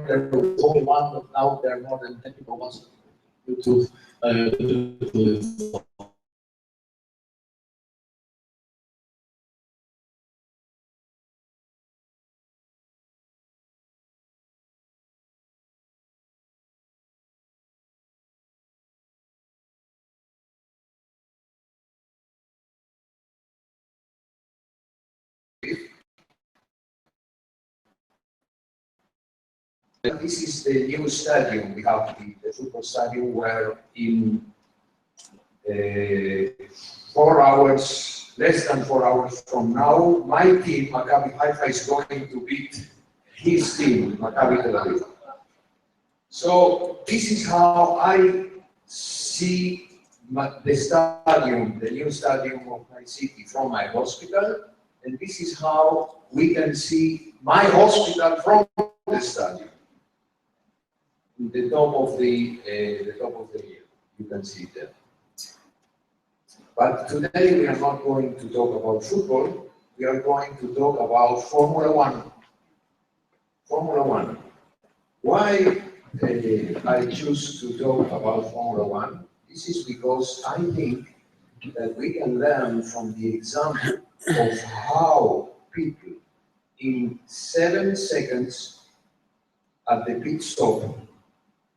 Speaker 7: There was only one, but now there are more than 10 people watching YouTube.
Speaker 4: This is the new stadium. We have the football stadium where in 4 hours, less than 4 hours from now, my team, Maccabi Haifa, is going to beat his team, Maccabi Tel Aviv. So this is how I see the stadium, the new stadium of my city from my hospital, and this is how we can see my hospital from the stadium. The top of the hill, you can see it there. But today we are not going to talk about football. We are going to talk about Formula One. Formula One. Why I choose to talk about Formula One? This is because I think that we can learn from the example of how people in 7 seconds at the pit stop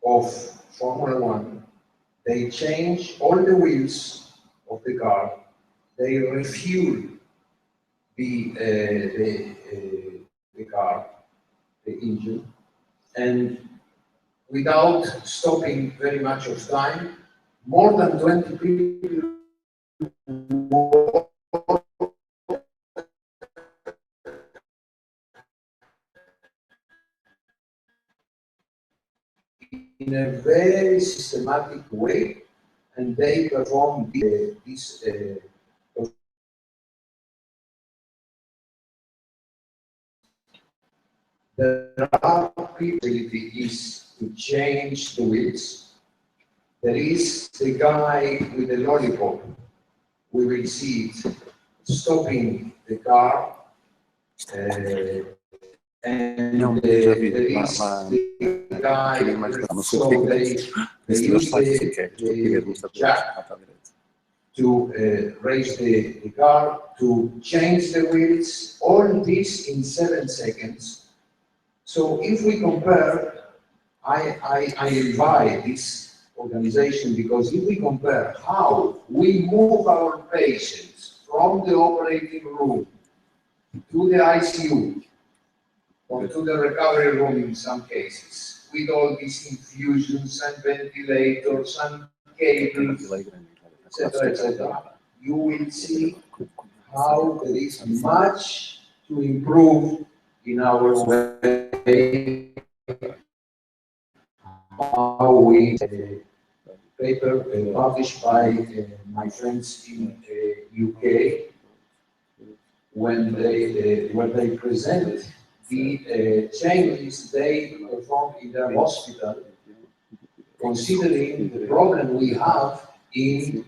Speaker 4: of Formula One, they change all the wheels of the car, they refuel the car, the engine, and without stopping very much of time, more than 20 people in a very systematic way, and they perform this. There are possibility is to change the wheels. There is the guy with the lollipop. We will see it stopping the car. And there is the guy, so they use the jack to raise the car, to change the wheels, all this in 7 seconds. So if we compare, I invite this organization because if we compare how we move our patients from the operating room to the ICU, or to the recovery room in some cases, with all these infusions and ventilators and cables, etc., you will see how there is much to improve in our way, how we paper published by my friends in UK when they present the changes they perform in their hospital, considering the problem we have in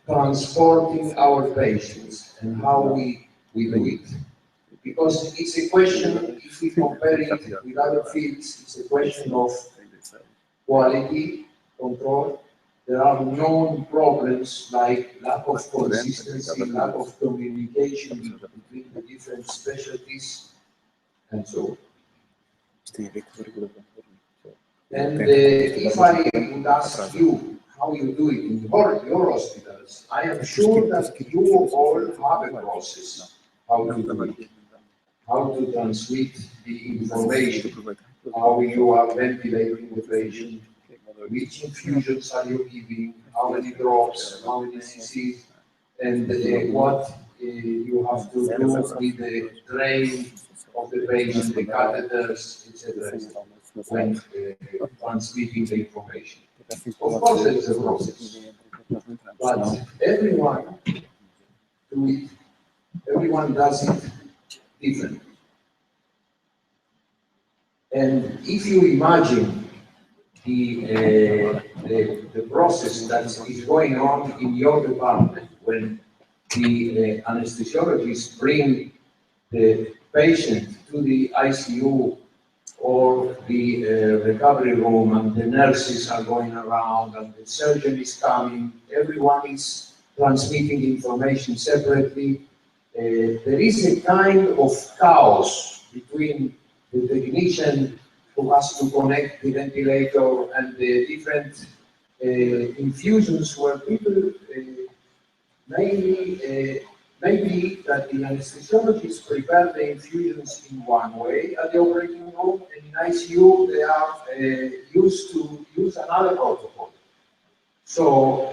Speaker 4: transporting our patients and how we do it. Because it's a question, if we compare it with other fields, it's a question of quality control. There are known problems like lack of consistency, lack of communication between the different specialties, and so on.
Speaker 2: Isto tem a ver com a regulação.
Speaker 4: And if I would ask you how you do it in your hospitals, I am sure that you all have a process how to do it, how to transmit the information, how you are ventilating the patient, which infusions are you giving, how many drops, how many cc's, and what you have to do with the drain of the patient, the catheters, etc., when transmitting the information. Of course, there is a process, but everyone does it differently. And if you imagine the process that is going on in your department when the anesthesiologists bring the patient to the ICU or the recovery room, and the nurses are going around, and the surgeon is coming, everyone is transmitting information separately. There is a kind of chaos between the technician who has to connect the ventilator and the different infusions where people maybe that the anesthesiologists prepare the infusions in one way at the operating room, and in ICU they are used to use another protocol. So,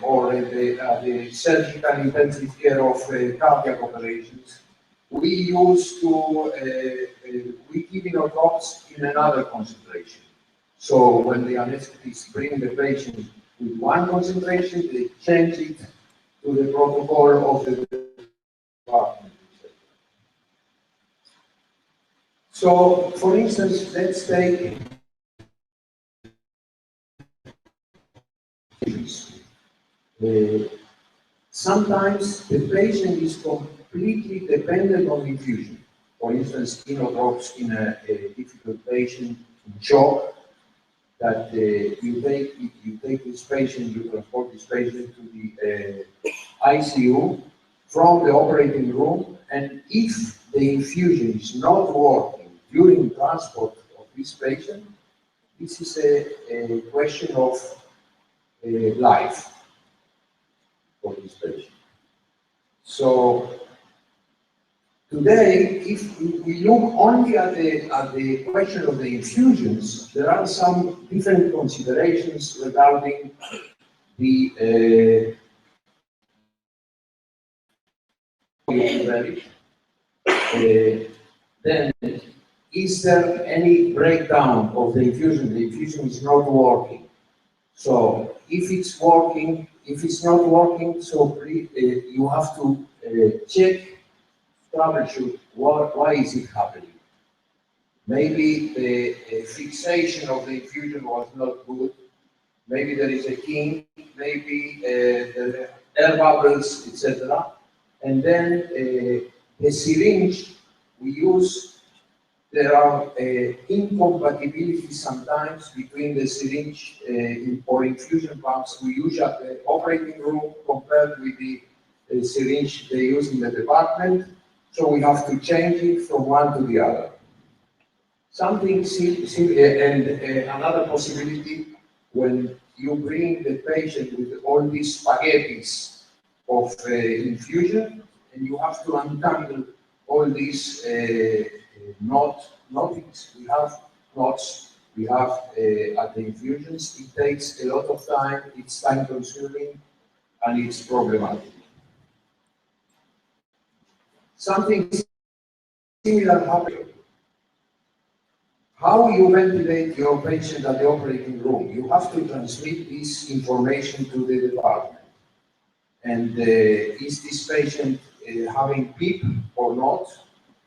Speaker 4: or the surgical intensive care of cardiac operations, we used to, we give drops in another concentration. So when the anesthetists bring the patient with one concentration, they change it to the protocol of the department. So, for instance, let's take sometimes the patient is completely dependent on infusion. For instance, drops in a difficult patient in shock, that you take this patient, you transport this patient to the ICU from the operating room, and if the infusion is not working during transport of this patient, this is a question of life for this patient. So today, if we look only at the question of the infusions, there are some different considerations regarding the then is there any breakdown of the infusion? The infusion is not working. So if it's working, if it's not working, so you have to check, troubleshoot, why is it happening? Maybe the fixation of the infusion was not good. Maybe there is a kink, maybe the air bubbles, etc. And then the syringe we use, there are incompatibilities sometimes between the syringe or infusion pumps we use at the operating room compared with the syringe they use in the department. So we have to change it from one to the other. Something and another possibility, when you bring the patient with all these spaghettis of infusion, and you have to untangle all these knots. We have knots. We have at the infusions. It takes a lot of time. It's time consuming, and it's problematic. Something similar happened. How you ventilate your patient at the operating room? You have to transmit this information to the department. And is this patient having PEEP or not?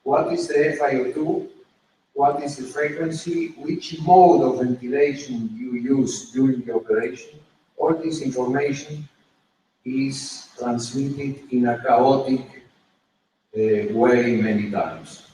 Speaker 4: What is the FiO2? What is the frequency? Which mode of ventilation you use during the operation? All this information is transmitted in a chaotic way many times.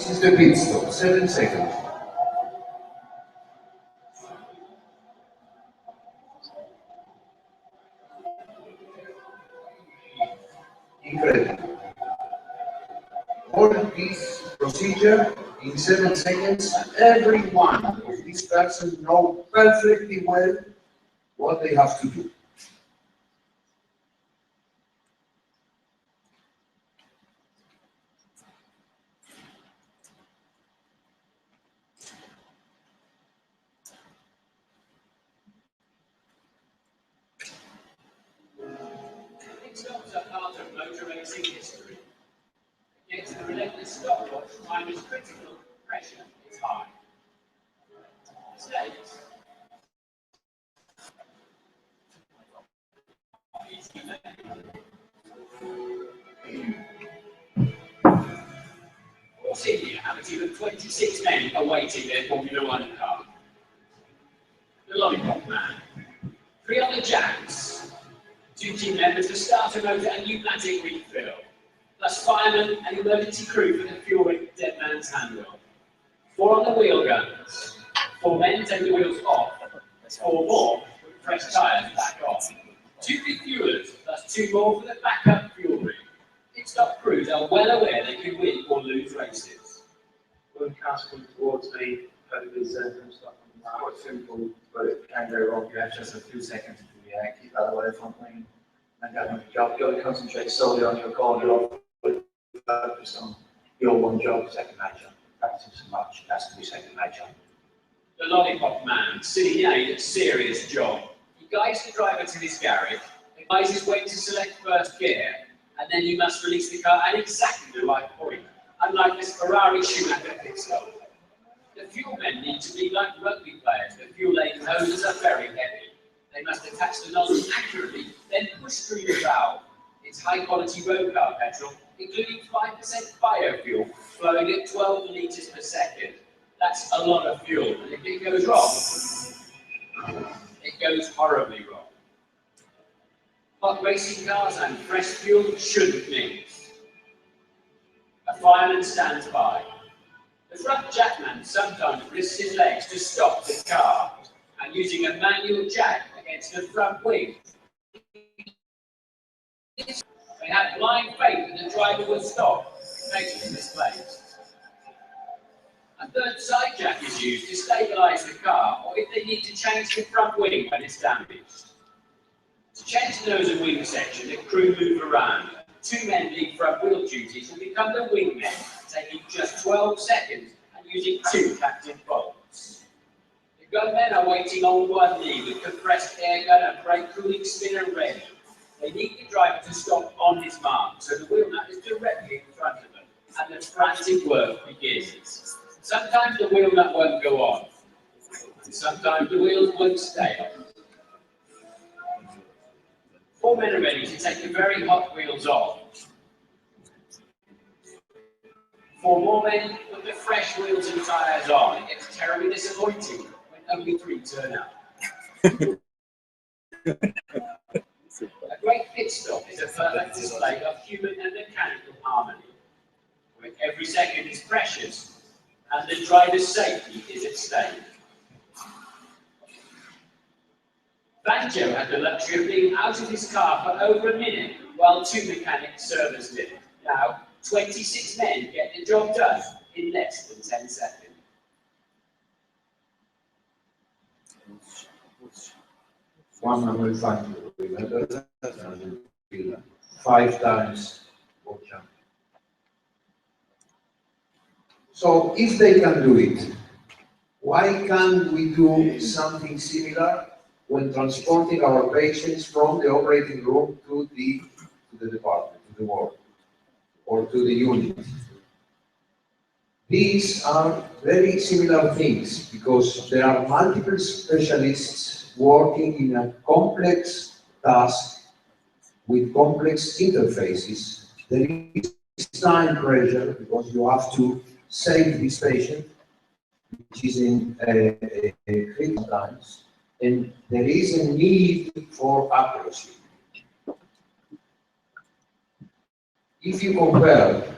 Speaker 4: This is the pit stop, 7 seconds. Incredible. All this procedure in 7 seconds, every one of these persons know perfectly well what they have to do.
Speaker 10: Pit stops are part of motor racing history. Against the relentless stopwatch, time is critical, pressure is high. Mistakes. Sydney have a team of 26 men awaiting their Formula One car. The Lollipop Man. 3 on the jacks. 2 team members for starter motor and pneumatic refill. Plus firemen and emergency crew for the fuel and dead man's handrail. 4 on the wheel guns. 4 men take the wheels off. 4 more with fresh tyres back on. 2 refuelers plus 2 more for the backup fuel rig. Pit stop crews are well aware they can win or lose races.
Speaker 3: When cars come towards me, over these and stuff, it's quite simple, but it can go wrong. You have just a few seconds to react, keep out of the way front lane, and get on your job. You've got to concentrate solely on your car, you're focused on your one job, second nature. Practice so much, it has to be second nature.
Speaker 10: The Lollipop Man, City A, serious job. He guides the driver to his garage, advises when to select first gear, and then you must release the car at exactly the right point, unlike this Ferrari Schumacher pit stop. The fuel men need to be like rugby players. The fuel lane hoses are very heavy. They must attach the nozzle accurately, then push through the valve. It's high-quality road car petrol, including 5% biofuel, flowing at 12 litres per second. That's a lot of fuel, and if it goes wrong, it goes horribly wrong. Hot racing cars and fresh fuel shouldn't mix. A fireman stands by. The front jackman sometimes risks his legs to stop the car, and using a manual jack against the front wing. They have blind faith that the driver will stop, making mistakes. A third side jack is used to stabilise the car, or if they need to change the front wing when it's damaged. To change the nose and wing section, the crew move around. 2 men lead front wheel duties and become the wingmen, taking just 12 seconds and using 2 captain bolts. The gunmen are waiting on one knee with compressed air gun and brake cooling spinner ready. They need the driver to stop on his mark, so the wheel nut is directly in front of them, and the frantic work begins. Sometimes the wheel nut won't go on, and sometimes the wheels won't stay on. 4 men are ready to take the very hot wheels off. 4 more men put the fresh wheels and tyres on. It gets terribly disappointing when only 3 turn up. A great pit stop is a perfect display of human and mechanical harmony, where every second is precious and the driver's safety is at stake. Banjo had the luxury of being out of his car for over a minute while 2 mechanics serviced it. Now, 26 men get the job done in less than 10 seconds.
Speaker 4: One number 5, remember that? And 5 times world champion. So if they can do it, why can't we do something similar when transporting our patients from the operating room to the department, to the ward, or to the unit? These are very similar things because there are multiple specialists working in a complex task with complex interfaces. There is time pressure because you have to save this patient, which is in critical times, and there is a need for accuracy. If you compare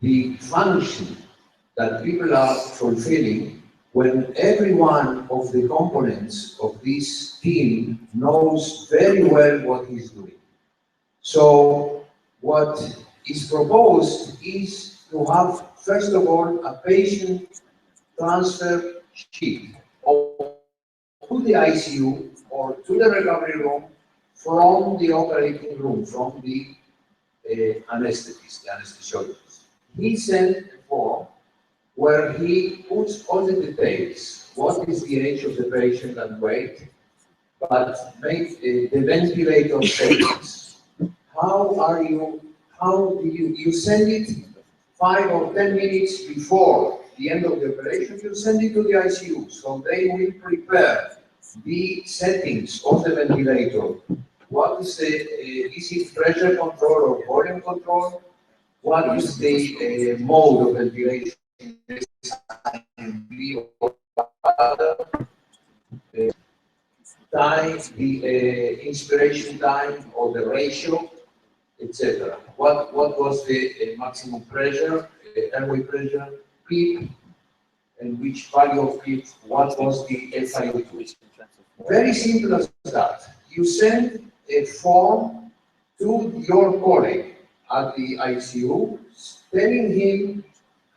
Speaker 4: the function that people are fulfilling when every one of the components of this team knows very well what he's doing. So what is proposed is to have, first of all, a patient transfer sheet to the ICU or to the recovery room from the operating room, from the anesthetist, the anesthesiologist. He sent a form where he puts all the details. What is the age of the patient and weight, but make the ventilator settings. How do you send it 5 or 10 minutes before the end of the operation, you send it to the ICU, so they will prepare the settings of the ventilator. What is the, is it pressure control or volume control? What is the mode of ventilation? Time, the inspiration time or the ratio, etc. What was the maximum pressure, airway pressure, PEEP, and which value of PEEP, what was the FiO2? Very simple as that. You send a form to your colleague at the ICU telling him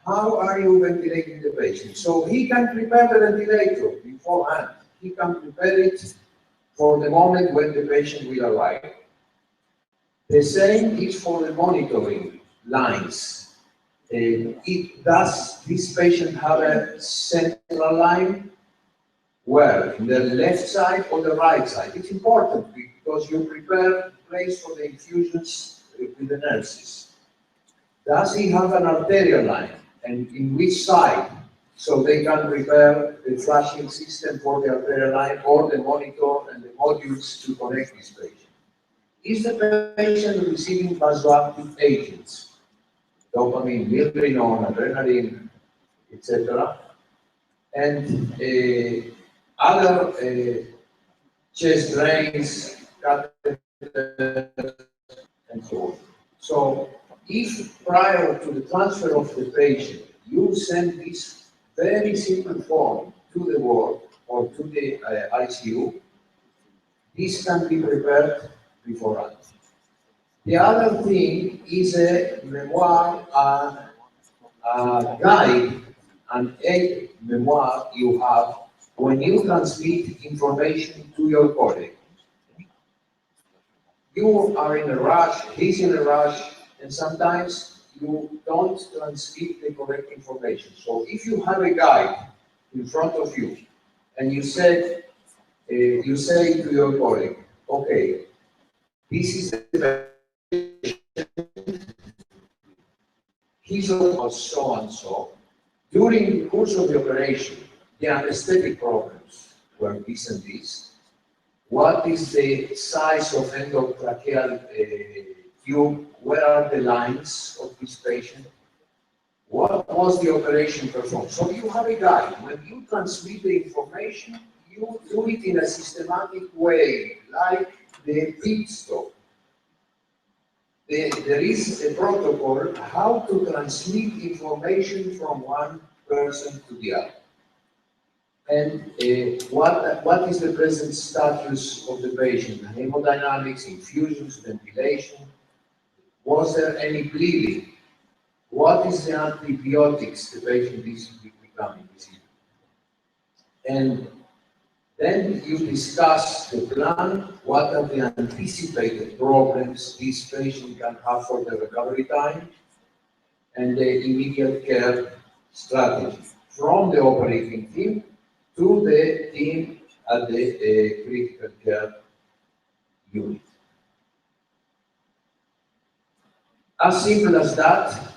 Speaker 4: how are you ventilating the patient. So he can prepare the ventilator beforehand. He can prepare it for the moment when the patient will arrive. The same is for the monitoring lines. Does this patient have a central line? Where? In the left side or the right side? It's important because you prepare place for the infusions with the nurses. Does he have an arterial line? And in which side? So they can prepare the flushing system for the arterial line or the monitor and the modules to connect this patient. Is the patient receiving vasoactive agents? Dopamine, milrinone, adrenaline, etc. And other chest drains, catheters, and so on. So if prior to the transfer of the patient, you send this very simple form to the ward or to the ICU, this can be prepared beforehand. The other thing is a memoir, a guide, and a memoir you have when you transmit information to your colleague. You are in a rush, he's in a rush, and sometimes you don't transmit the correct information. So if you have a guide in front of you, and you say to your colleague, okay, this is the he's so and so. During the course of the operation, the anesthetic problems were this and this. What is the size of endotracheal tube? Where are the lines of this patient? What was the operation performed? So you have a guide. When you transmit the information, you do it in a systematic way, like the pit stop. There is a protocol how to transmit information from one person to the other. And what is the present status of the patient? Hemodynamics, infusions, ventilation. Was there any bleeding? What is the antibiotics the patient is becoming? And then you discuss the plan, what are the anticipated problems this patient can have for the recovery time, and the immediate care strategy from the operating team to the team at the critical care unit. As simple as that,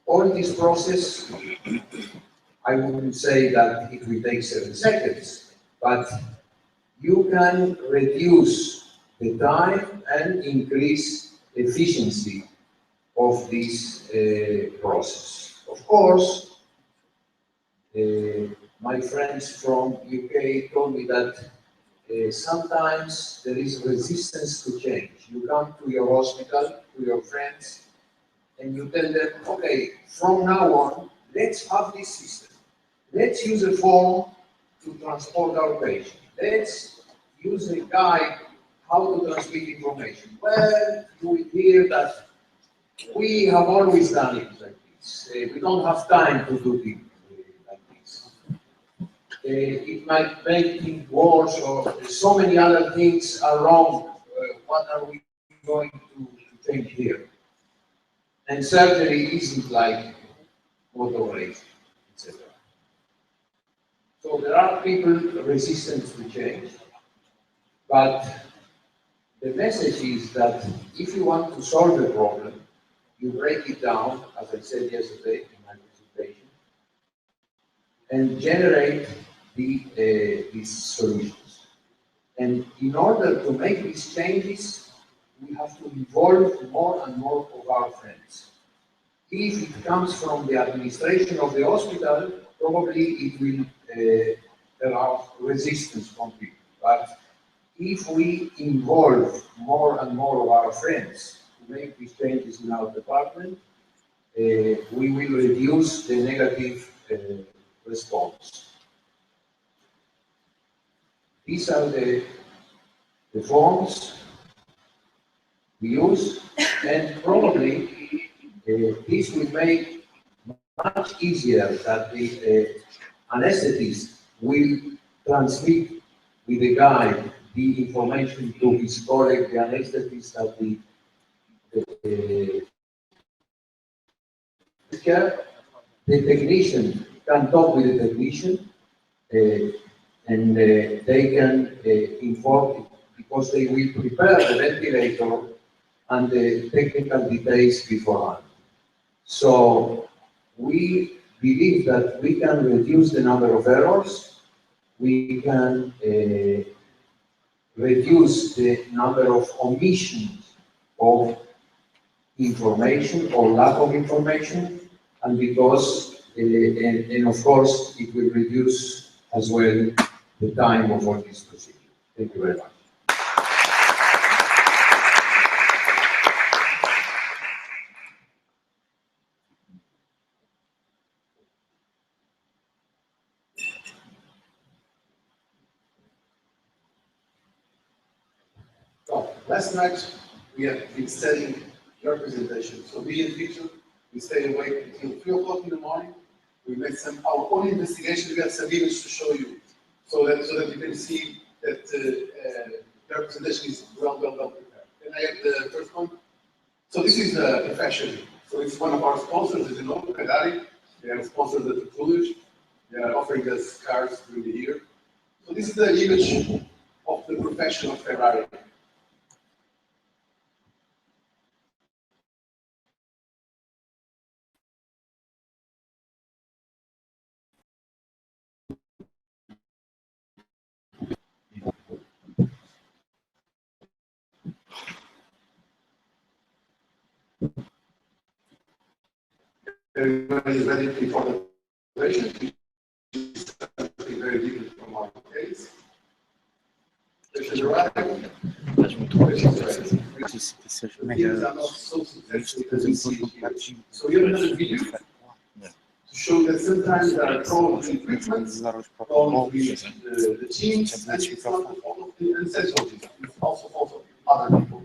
Speaker 4: all this process, I wouldn't say that it will take 7 seconds, but you can reduce the time and increase efficiency of this process. Of course, my friends from UK told me that sometimes there is resistance to change. You come to your hospital, to your friends, and you tell them, okay, from now on, let's have this system. Let's use a form to transport our patient. Let's use a guide how to transmit information. Well, you will hear that we have always done it like this. We don't have time to do it like this. It might make things worse, or so many other things are wrong. What are we going to think here? And surgery isn't like motor racing, etc. So there are people resistant to change, but the message is that if you want to solve a problem, you break it down, as I said yesterday in my presentation, and generate these solutions. And in order to make these changes, we have to involve more and more of our friends. If it comes from the administration of the hospital, probably it will allow resistance from people. But if we involve more and more of our friends to make these changes in our department, we will reduce the negative response. These are the forms we use, and probably this will make much easier that the anesthetist will transmit with the guide the information to his colleague, the anesthetist, that the technician can talk with the technician, and they can inform, because they will prepare the ventilator and the technical details beforehand. So we believe that we can reduce the number of errors, we can reduce the number of omissions of information or lack of information, and because, and of course, it will reduce as well the time of all this procedure. Thank you very much.
Speaker 6: So, last night we have been studying your presentation. So me and Victor, we stayed awake until 3 o'clock in the morning. We made our own investigation. We got some images to show you, so that you can see that your presentation is well prepared. And I have the first one. So this is the profession. So it's one of our sponsors, as you know, Ferrari. They have sponsored the Tutulish. They are offering us cars during the year. So this is the image of the profession of Ferrari. Everybody is ready before the patient. It's very different from our case. Patient arrived. These are not so successful as we see here. So we have another video to show that sometimes there are problems with equipment, problems with the teams, and it's not the fault of the ancestors, it's also the fault of other people.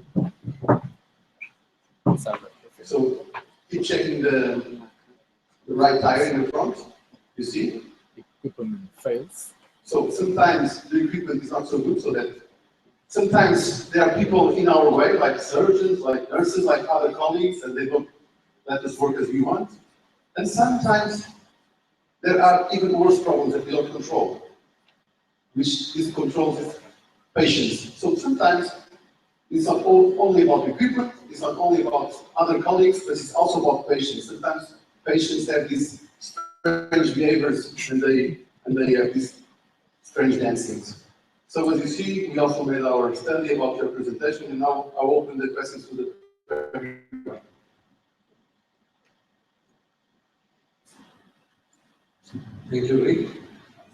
Speaker 6: So keep checking the right tire in the front, you see?
Speaker 7: Equipment fails.
Speaker 6: So sometimes the equipment is not so good, so that sometimes there are people in our way, like surgeons, like nurses, like other colleagues, and they don't let us work as we want. And sometimes there are even worse problems that we don't control, which this controls patients. So sometimes it's not only about equipment, it's not only about other colleagues, but it's also about patients. Sometimes patients have these strange behaviors, and they have these strange dancings. So as you see, we also made our study about your presentation, and now I'll open the questions to the.
Speaker 9: Thank you, Rick.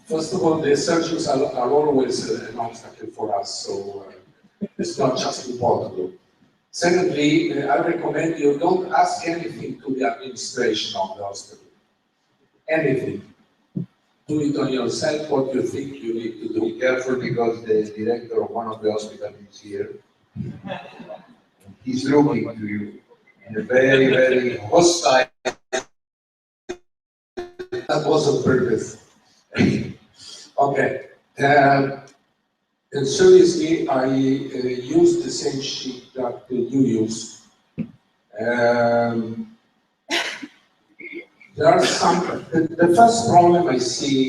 Speaker 9: First of all, the surgeons are always an obstacle for us, so it's not just in Portugal. Secondly, I recommend you don't ask anything to the administration of the hospital. anything. Do it on yourself what you think you need to do.
Speaker 4: Be careful because the director of one of the hospitals is here. He's looking to you in a very, very hostile.
Speaker 9: That was on purpose. Okay. And seriously, I use the same sheet that you use. There are some. The first problem I see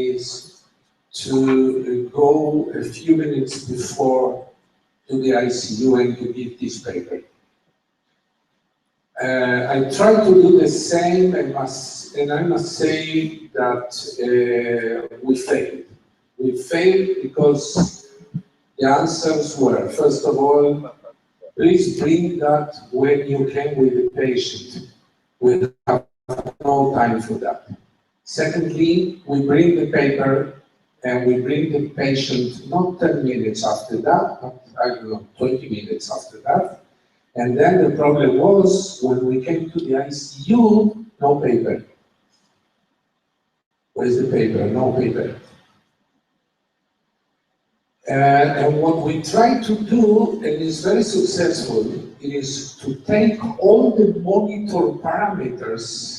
Speaker 9: is to go a few minutes before to the ICU and to give this paper. I try to do the same, and I must say that we failed. We failed because the answers were, first of all, please bring that when you came with the patient. We have no time for that. Secondly, we bring the paper and we bring the patient not 10 minutes after that, but I don't know, 20 minutes after that. And then the problem was when we came to the ICU, no paper. Where's the paper? No paper. And what we try to do, and is very successful, is to take all the monitor parameters,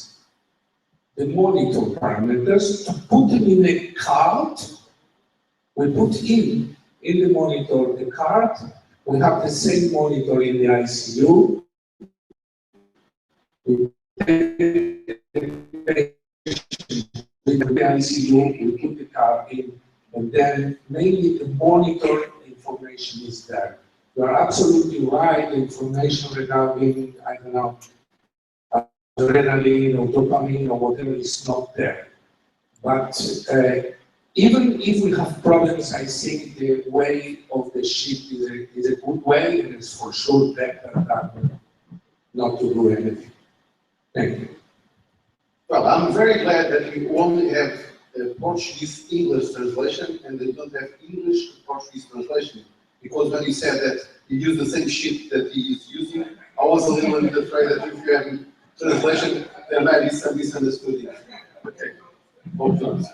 Speaker 9: to put them in a card. We put in the monitor the card. We have the same monitor in the ICU. We take the patient in the ICU, we put the card in, and then mainly the monitor information is there. You are absolutely right, the information regarding, I don't know, adrenaline or dopamine or whatever is not there. But even if we have problems, I think the way of the sheet is a good way, and it's for sure better than not to do anything. Thank you.
Speaker 6: Well, I'm very glad that you only have a Portuguese-English translation and they don't have English-Portuguese translation. Because when you said that you use the same sheet that he is using, I was a little bit afraid that if you have translation, there might be some misunderstanding. Okay. Hold on.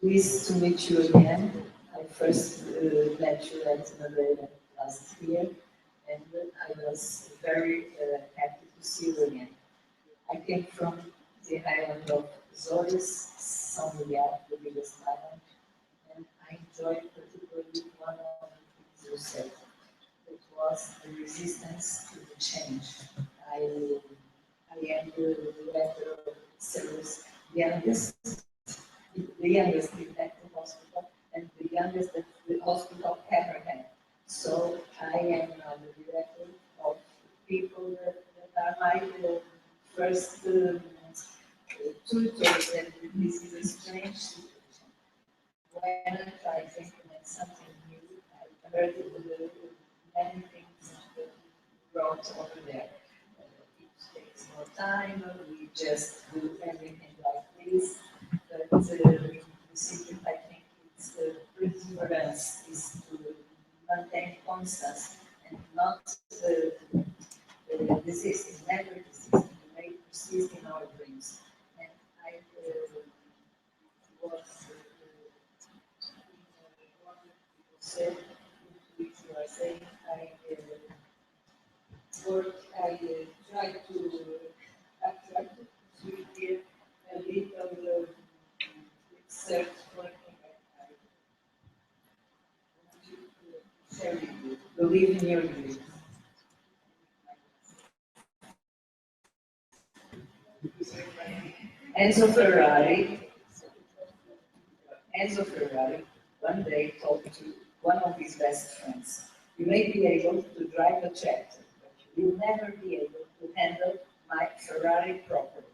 Speaker 11: Pleased to meet you again. I first met you at Madeira last year, and I was very happy to see you again. I came from the island of Azores, São Miguel, the biggest island, and I enjoyed particularly one of the things you said. It was the resistance to the change. I am the director of Ceres, the youngest infected hospital and the youngest that the hospital ever had. So I am now the director of people that are my first tutors, and this is a strange situation. When I try to implement something new, I heard many things that brought over there. It takes more time, we just do everything like this. But the secret, I think, it's the perseverance is to maintain constance and not desist, never desist. We may persist in our dreams. And I was one people said, which you are saying, I try to here a little research working. I want you to share with you, believe in your dreams. Enzo Ferrari one day told to one of his best friends, "You may be able to drive a tractor, but you will never be able to handle my Ferrari properly."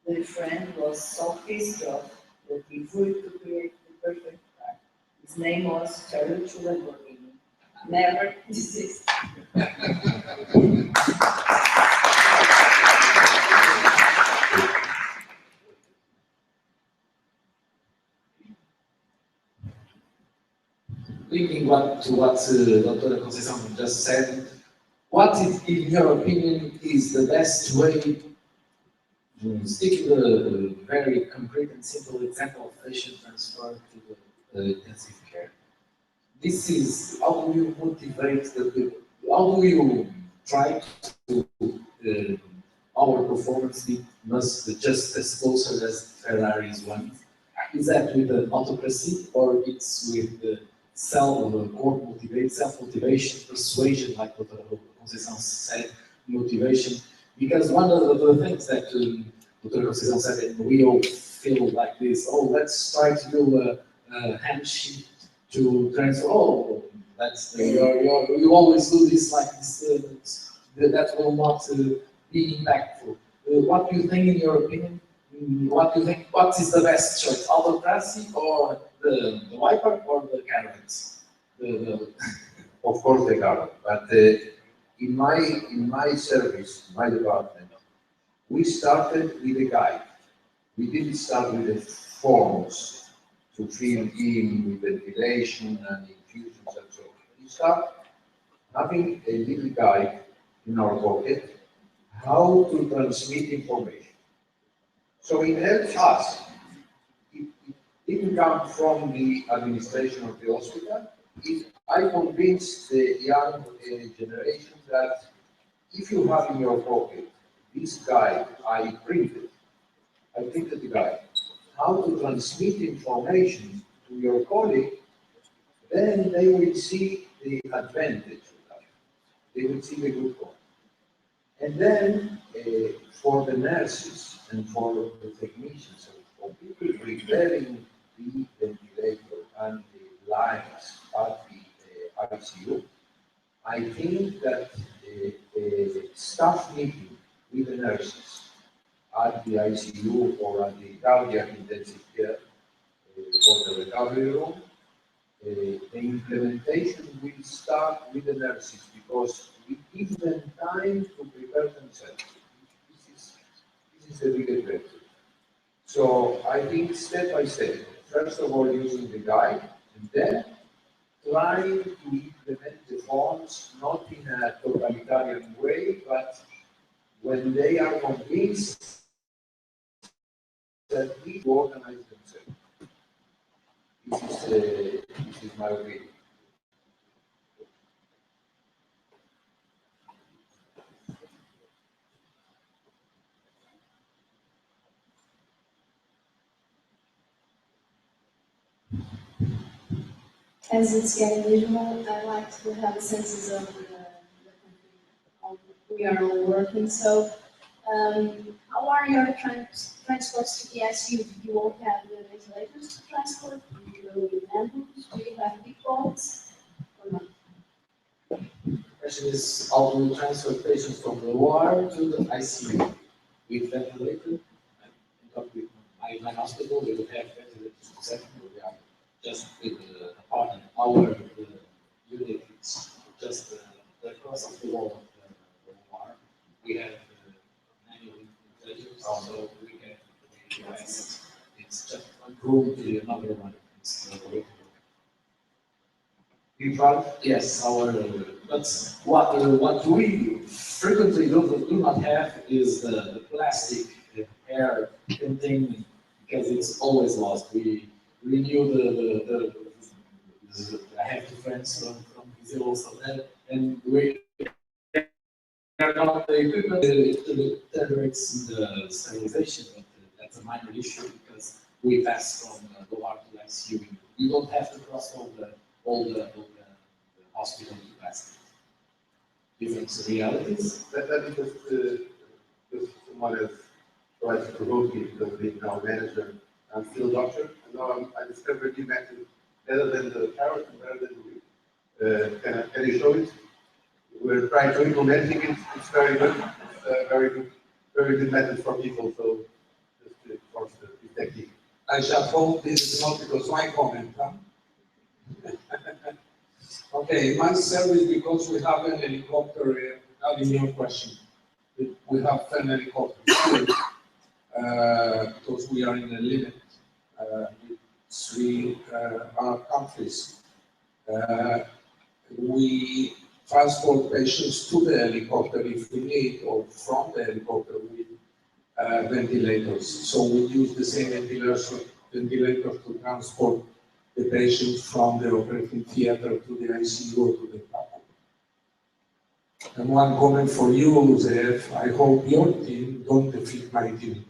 Speaker 11: The friend was so pissed off that he vowed to create the perfect car. His name was Ferruccio Lamborghini. Never desist.
Speaker 7: Linking to what Dr. Conceição just said, What is, in your opinion, is the best way to stick to the very concrete and simple example of patient transfer to the intensive care? This is how do you motivate the people? How do you try to our performance it must just as closer as Ferrari's one? Is that with the autocracy or it's with the self-motivation, persuasion, like what Conceição said, motivation? Because one of the things that Dr. Conceição said, and we all feel like this, oh, let's try to do a handshake to transfer, oh, that's you always do this like this, that will not be impactful. What do you think, in your opinion? What do you think? What is the best choice? Autocracy or the wiper or the carrots?
Speaker 4: Of course they are, but in my service, my department, we started with a guide. We didn't start with the forms to fill in with ventilation and infusions and so on. We start having a little guide in our pocket how to transmit information. So it helps us. It didn't come from the administration of the hospital. I convinced the young generation that if you have in your pocket this guide, I printed the guide, how to transmit information to your colleague, then they will see the advantage of that. They will see the good point. And then for the nurses and for the technicians and for people preparing the ventilator and the lines at the ICU, I think that a staff meeting with the nurses at the ICU or at the cardiac intensive care or the recovery room, the implementation will start with the nurses because we give them time to prepare themselves. This is the biggest breakthrough. So I think step by step, first of all using the guide, and then trying to implement the forms not in a totalitarian way, but when they are convinced that we organize themselves. This is my opinion.
Speaker 5: As it's getting visual, I like to have a sense of how we are all working. So, how are your transports to the ICU? Do you all have the ventilators to transport? Do you go with ambulance? Do you have big boats? Or not?
Speaker 7: The question is how do we transfer patients from the OR to the ICU with ventilator? With my hospital, we would have ventilators in second. We are just with the apartment. Our unit is just across the wall of the OR. We have manual ventilators, so we have devices. It's just one room to another one. Yes, but what we frequently do not have is the plastic air containment because it's always lost. We renew I have two friends from Brazil also there, and we are not the equipment it tolerates the sterilization, but that's a minor issue because we pass from the OR to ICU. You don't have to cross all the hospital capacity. Different realities.
Speaker 6: That is just someone has tried to provoke me because being now manager, I'm still a doctor, and now I discovered new method better than the carrot and better than the wheat. Can you show it? We're trying to implementing it. It's very good. It's very good method for people. So just to enforce the technique.
Speaker 9: I shall hope this is not because my comment. Huh? Okay, my service, because we have an helicopter, regarding your question, we have 10 helicopters because we are in a limit with 3 countries. We transport patients to the helicopter if we need, or from the helicopter with ventilators. So we use the same ventilators to transport the patients from the operating theater to the ICU or to the PACU. And one comment for you, Zef, I hope your team don't defeat my team.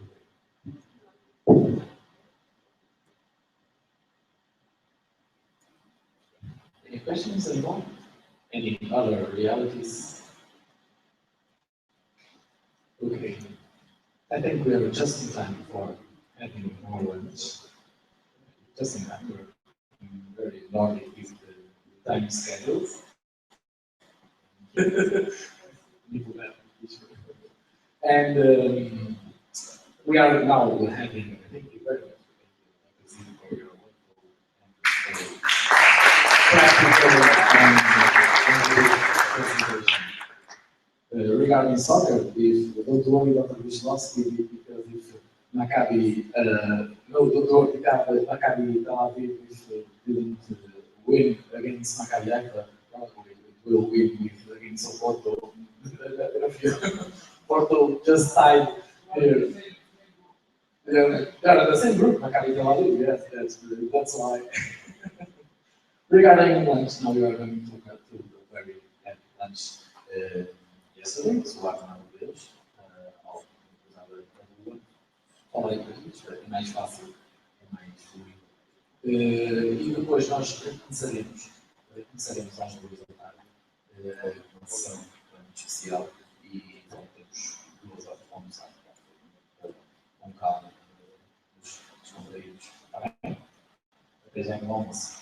Speaker 7: Any questions anymore? Any other realities? Okay. I think we are just in time for having more lunch. Just in time. We're very lucky with the time schedule. And we are now having, thank you very much for your practical presentation. Regarding soccer, if don't worry about Wisłowski, because if Maccabi, no, don't worry, Maccabi Tel Aviv didn't win against Maccabi Haifa, probably it will win against Porto. Porto just tied here. They're in the same group, Maccabi Tel Aviv, yes, that's why. Regarding lunch, now we are going to have to a very happy lunch. Yesterday, so lá na deles, ao usar a rua, falei para eles, é mais fácil, é mais fluido. E depois nós começaremos às 2 da tarde, uma sessão muito especial, e então temos 2 horas para almoçar, com calma, descontraídos. Está bem? Até já no almoço.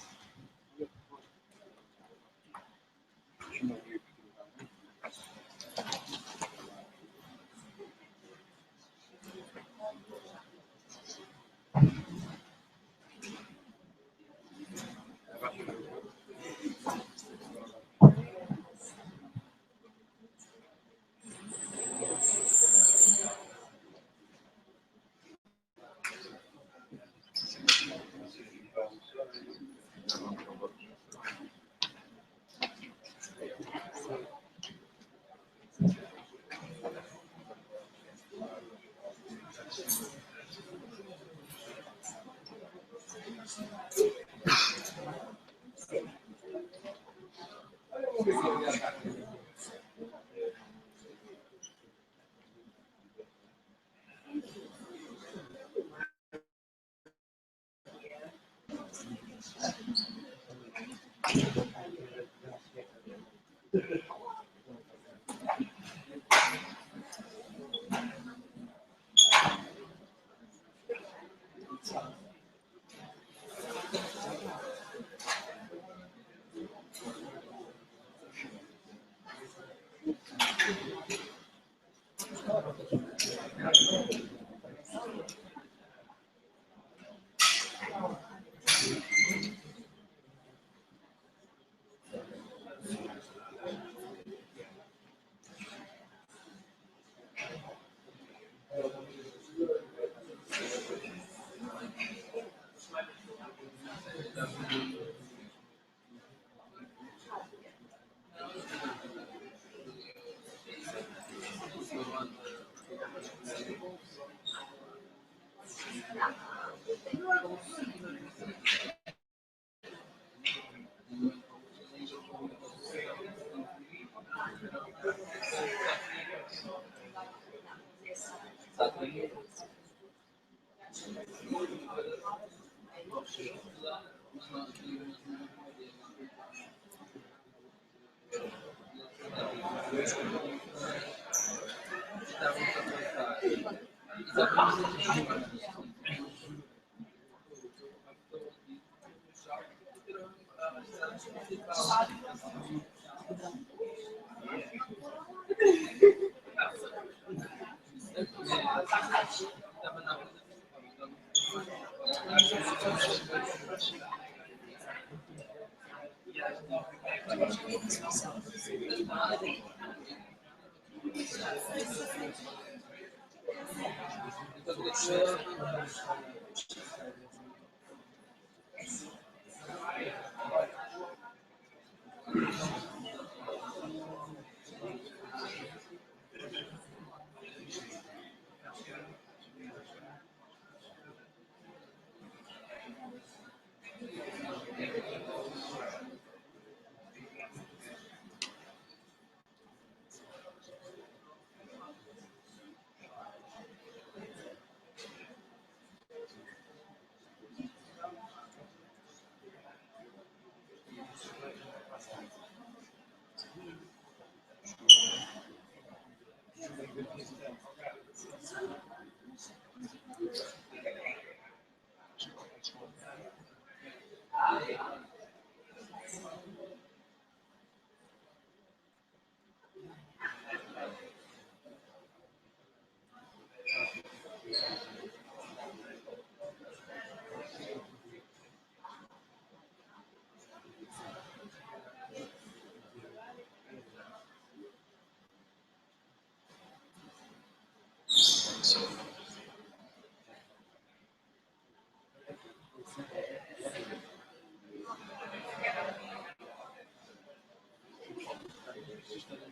Speaker 3: just